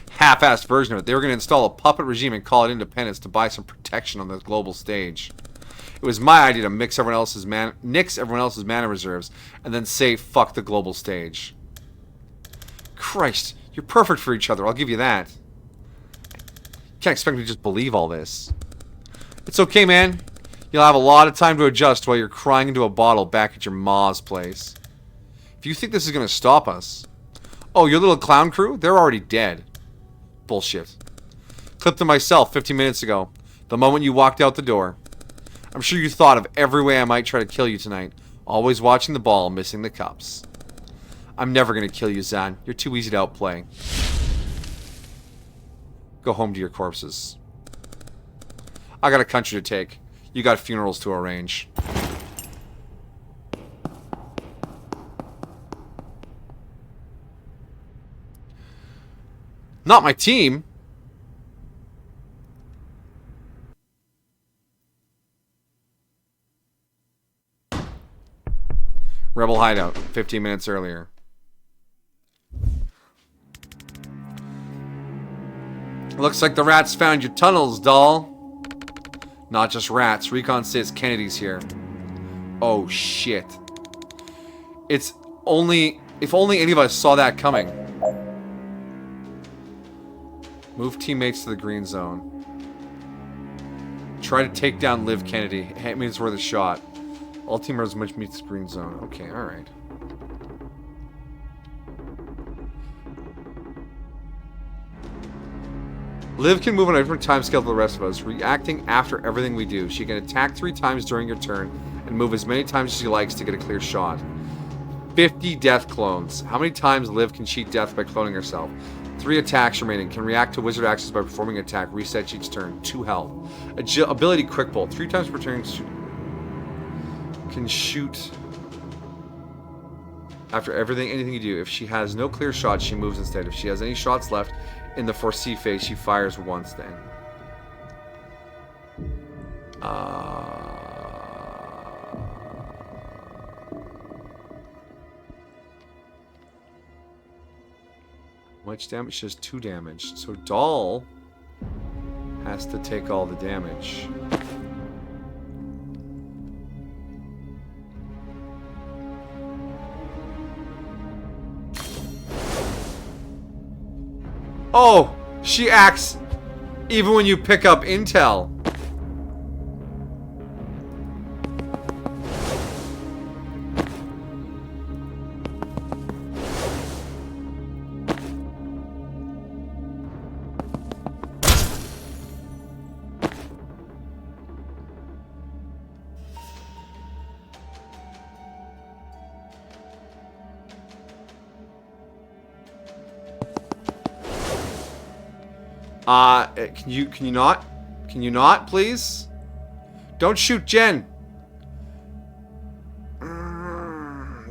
Half-assed version of it. They were going to install a puppet regime and call it independence to buy some protection on the global stage. It was my idea to nix everyone else's mana reserves, and then say fuck the global stage. Christ, you're perfect for each other, I'll give you that. You can't expect me to just believe all this. It's okay, man. You'll have a lot of time to adjust while you're crying into a bottle back at your ma's place. If you think this is going to stop us... Oh, your little clown crew? They're already dead. Bullshit. Clipped them myself 15 minutes ago. The moment you walked out the door. I'm sure you thought of every way I might try to kill you tonight. Always watching the ball, missing the cups. I'm never going to kill you, Zan. You're too easy to outplay. Go home to your corpses. I got a country to take. You got funerals to arrange. Not my team. Rebel hideout, 15 minutes earlier. Looks like the rats found your tunnels, doll. Not just rats. Recon says Kennedy's here. Oh, shit. If only any of us saw that coming. Move teammates to the green zone. Try to take down Liv Kennedy. Hey, I mean, it's worth a shot. All team members must meet the green zone. Okay, alright. Liv can move on a different time scale to the rest of us, reacting after everything we do. She can attack 3 times during your turn and move as many times as she likes to get a clear shot. 50 death clones. How many times Liv can cheat death by cloning herself? 3 attacks remaining. Can react to wizard actions by performing an attack. Resets each turn. 2 health. Ability quick bolt. 3 times per turn. Can shoot after anything you do. If she has no clear shots, she moves instead. If she has any shots left in the foresee phase, she fires once then. Much damage? She does 2 damage. So Doll has to take all the damage. Oh! She acts even when you pick up intel. Can you not, please? Don't shoot Jen.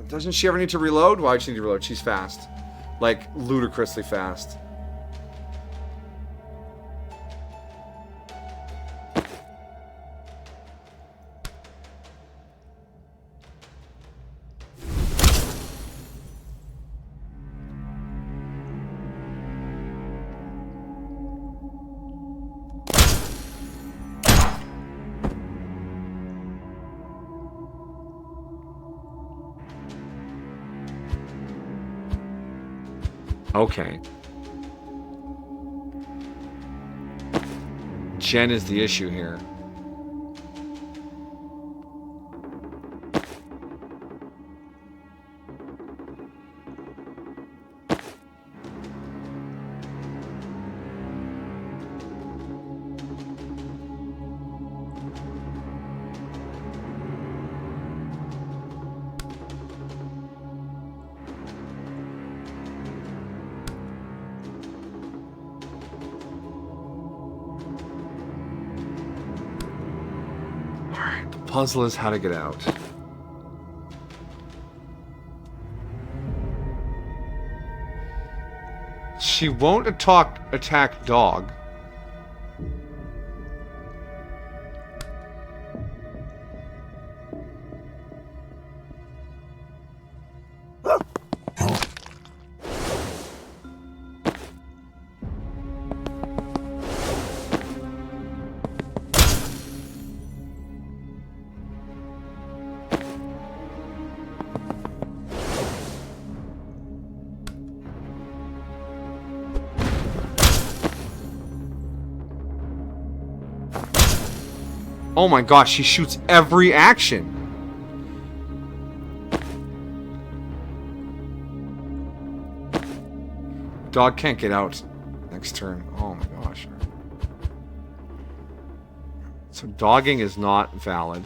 Doesn't she ever need to reload? Why'd she need to reload? She's fast. Like, ludicrously fast. Okay. Jen is the issue here. puzzle is how to get out. She won't attack dog. Oh my gosh, she shoots every action. Dog can't get out next turn. Oh my gosh. So dogging is not valid.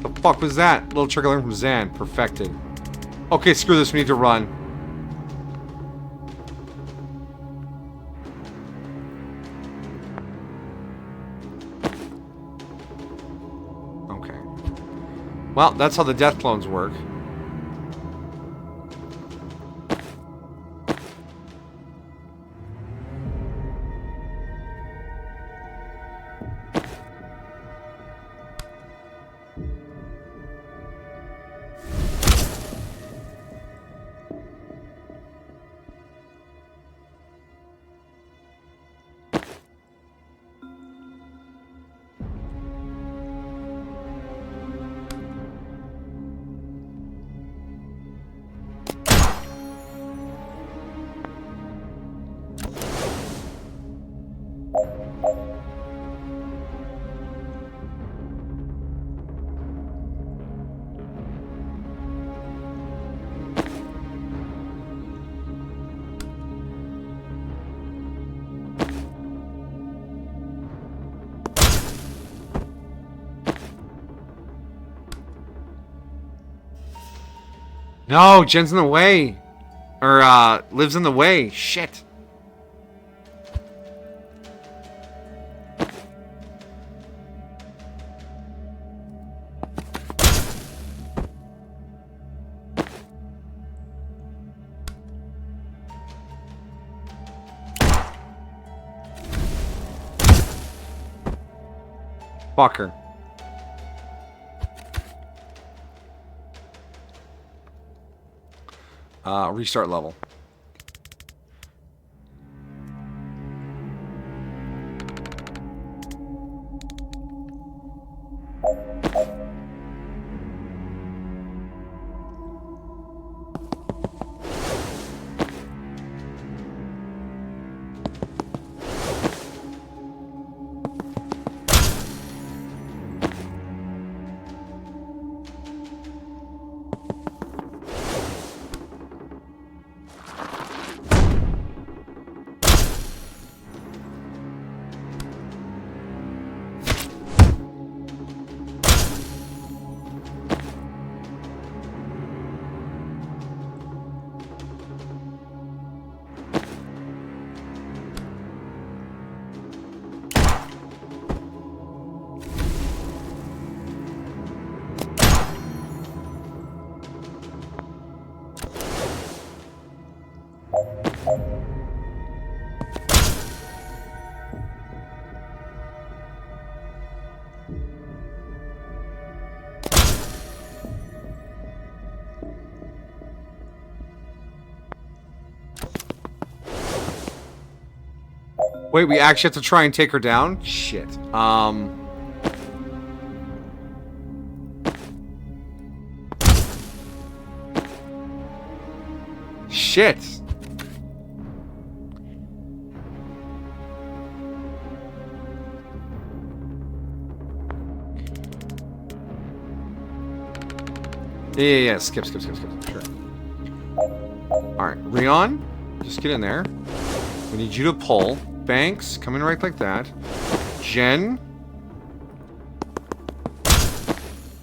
The fuck was that? Little trick I learned from Zan. Perfected. Okay, screw this. We need to run. Okay. Well, that's how the death clones work. No, Jen's in the way. Or, lives in the way. Shit. Fucker. Restart level. Wait, we actually have to try and take her down? Shit. Shit. Yeah. Skip. Sure. Alright, Rion, just get in there. We need you to pull. Banks, come in right like that. Jen.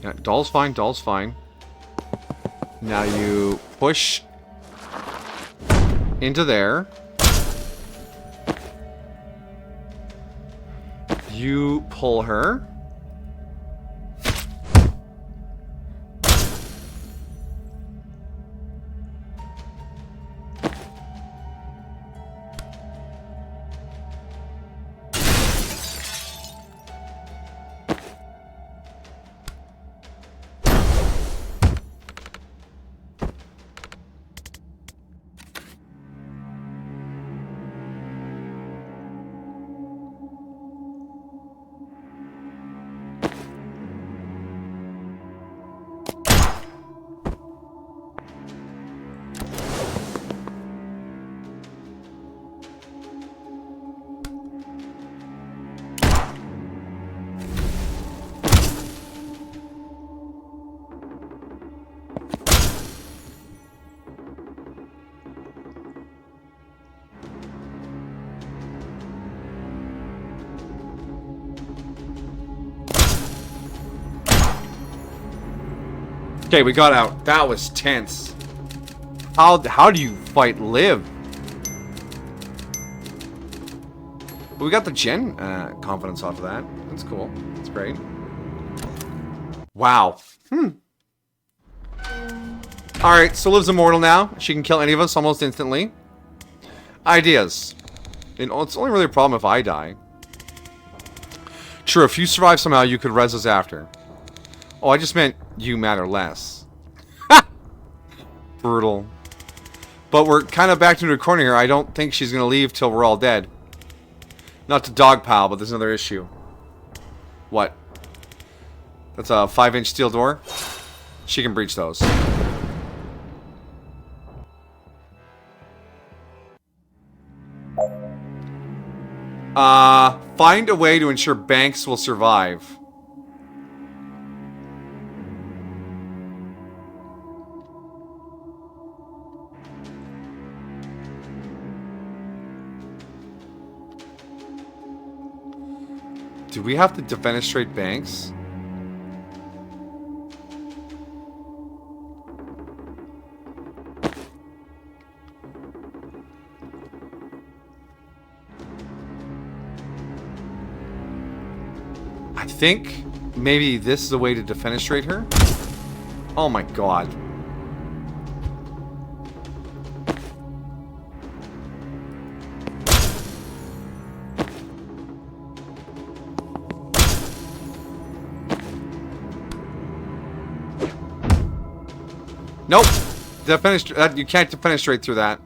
Yeah, doll's fine. Now you push into there. You pull her. Okay, we got out. That was tense. How do you fight Liv? We got the Gen confidence off of that. That's cool. That's great. Wow. Alright, so Liv's immortal now. She can kill any of us almost instantly. Ideas. It's only really a problem if I die. True, if you survive somehow, you could res us after. Oh, I just meant you matter less. Brutal. But we're kind of backed into a corner here. I don't think she's going to leave till we're all dead. Not to dogpile, but there's another issue. What? That's a 5-inch steel door? She can breach those. Find a way to ensure Banks will survive. Do we have to defenestrate Banks? I think maybe this is a way to defenestrate her. Oh my god. Nope. You can't defenestrate through that.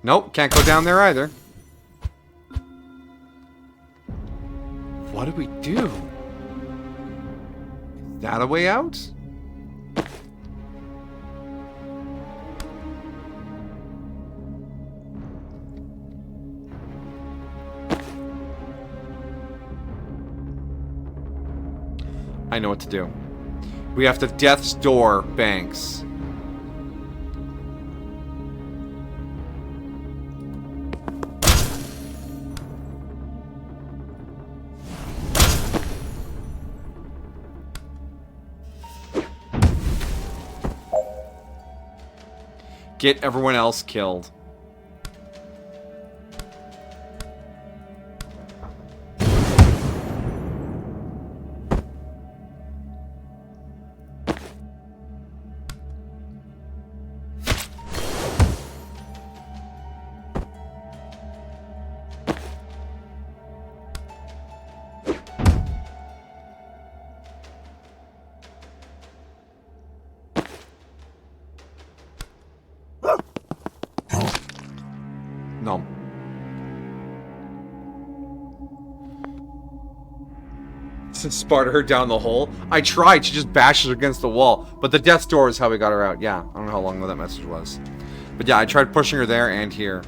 Nope, can't go down there either. What do we do? Is that a way out? I know what to do. We have to Death's Door Banks. Get everyone else killed. No. Sparta her down the hole. I tried. She just bashed her against the wall. But the death's door is how we got her out. Yeah, I don't know how long that message was. But yeah, I tried pushing her there and here.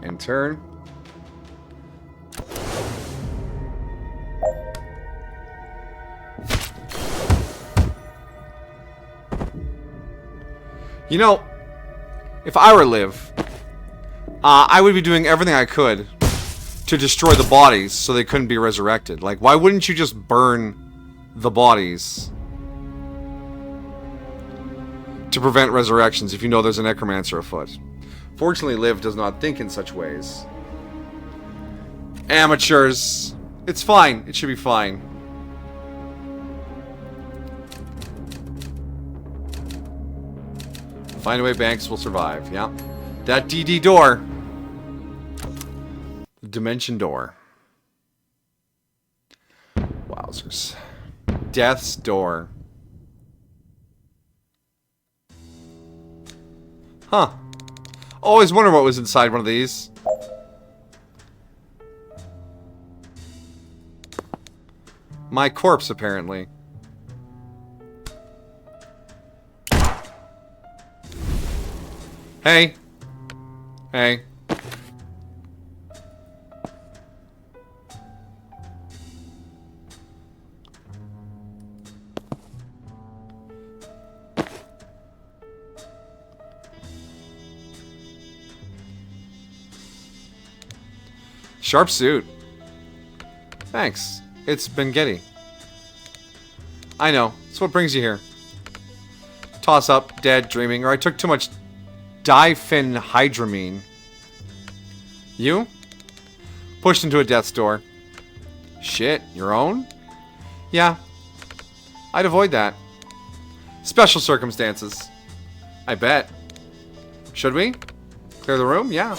And turn. You know, if I were Liv, I would be doing everything I could to destroy the bodies so they couldn't be resurrected. Like, why wouldn't you just burn the bodies to prevent resurrections if you know there's a necromancer afoot? Fortunately, Liv does not think in such ways. Amateurs. It's fine. It should be fine. Find a way Banks will survive. Yeah. That DD door. The dimension door. Wowzers. Death's door. Huh. Always wonder what was inside one of these. My corpse, apparently. Hey. Hey. Sharp suit. Thanks. It's Bengetti. I know. It's what brings you here. Toss up, dead, dreaming, or I took too much diphenhydramine. You? Pushed into a death's door. Shit, your own? Yeah. I'd avoid that. Special circumstances. I bet. Should we? Clear the room? Yeah.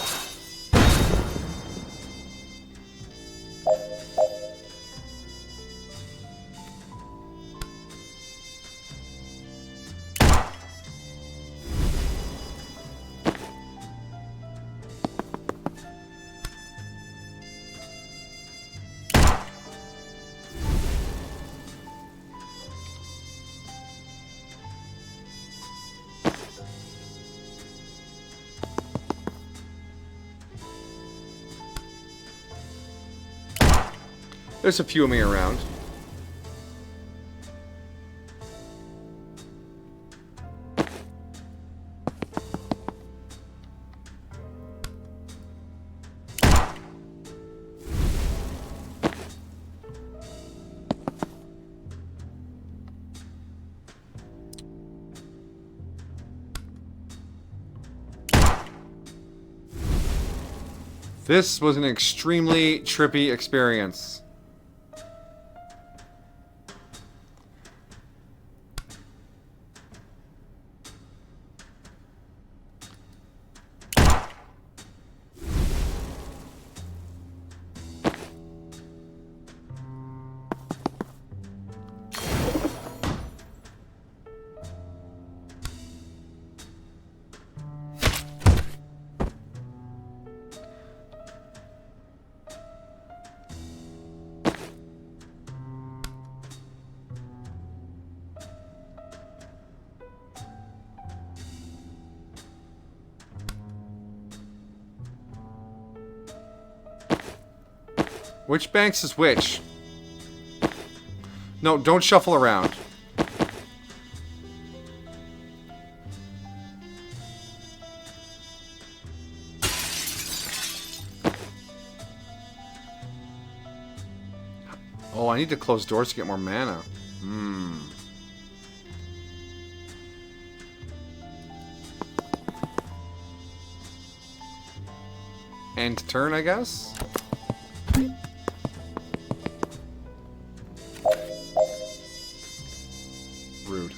There's a few of me around. This was an extremely trippy experience. Which Banks is which? No, don't shuffle around. Oh, I need to close doors to get more mana. End turn, I guess? Rude.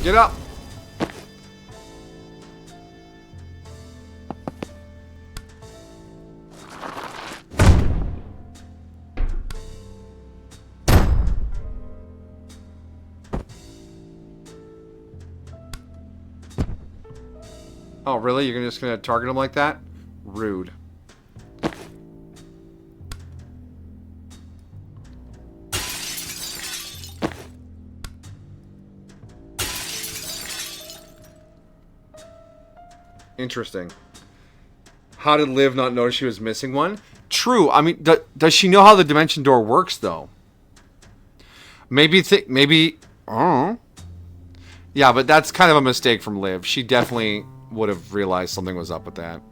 Get up! Oh, really? You're just gonna target him like that? Rude. Interesting. How did Liv not notice she was missing one? True. I mean, does she know how the dimension door works, though? Maybe, maybe... I don't know. Yeah, but that's kind of a mistake from Liv. She definitely would have realized something was up with that.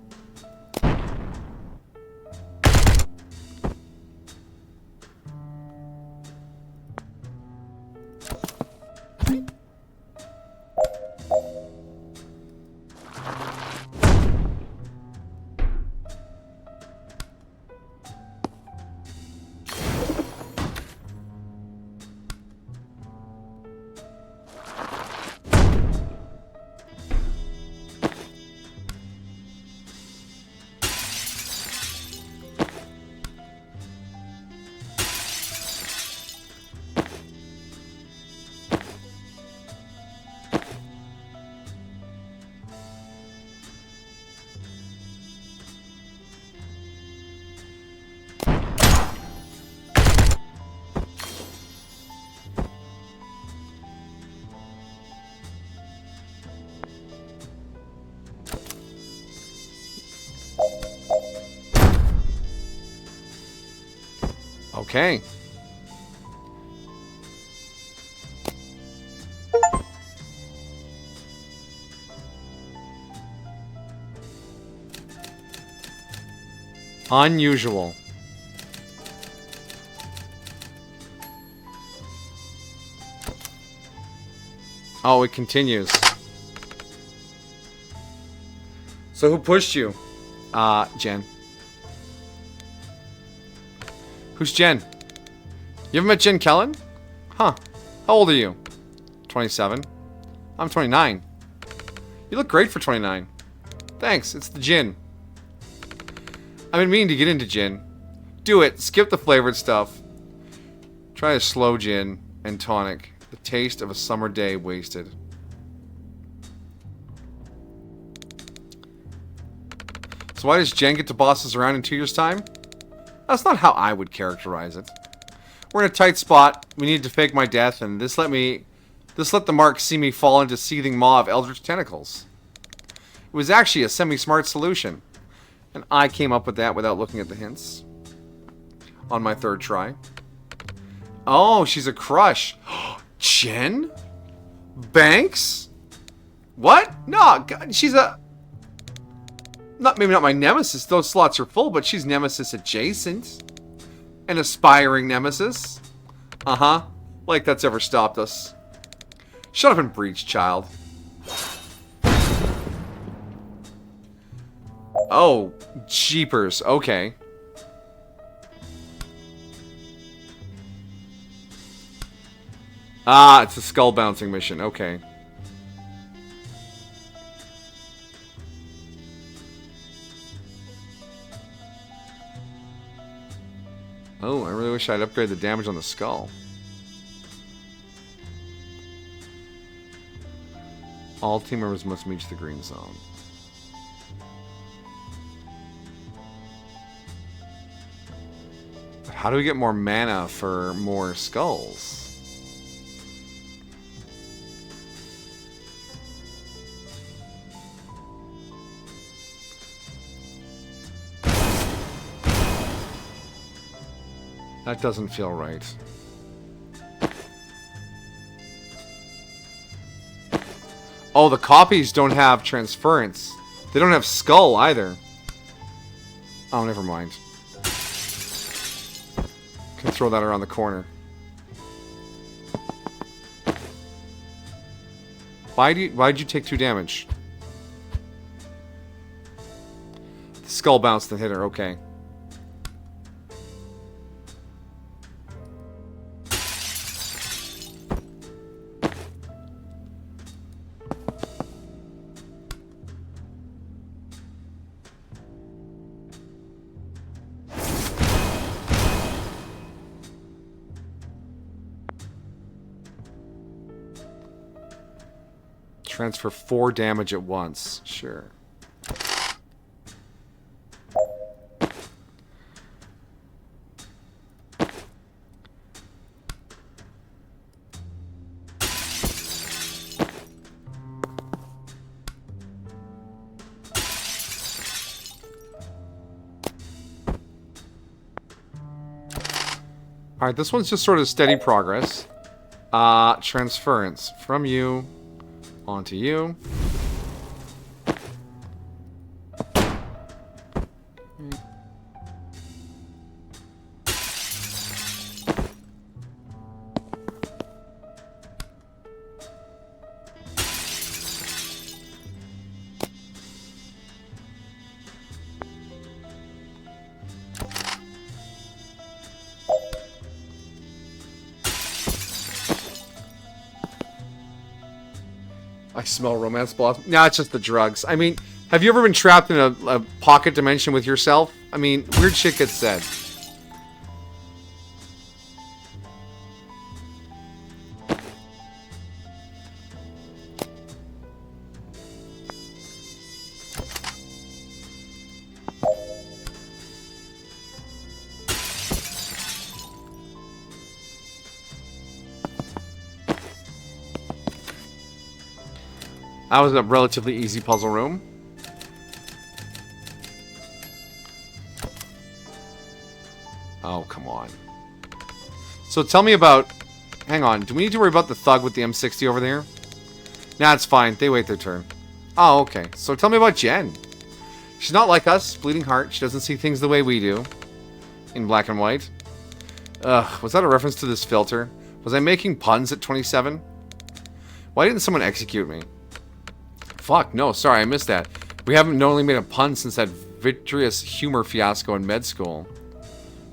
Okay. Unusual. Oh, it continues. So who pushed you? Jen. Who's Jen? You ever met Jen Kellen? Huh. How old are you? 27. I'm 29. You look great for 29. Thanks, it's the gin. I've been meaning to get into gin. Do it. Skip the flavored stuff. Try a slow gin and tonic. The taste of a summer day wasted. So why does Jen get to boss us around in 2 years' time? That's not how I would characterize it. We're in a tight spot. We needed to fake my death, and this let the mark see me fall into seething maw of eldritch tentacles. It was actually a semi-smart solution, and I came up with that without looking at the hints. On my third try. Oh, she's a crush. Jen? Banks? What? No, God, she's a... Maybe not my nemesis. Those slots are full, but she's nemesis adjacent. An aspiring nemesis. Uh-huh. Like that's ever stopped us. Shut up and breach, child. Oh, jeepers. Okay. Ah, it's a skull bouncing mission. Okay. Oh, I really wish I'd upgrade the damage on the skull. All team members must reach the green zone. How do we get more mana for more skulls? That doesn't feel right. Oh, the copies don't have transference. They don't have skull either. Oh, never mind. Can throw that around the corner. Why'd you take 2 damage? The skull bounced and hit her, okay. Transfer 4 damage at once. Sure. Alright, this one's just sort of steady progress. Transference from you onto you. I smell romance blossom. Nah, it's just the drugs. I mean, have you ever been trapped in a pocket dimension with yourself? I mean, weird shit gets said. That was a relatively easy puzzle room. Oh, come on. So tell me about... Hang on. Do we need to worry about the thug with the M60 over there? Nah, it's fine. They wait their turn. Oh, okay. So tell me about Jen. She's not like us, bleeding heart. She doesn't see things the way we do. In black and white. Ugh, was that a reference to this filter? Was I making puns at 27? Why didn't someone execute me? Fuck, no, sorry, I missed that. We haven't knowingly made a pun since that vitreous humor fiasco in med school.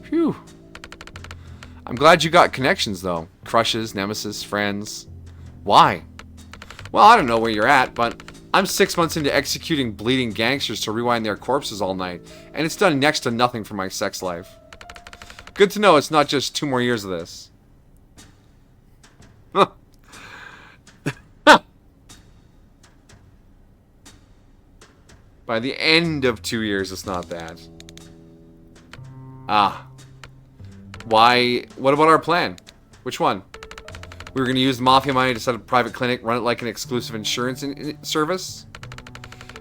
Phew. I'm glad you got connections, though. Crushes, nemesis, friends. Why? Well, I don't know where you're at, but I'm 6 months into executing bleeding gangsters to rewind their corpses all night, and it's done next to nothing for my sex life. Good to know it's not just 2 more years of this. Huh. By the end of 2 years, it's not that. Ah. Why? What about our plan? Which one? We were going to use mafia money to set up a private clinic, run it like an exclusive insurance service,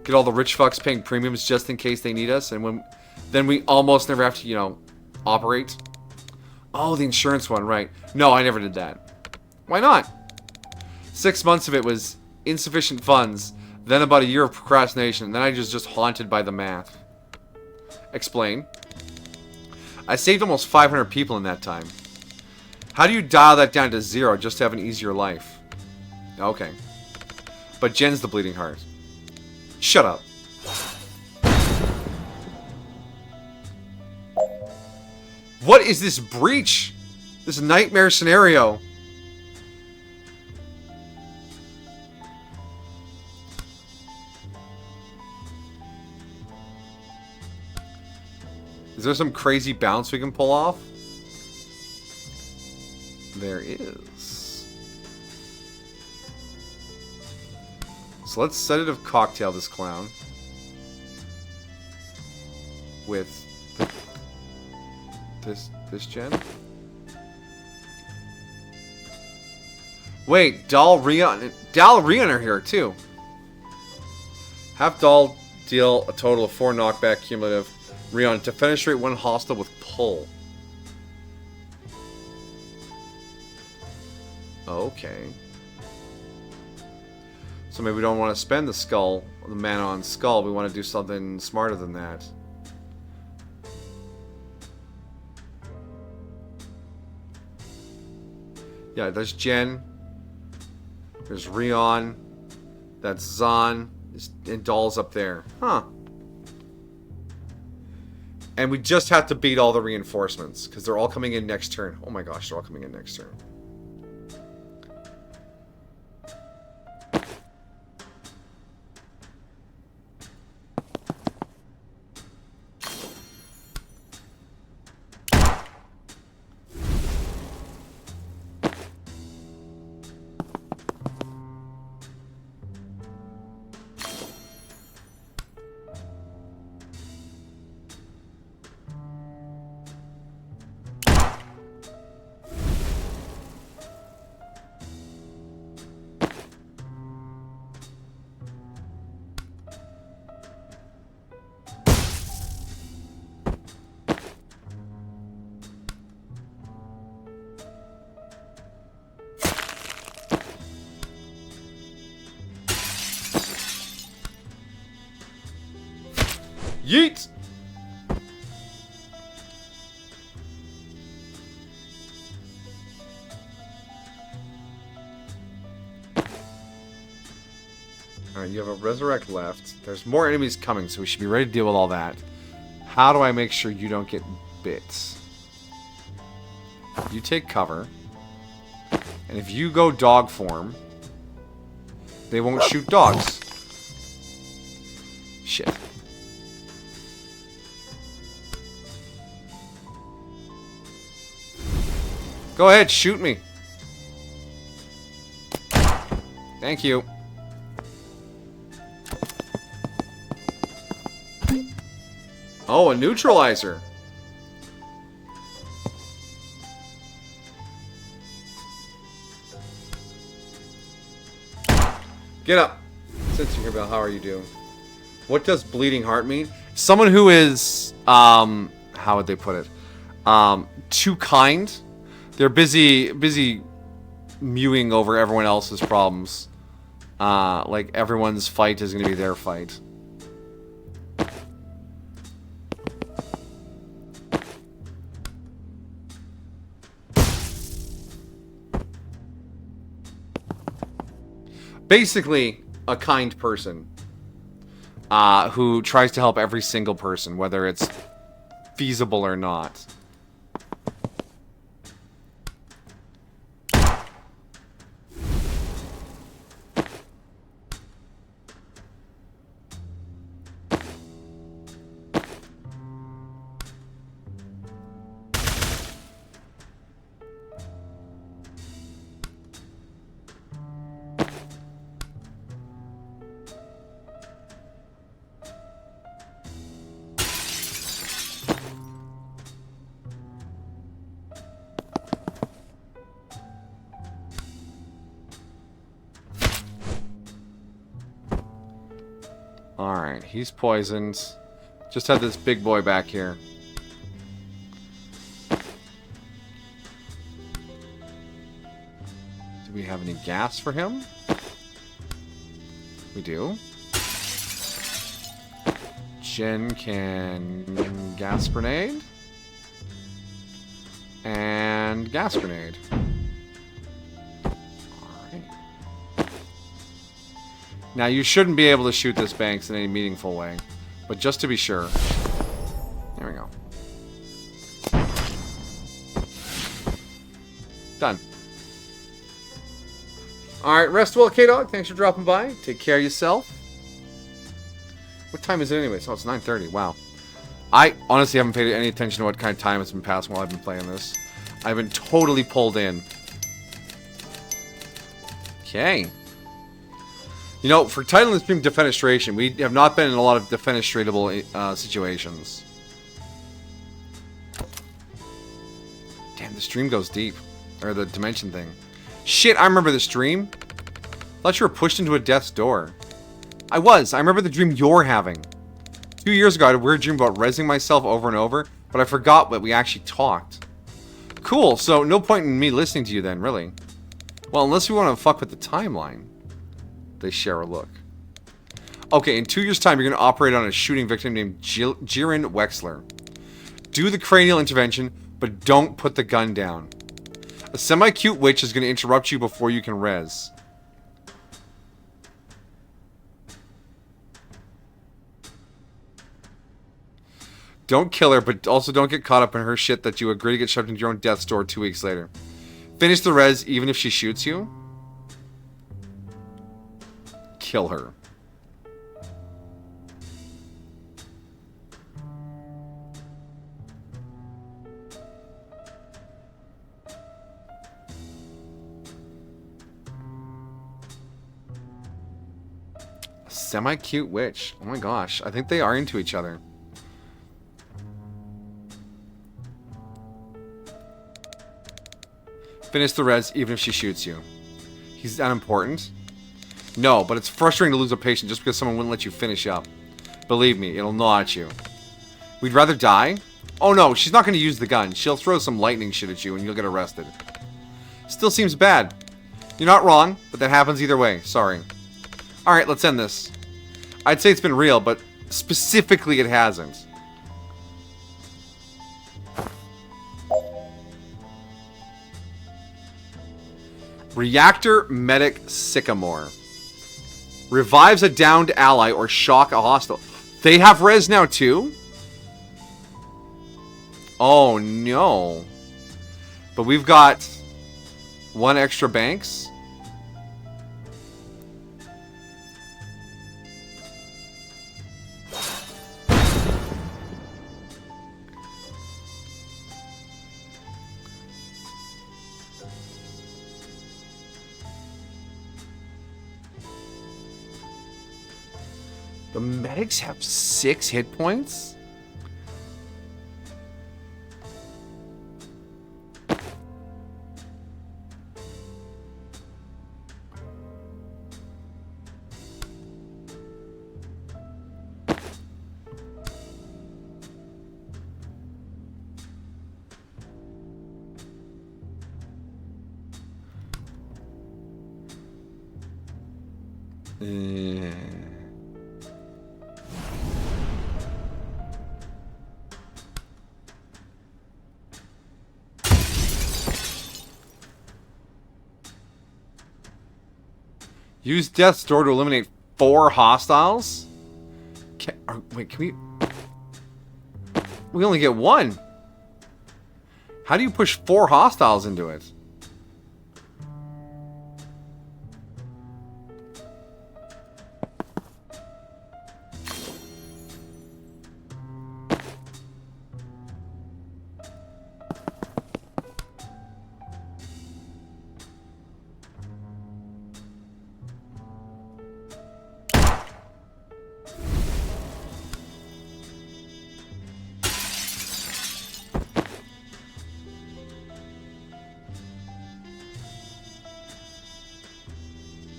get all the rich fucks paying premiums just in case they need us, and then we almost never have to, you know, operate. Oh, the insurance one, right. No, I never did that. Why not? 6 months of it was insufficient funds, then about a year of procrastination, and then I was just haunted by the math. Explain. I saved almost 500 people in that time. How do you dial that down to 0 just to have an easier life? Okay. But Jen's the bleeding heart. Shut up. What is this breach? This nightmare scenario? Is there some crazy bounce we can pull off? There is. So let's sedative cocktail this clown. With this this gen. Wait, Dal, Rion are here too. Have Dal deal a total of 4 knockback cumulative. Rion, defenestrate 1 hostile with pull. Okay. So maybe we don't want to spend the mana on skull. We want to do something smarter than that. Yeah, there's Jen. There's Rion. That's Zahn. And Dal's up there. Huh. And we just have to beat all the reinforcements. Because they're all coming in next turn. Oh my gosh, they're all coming in next turn. Yeet! Alright, you have a resurrect left. There's more enemies coming, so we should be ready to deal with all that. How do I make sure you don't get bit? You take cover. And if you go dog form, they won't shoot dogs. Shit. Go ahead, shoot me. Thank you. Oh, a neutralizer. Get up. Since you're here, how are you doing? What does bleeding heart mean? Someone who is, how would they put it? Too kind. They're busy mewing over everyone else's problems. Like everyone's fight is going to be their fight. Basically, a kind person who tries to help every single person, whether it's feasible or not. Alright, he's poisoned. Just had this big boy back here. Do we have any gas for him? We do. Jen can gas grenade. And gas grenade. Now, you shouldn't be able to shoot this Banks in any meaningful way. But just to be sure. There we go. Done. Alright, rest well, K-Dog. Thanks for dropping by. Take care of yourself. What time is it anyway? So it's 9:30. Wow. I honestly haven't paid any attention to what kind of time has been passing while I've been playing this. I've been totally pulled in. Okay. You know, for titling this stream Defenestration, we have not been in a lot of defenestratable situations. Damn, the stream goes deep. Or the dimension thing. Shit, I remember the stream. Thought you were pushed into a death's door. I was. I remember the dream you're having. 2 years ago, I had a weird dream about rezzing myself over and over, but I forgot that we actually talked. Cool, so no point in me listening to you then, really. Well, unless we want to fuck with the timeline. They share a look. Okay, in 2 years' time, you're going to operate on a shooting victim named Jiren Wexler. Do the cranial intervention, but don't put the gun down. A semi-cute witch is going to interrupt you before you can res. Don't kill her, but also don't get caught up in her shit that you agree to get shoved into your own death's door 2 weeks later. Finish the res even if she shoots you. Kill her. A semi-cute witch. Oh my gosh. I think they are into each other. Finish the res even if she shoots you. He's unimportant? No, but it's frustrating to lose a patient just because someone wouldn't let you finish up. Believe me, it'll gnaw at you. We'd rather die? Oh no, she's not going to use the gun. She'll throw some lightning shit at you and you'll get arrested. Still seems bad. You're not wrong, but that happens either way. Sorry. Alright, let's end this. I'd say it's been real, but specifically it hasn't. Reactor Medic Sycamore. Revives a downed ally or shock a hostile. They have res now too? Oh no. But we've got one extra banks. The medics have 6 hit points? Use Death's Door to eliminate 4 hostiles? Wait, can we... We only get 1. How do you push 4 hostiles into it?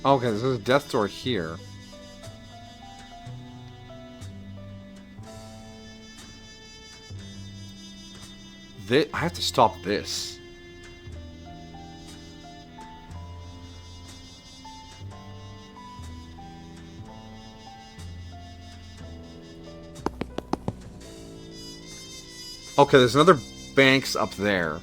Okay, there's a death door here. I have to stop this. Okay, there's another banks up there.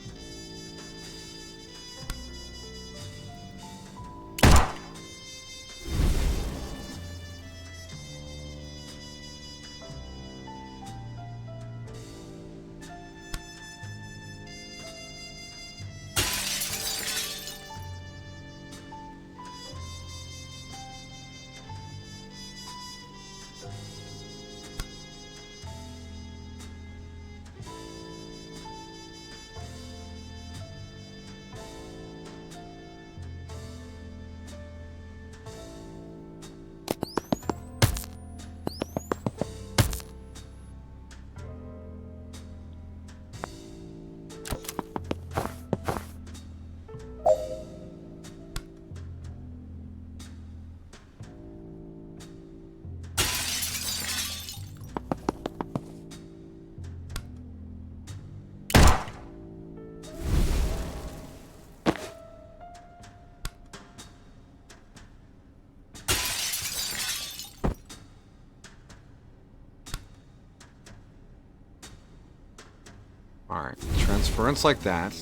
Transference like that.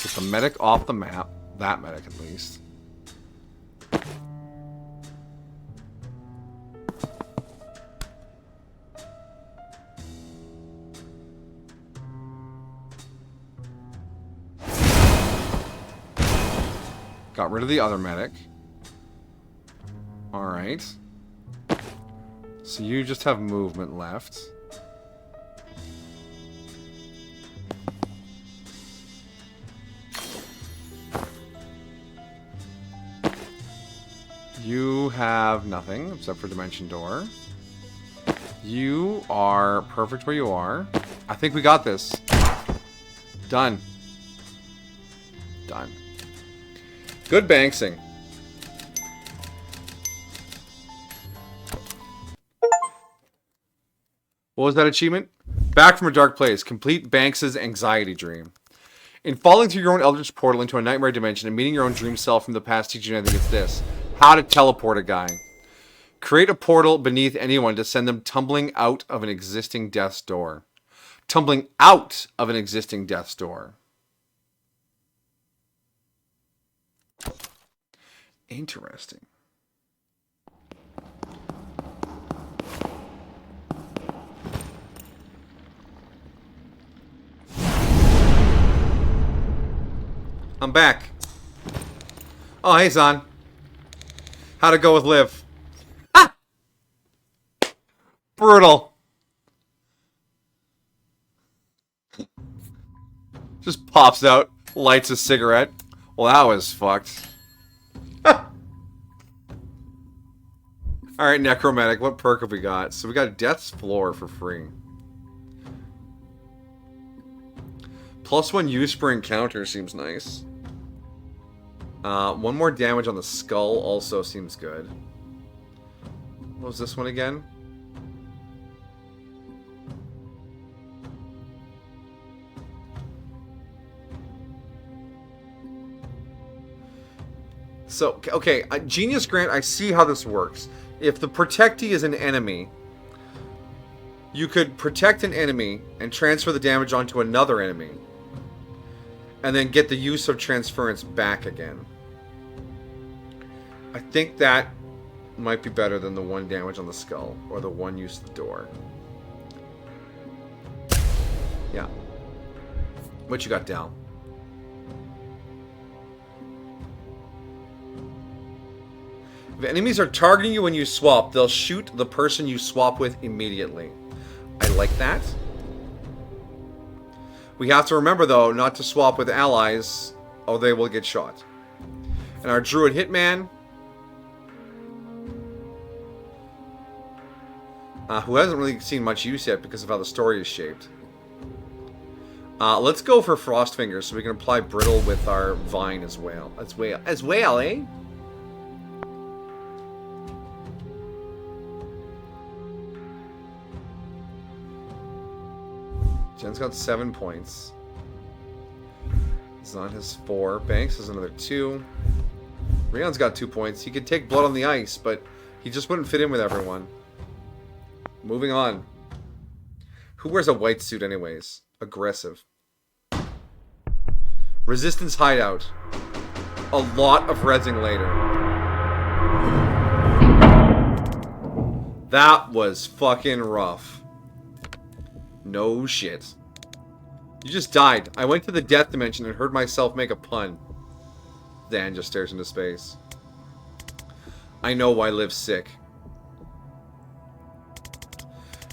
Get the medic off the map. That medic, at least. Got rid of the other medic. Alright. So you just have movement left. You have nothing except for Dimension Door. You are perfect where you are. I think we got this. Done. Done. Good banksing. What was that achievement? Back from a dark place. Complete Banks' anxiety dream. In falling through your own eldritch portal into a nightmare dimension and meeting your own dream self from the past teaching you, I think it's this. How to teleport a guy. Create a portal beneath anyone to send them tumbling out of an existing death's door. Tumbling out of an existing death's door. Interesting. I'm back. Oh, hey, Zan. How'd it go with Liv? Ah! Brutal. Just pops out, lights a cigarette. Well, that was fucked. Alright, Necromantic, what perk have we got? So we got Death's Floor for free. +1 use per encounter seems nice. One more damage on the skull also seems good. What was this one again? So, okay, Genius Grant, I see how this works. If the protectee is an enemy, you could protect an enemy and transfer the damage onto another enemy. And then get the use of transference back again. I think that might be better than the 1 damage on the skull. Or the 1 use of the door. Yeah. What you got down? If enemies are targeting you when you swap, they'll shoot the person you swap with immediately. I like that. We have to remember, though, not to swap with allies, or they will get shot. And our Druid Hitman, who hasn't really seen much use yet because of how the story is shaped. Let's go for Frostfingers so we can apply Brittle with our Vine as well. As well, eh? Jen's got 7 points. Zan has 4. Banks has another 2. Rion's got 2 points. He could take Blood on the Ice, but he just wouldn't fit in with everyone. Moving on. Who wears a white suit anyways? Aggressive. Resistance Hideout. A lot of rezzing later. That was fucking rough. No shit. You just died. I went to the death dimension and heard myself make a pun. Dan just stares into space. I know why Liv's sick.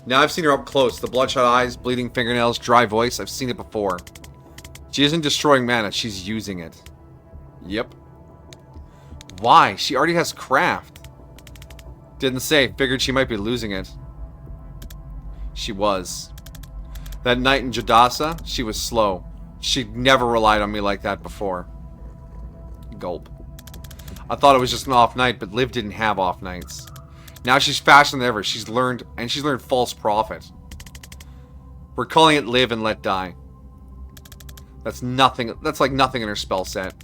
Now I've seen her up close. The bloodshot eyes, bleeding fingernails, dry voice. I've seen it before. She isn't destroying mana. She's using it. Yep. Why? She already has craft. Didn't say. Figured she might be losing it. She was. That night in Jadasa, she was slow. She'd never relied on me like that before. Gulp. I thought it was just an off night, but Liv didn't have off nights. Now she's faster than ever. She's learned False Prophet. We're calling it Live and Let Die. That's nothing. That's like nothing in her spell set.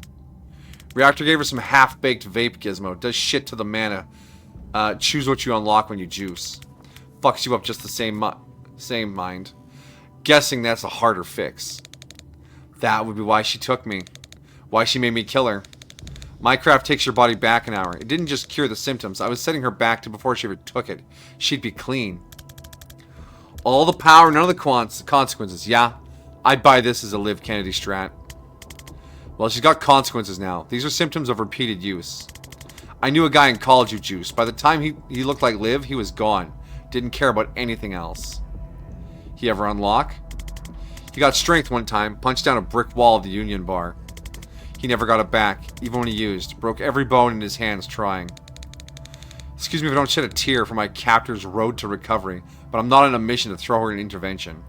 Reactor gave her some half-baked vape gizmo. Does shit to the mana. Choose what you unlock when you juice. fucks you up just the same mind. Guessing that's a harder fix. That would be why she took me. Why she made me kill her. My craft takes your body back an hour. It didn't just cure the symptoms. I was setting her back to before she ever took it. She'd be clean. All the power, none of the consequences. Yeah, I'd buy this as a Liv Kennedy strat. Well, she's got consequences now. These are symptoms of repeated use. I knew a guy in college who juiced. By the time he looked like Liv, he was gone. Didn't care about anything else. He ever unlock? He got strength one time, punched down a brick wall of the Union Bar. He never got it back, even when he used. Broke every bone in his hands trying. Excuse me if I don't shed a tear for my captor's road to recovery, but I'm not on a mission to throw her an intervention.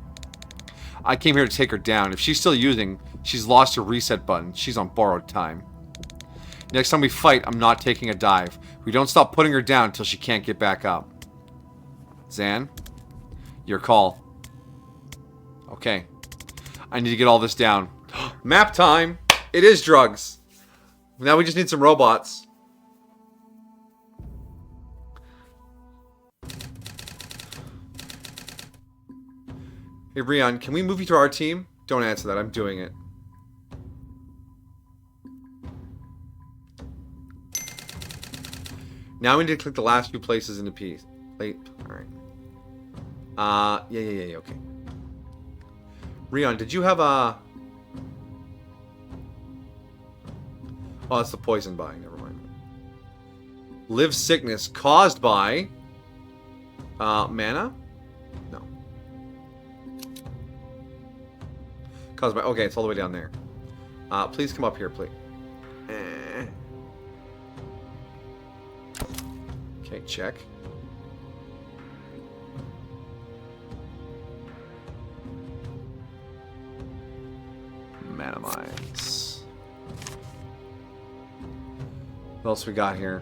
I came here to take her down. If she's still using, she's lost her reset button. She's on borrowed time. Next time we fight, I'm not taking a dive. We don't stop putting her down until she can't get back up. Zan? Your call. Okay. I need to get all this down. Map time! It is drugs. Now we just need some robots. Hey, Rion, can we move you to our team? Don't answer that. I'm doing it. Now we need to click the last few places in the piece. Wait. Alright. Yeah, okay. Rion, did you have a... Oh, that's the poison buying. Never mind. Live sickness caused by... mana? No. Caused by... Okay, it's all the way down there. Please come up here, please. Okay, check. Mana mines. What else we got here?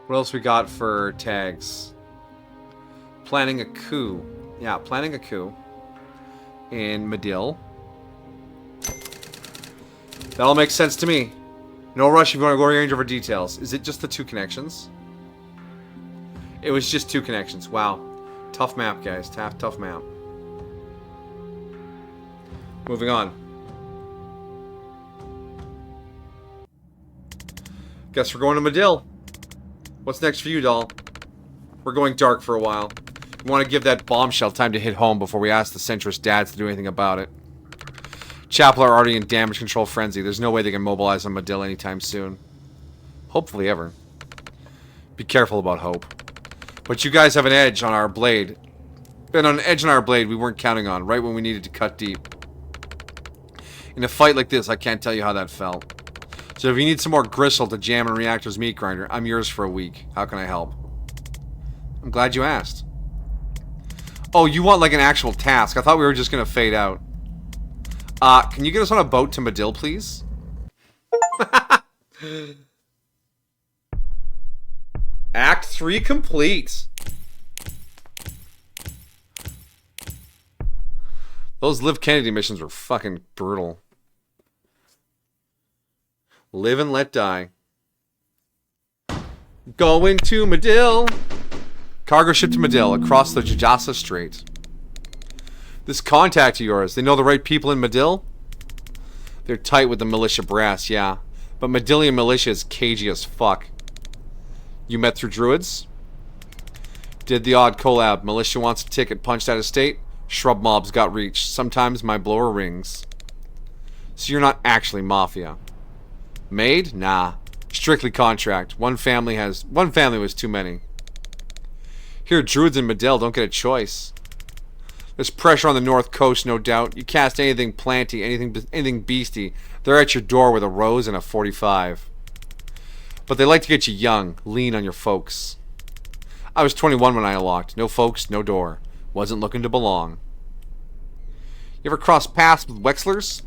What else we got for tags? Planning a coup. Yeah, planning a coup. In Medill. That'll make sense to me. No rush if you want to go range over details. Is it just the 2 connections? It was just 2 connections. Wow. Tough map, guys. Tough map. Moving on. Guess we're going to Medill. What's next for you, doll? We're going dark for a while. We want to give that bombshell time to hit home before we ask the centrist dads to do anything about it. Chapel are already in damage control frenzy. There's no way they can mobilize on Medill anytime soon. Hopefully ever. Be careful about hope. But you guys have an edge on our blade. Been on an edge on our blade we weren't counting on, right when we needed to cut deep. In a fight like this, I can't tell you how that felt. So if you need some more gristle to jam in Reactor's meat grinder, I'm yours for a week. How can I help? I'm glad you asked. Oh, you want like an actual task. I thought we were just going to fade out. Can you get us on a boat to Medill, please? Act 3 complete. Those Liv Kennedy missions were fucking brutal. Live and let die. Going to Medill. Cargo ship to Medill, across the Jajasa Strait. This contact of yours, they know the right people in Medill? They're tight with the militia brass, yeah. But Medillian militia is cagey as fuck. You met through druids? Did the odd collab. Militia wants a ticket punched out of state. Shrub mobs got reached. Sometimes my blower rings. So you're not actually mafia. Maid? Nah. Strictly contract. One family was too many. Here, druids in Medill don't get a choice. There's pressure on the north coast, no doubt. You cast anything planty, anything beastie, they're at your door with a rose and a 45. But they like to get you young, lean on your folks. I was 21 when I unlocked. No folks, no door. Wasn't looking to belong. You ever cross paths with Wexlers?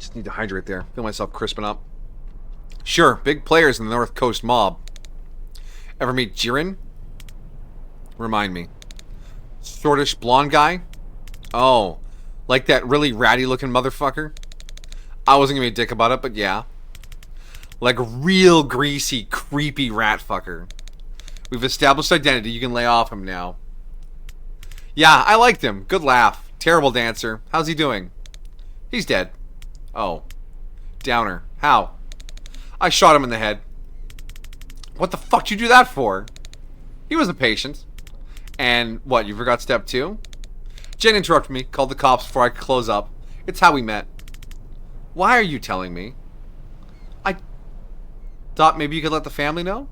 Just need to hydrate there. Feel myself crisping up. Sure, big players in the North Coast mob. Ever meet Jiren? Remind me. Shortish blonde guy? Oh, like that really ratty looking motherfucker? I wasn't gonna be a dick about it, but yeah. Like real greasy, creepy rat fucker. We've established identity. You can lay off him now. Yeah, I liked him. Good laugh. Terrible dancer. How's he doing? He's dead. Oh. Downer. How? I shot him in the head. What the fuck did you do that for? He was a patient. And what, you forgot step 2? Jen interrupted me, called the cops before I could close up. It's how we met. Why are you telling me? I thought maybe you could let the family know?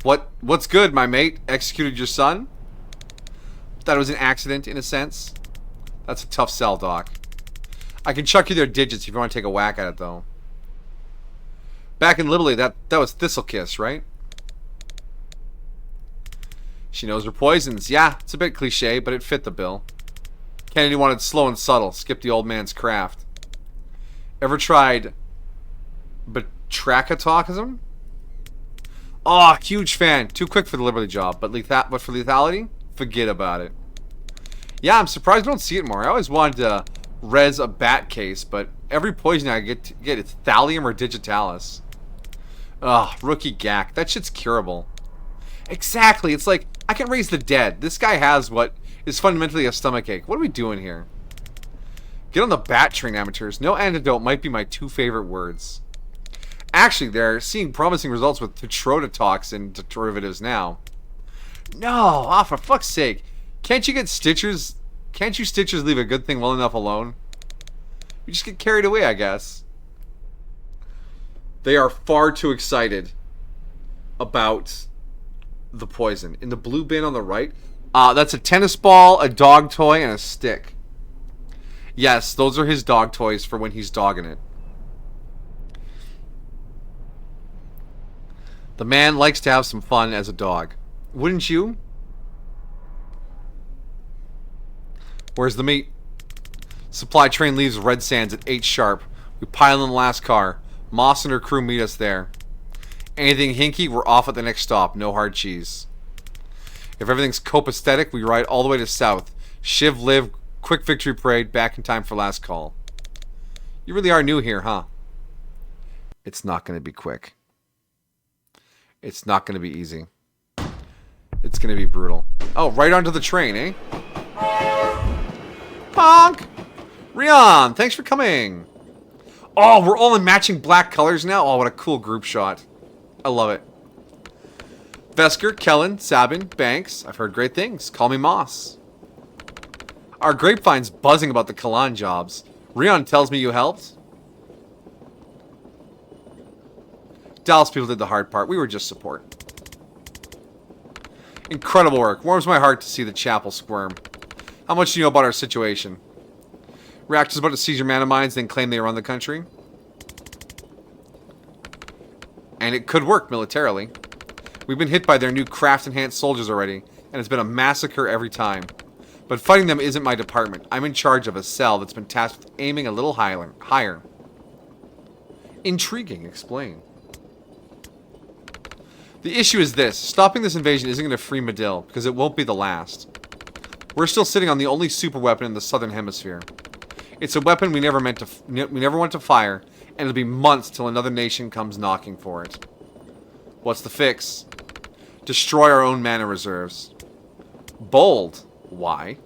What's good, my mate? Executed your son? Thought it was an accident, in a sense. That's a tough sell, Doc. I can chuck you their digits if you want to take a whack at it, though. Back in Little League, that was Thistle Kiss, right? She knows her poisons. Yeah, it's a bit cliche, but it fit the bill. Kennedy wanted slow and subtle. Skip the old man's craft. Ever tried batrachotoxism? Oh, huge fan. Too quick for the Liberty job, but for lethality, forget about it. Yeah, I'm surprised we don't see it more. I always wanted to res a bat case, but every poison I get it's thallium or digitalis. Ugh, rookie gack. That shit's curable. Exactly. It's like, I can raise the dead. This guy has what is fundamentally a stomachache. What are we doing here? Get on the bat train, amateurs. No antidote might be my 2 favorite words. Actually, they're seeing promising results with tetrodotoxin derivatives now. No! Ah, for fuck's sake. Can't you Stitchers leave a good thing well enough alone? You just get carried away, I guess. They are far too excited about the poison. In the blue bin on the right, that's a tennis ball, a dog toy, and a stick. Yes, those are his dog toys for when he's dogging it. The man likes to have some fun as a dog. Wouldn't you? Where's the meat? Supply train leaves Red Sands at 8 sharp. We pile in the last car. Moss and her crew meet us there. Anything hinky, we're off at the next stop. No hard cheese. If everything's copacetic, we ride all the way to south. Shiv live, quick victory parade, back in time for last call. You really are new here, huh? It's not going to be quick. It's not going to be easy. It's going to be brutal. Oh, right onto the train, eh? Honk! Rion, thanks for coming. Oh, we're all in matching black colors now? Oh, what a cool group shot. I love it. Vesker, Kellen, Sabin, Banks. I've heard great things. Call me Moss. Our grapevine's buzzing about the Kalan jobs. Rion tells me you helped. Dallas people did the hard part. We were just support. Incredible work. Warms my heart to see the chapel squirm. How much do you know about our situation? Reactors about to seize your mana mines, then claim they run the country. And it could work militarily. We've been hit by their new craft-enhanced soldiers already, and it's been a massacre every time. But fighting them isn't my department. I'm in charge of a cell that's been tasked with aiming a little higher. Intriguing. Explain. The issue is this. Stopping this invasion isn't going to free Medill, because it won't be the last. We're still sitting on the only super weapon in the southern hemisphere. It's a weapon we never want to fire, and it'll be months till another nation comes knocking for it. What's the fix? Destroy our own mana reserves. Bold. Why?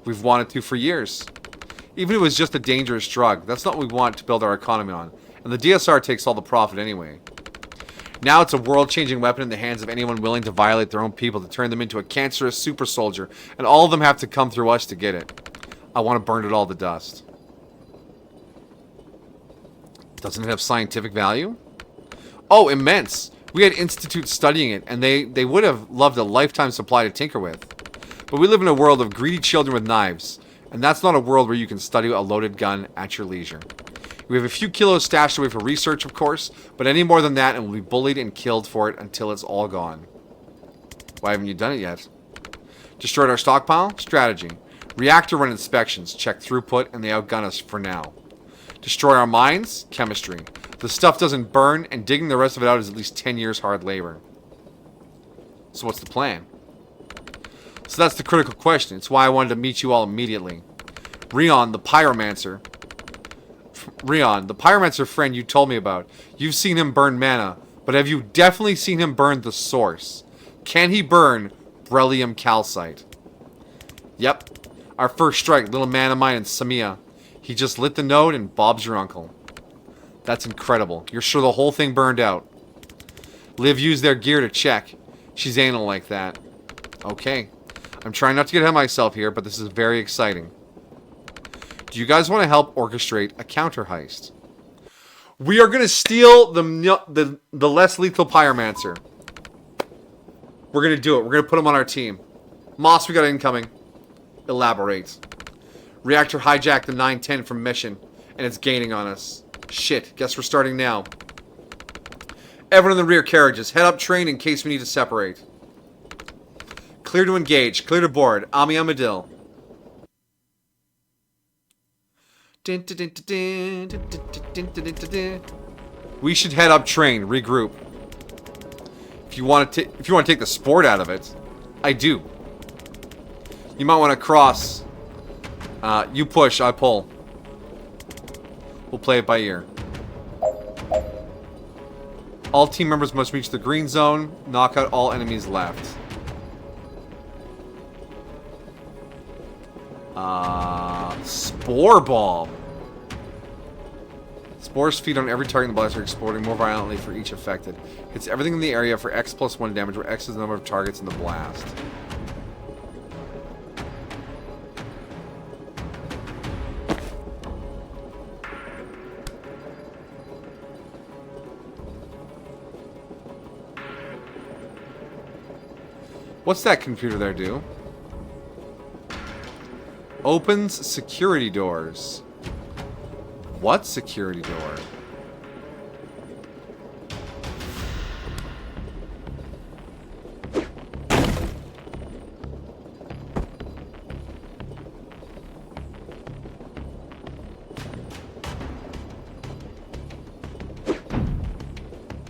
We've wanted to for years. Even if it was just a dangerous drug, that's not what we want to build our economy on. And the DSR takes all the profit anyway. Now it's a world-changing weapon in the hands of anyone willing to violate their own people to turn them into a cancerous super soldier, and all of them have to come through us to get it. I want to burn it all to dust. Doesn't it have scientific value? Oh, immense! We had institutes studying it, and they would have loved a lifetime supply to tinker with. But we live in a world of greedy children with knives, and that's not a world where you can study a loaded gun at your leisure. We have a few kilos stashed away for research, of course, but any more than that and we'll be bullied and killed for it until it's all gone. Why haven't you done it yet? Destroyed our stockpile? Strategy. Reactor run inspections. Check throughput, and they outgun us for now. Destroy our mines? Chemistry. The stuff doesn't burn, and digging the rest of it out is at least 10 years hard labor. So what's the plan? So that's the critical question. It's why I wanted to meet you all immediately. Rion, the pyromancer friend you told me about. You've seen him burn mana, but have you definitely seen him burn the source? Can he burn beryllium calcite? Yep. Our first strike, little man of mine in Samia. He just lit the node and Bob's your uncle. That's incredible. You're sure the whole thing burned out? Liv used their gear to check. She's anal like that. Okay. I'm trying not to get ahead of myself here, but this is very exciting. Do you guys want to help orchestrate a counter heist? We are going to steal the less lethal pyromancer. We're going to do it. We're going to put him on our team. Moss, we got incoming. Elaborate. Reactor hijacked the 910 from mission, and it's gaining on us. Shit, guess we're starting now. Everyone in the rear carriages, head up train in case we need to separate. Clear to engage. Clear to board. Ami Amadil. We should head up train. Regroup. If you want to take the sport out of it, I do. You might want to cross. You push, I pull. We'll play it by ear. All team members must reach the green zone. Knock out all enemies left. Spore bomb. Spores feed on every target in the blast, exploding more violently for each affected. Hits everything in the area for X plus 1 damage, where X is the number of targets in the blast. What's that computer there do? Opens security doors. What security door?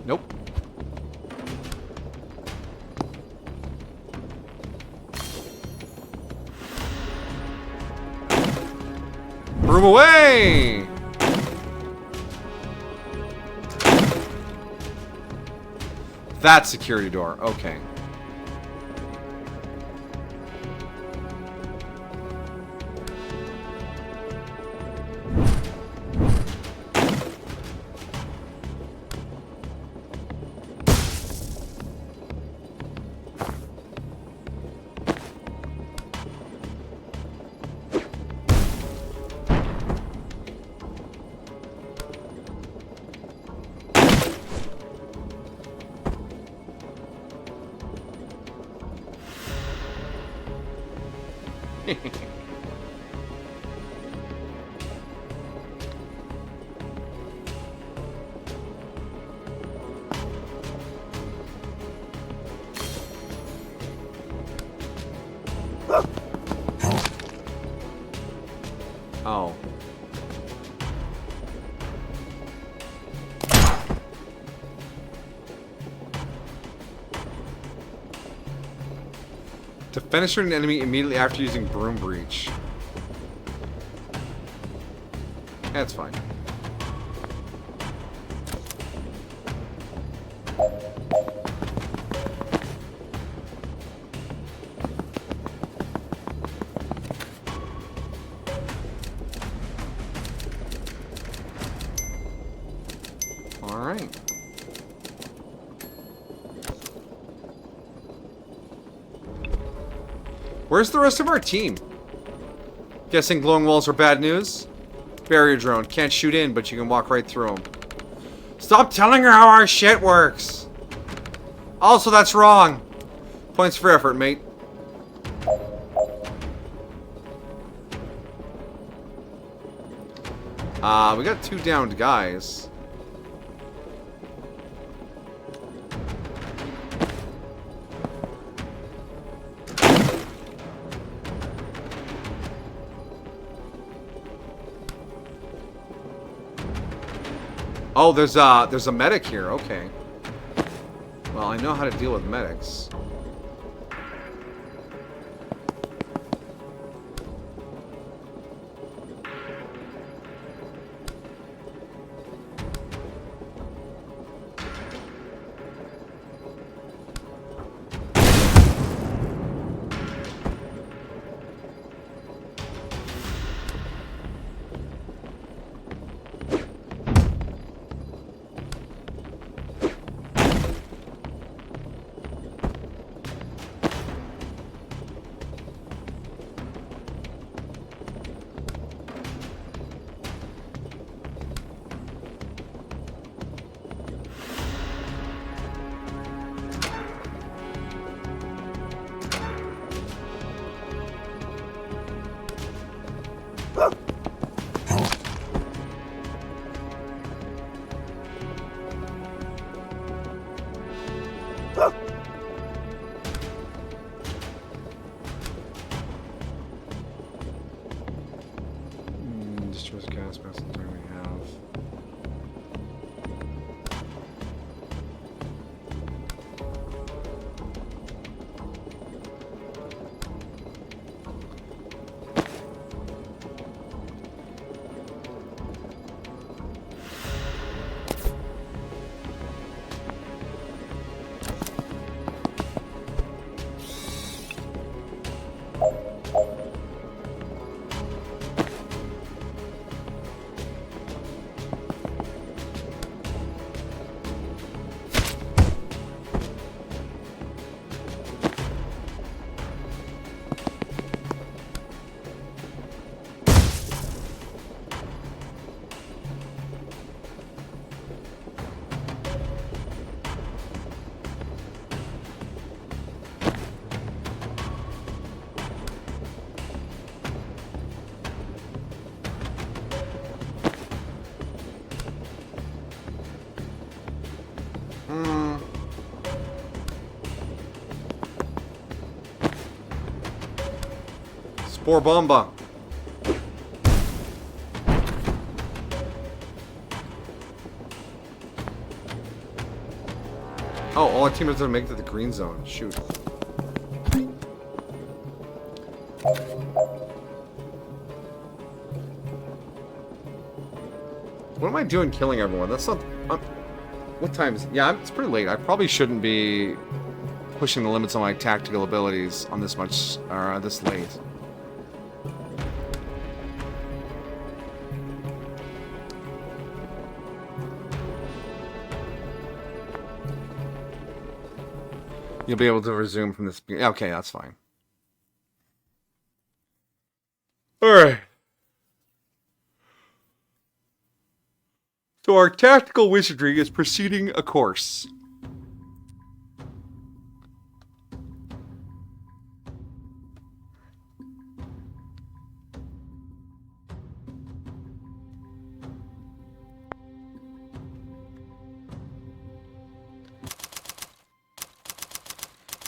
Nope. Broom away! That security door. Okay. Oh. Defenestrate an enemy immediately after using Broom Breach. That's fine. Alright. Where's the rest of our team? Guessing glowing walls are bad news? Barrier drone. Can't shoot in, but you can walk right through them. Stop telling her how our shit works! Also, that's wrong. Points for effort, mate. We got 2 downed guys. Oh, there's a medic here. Okay. Well, I know how to deal with medics. Destroys gas masks we have. Spore bomba. Oh, all our teammates didn't make it to the green zone. Shoot. What am I doing killing everyone? That's not... what time is it? Yeah, it's pretty late. I probably shouldn't be pushing the limits on my tactical abilities on this much... this late. You'll be able to resume from this... Okay, that's fine. Alright. So our tactical wizardry is proceeding a course.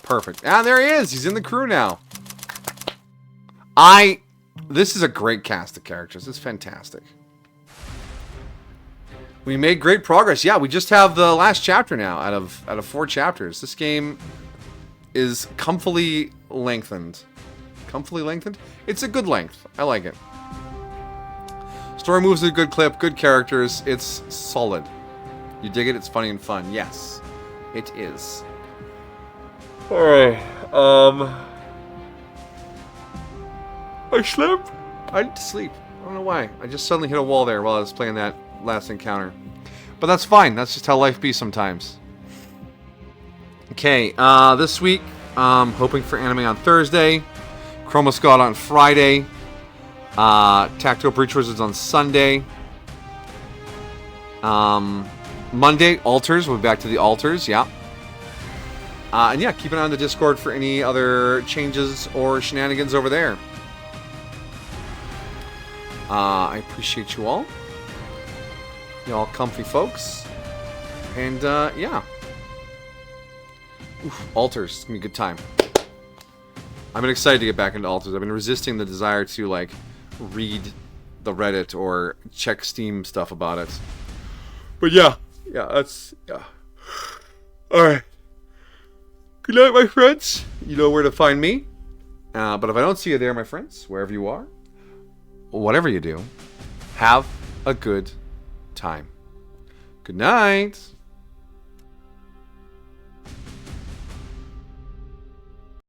Perfect. Ah, there he is. He's in the crew now. This is a great cast of characters. It's fantastic. We made great progress. Yeah, we just have the last chapter now out of 4 chapters. This game is comfortably lengthened. Comfortably lengthened? It's a good length. I like it. Story moves at a good clip, good characters. It's solid. You dig it? It's funny and fun. Yes, it is. Alright, I slept? I need to sleep. I don't know why. I just suddenly hit a wall there while I was playing that last encounter. But that's fine. That's just how life be sometimes. Okay, this week, hoping for anime on Thursday. Chroma Scott on Friday. Tactical Breach Wizards on Sunday. Monday, Altars. We'll be back to the Altars, yeah. And yeah, keep an eye on the Discord for any other changes or shenanigans over there. I appreciate you all. Y'all comfy folks. And, yeah. Oof, Altars. It's gonna be a good time. I've been excited to get back into Altars. I've been resisting the desire to, like, read the Reddit or check Steam stuff about it. But yeah, that's all right. Good night, my friends. You know where to find me. But if I don't see you there, my friends, wherever you are, whatever you do, have a good time. Good night.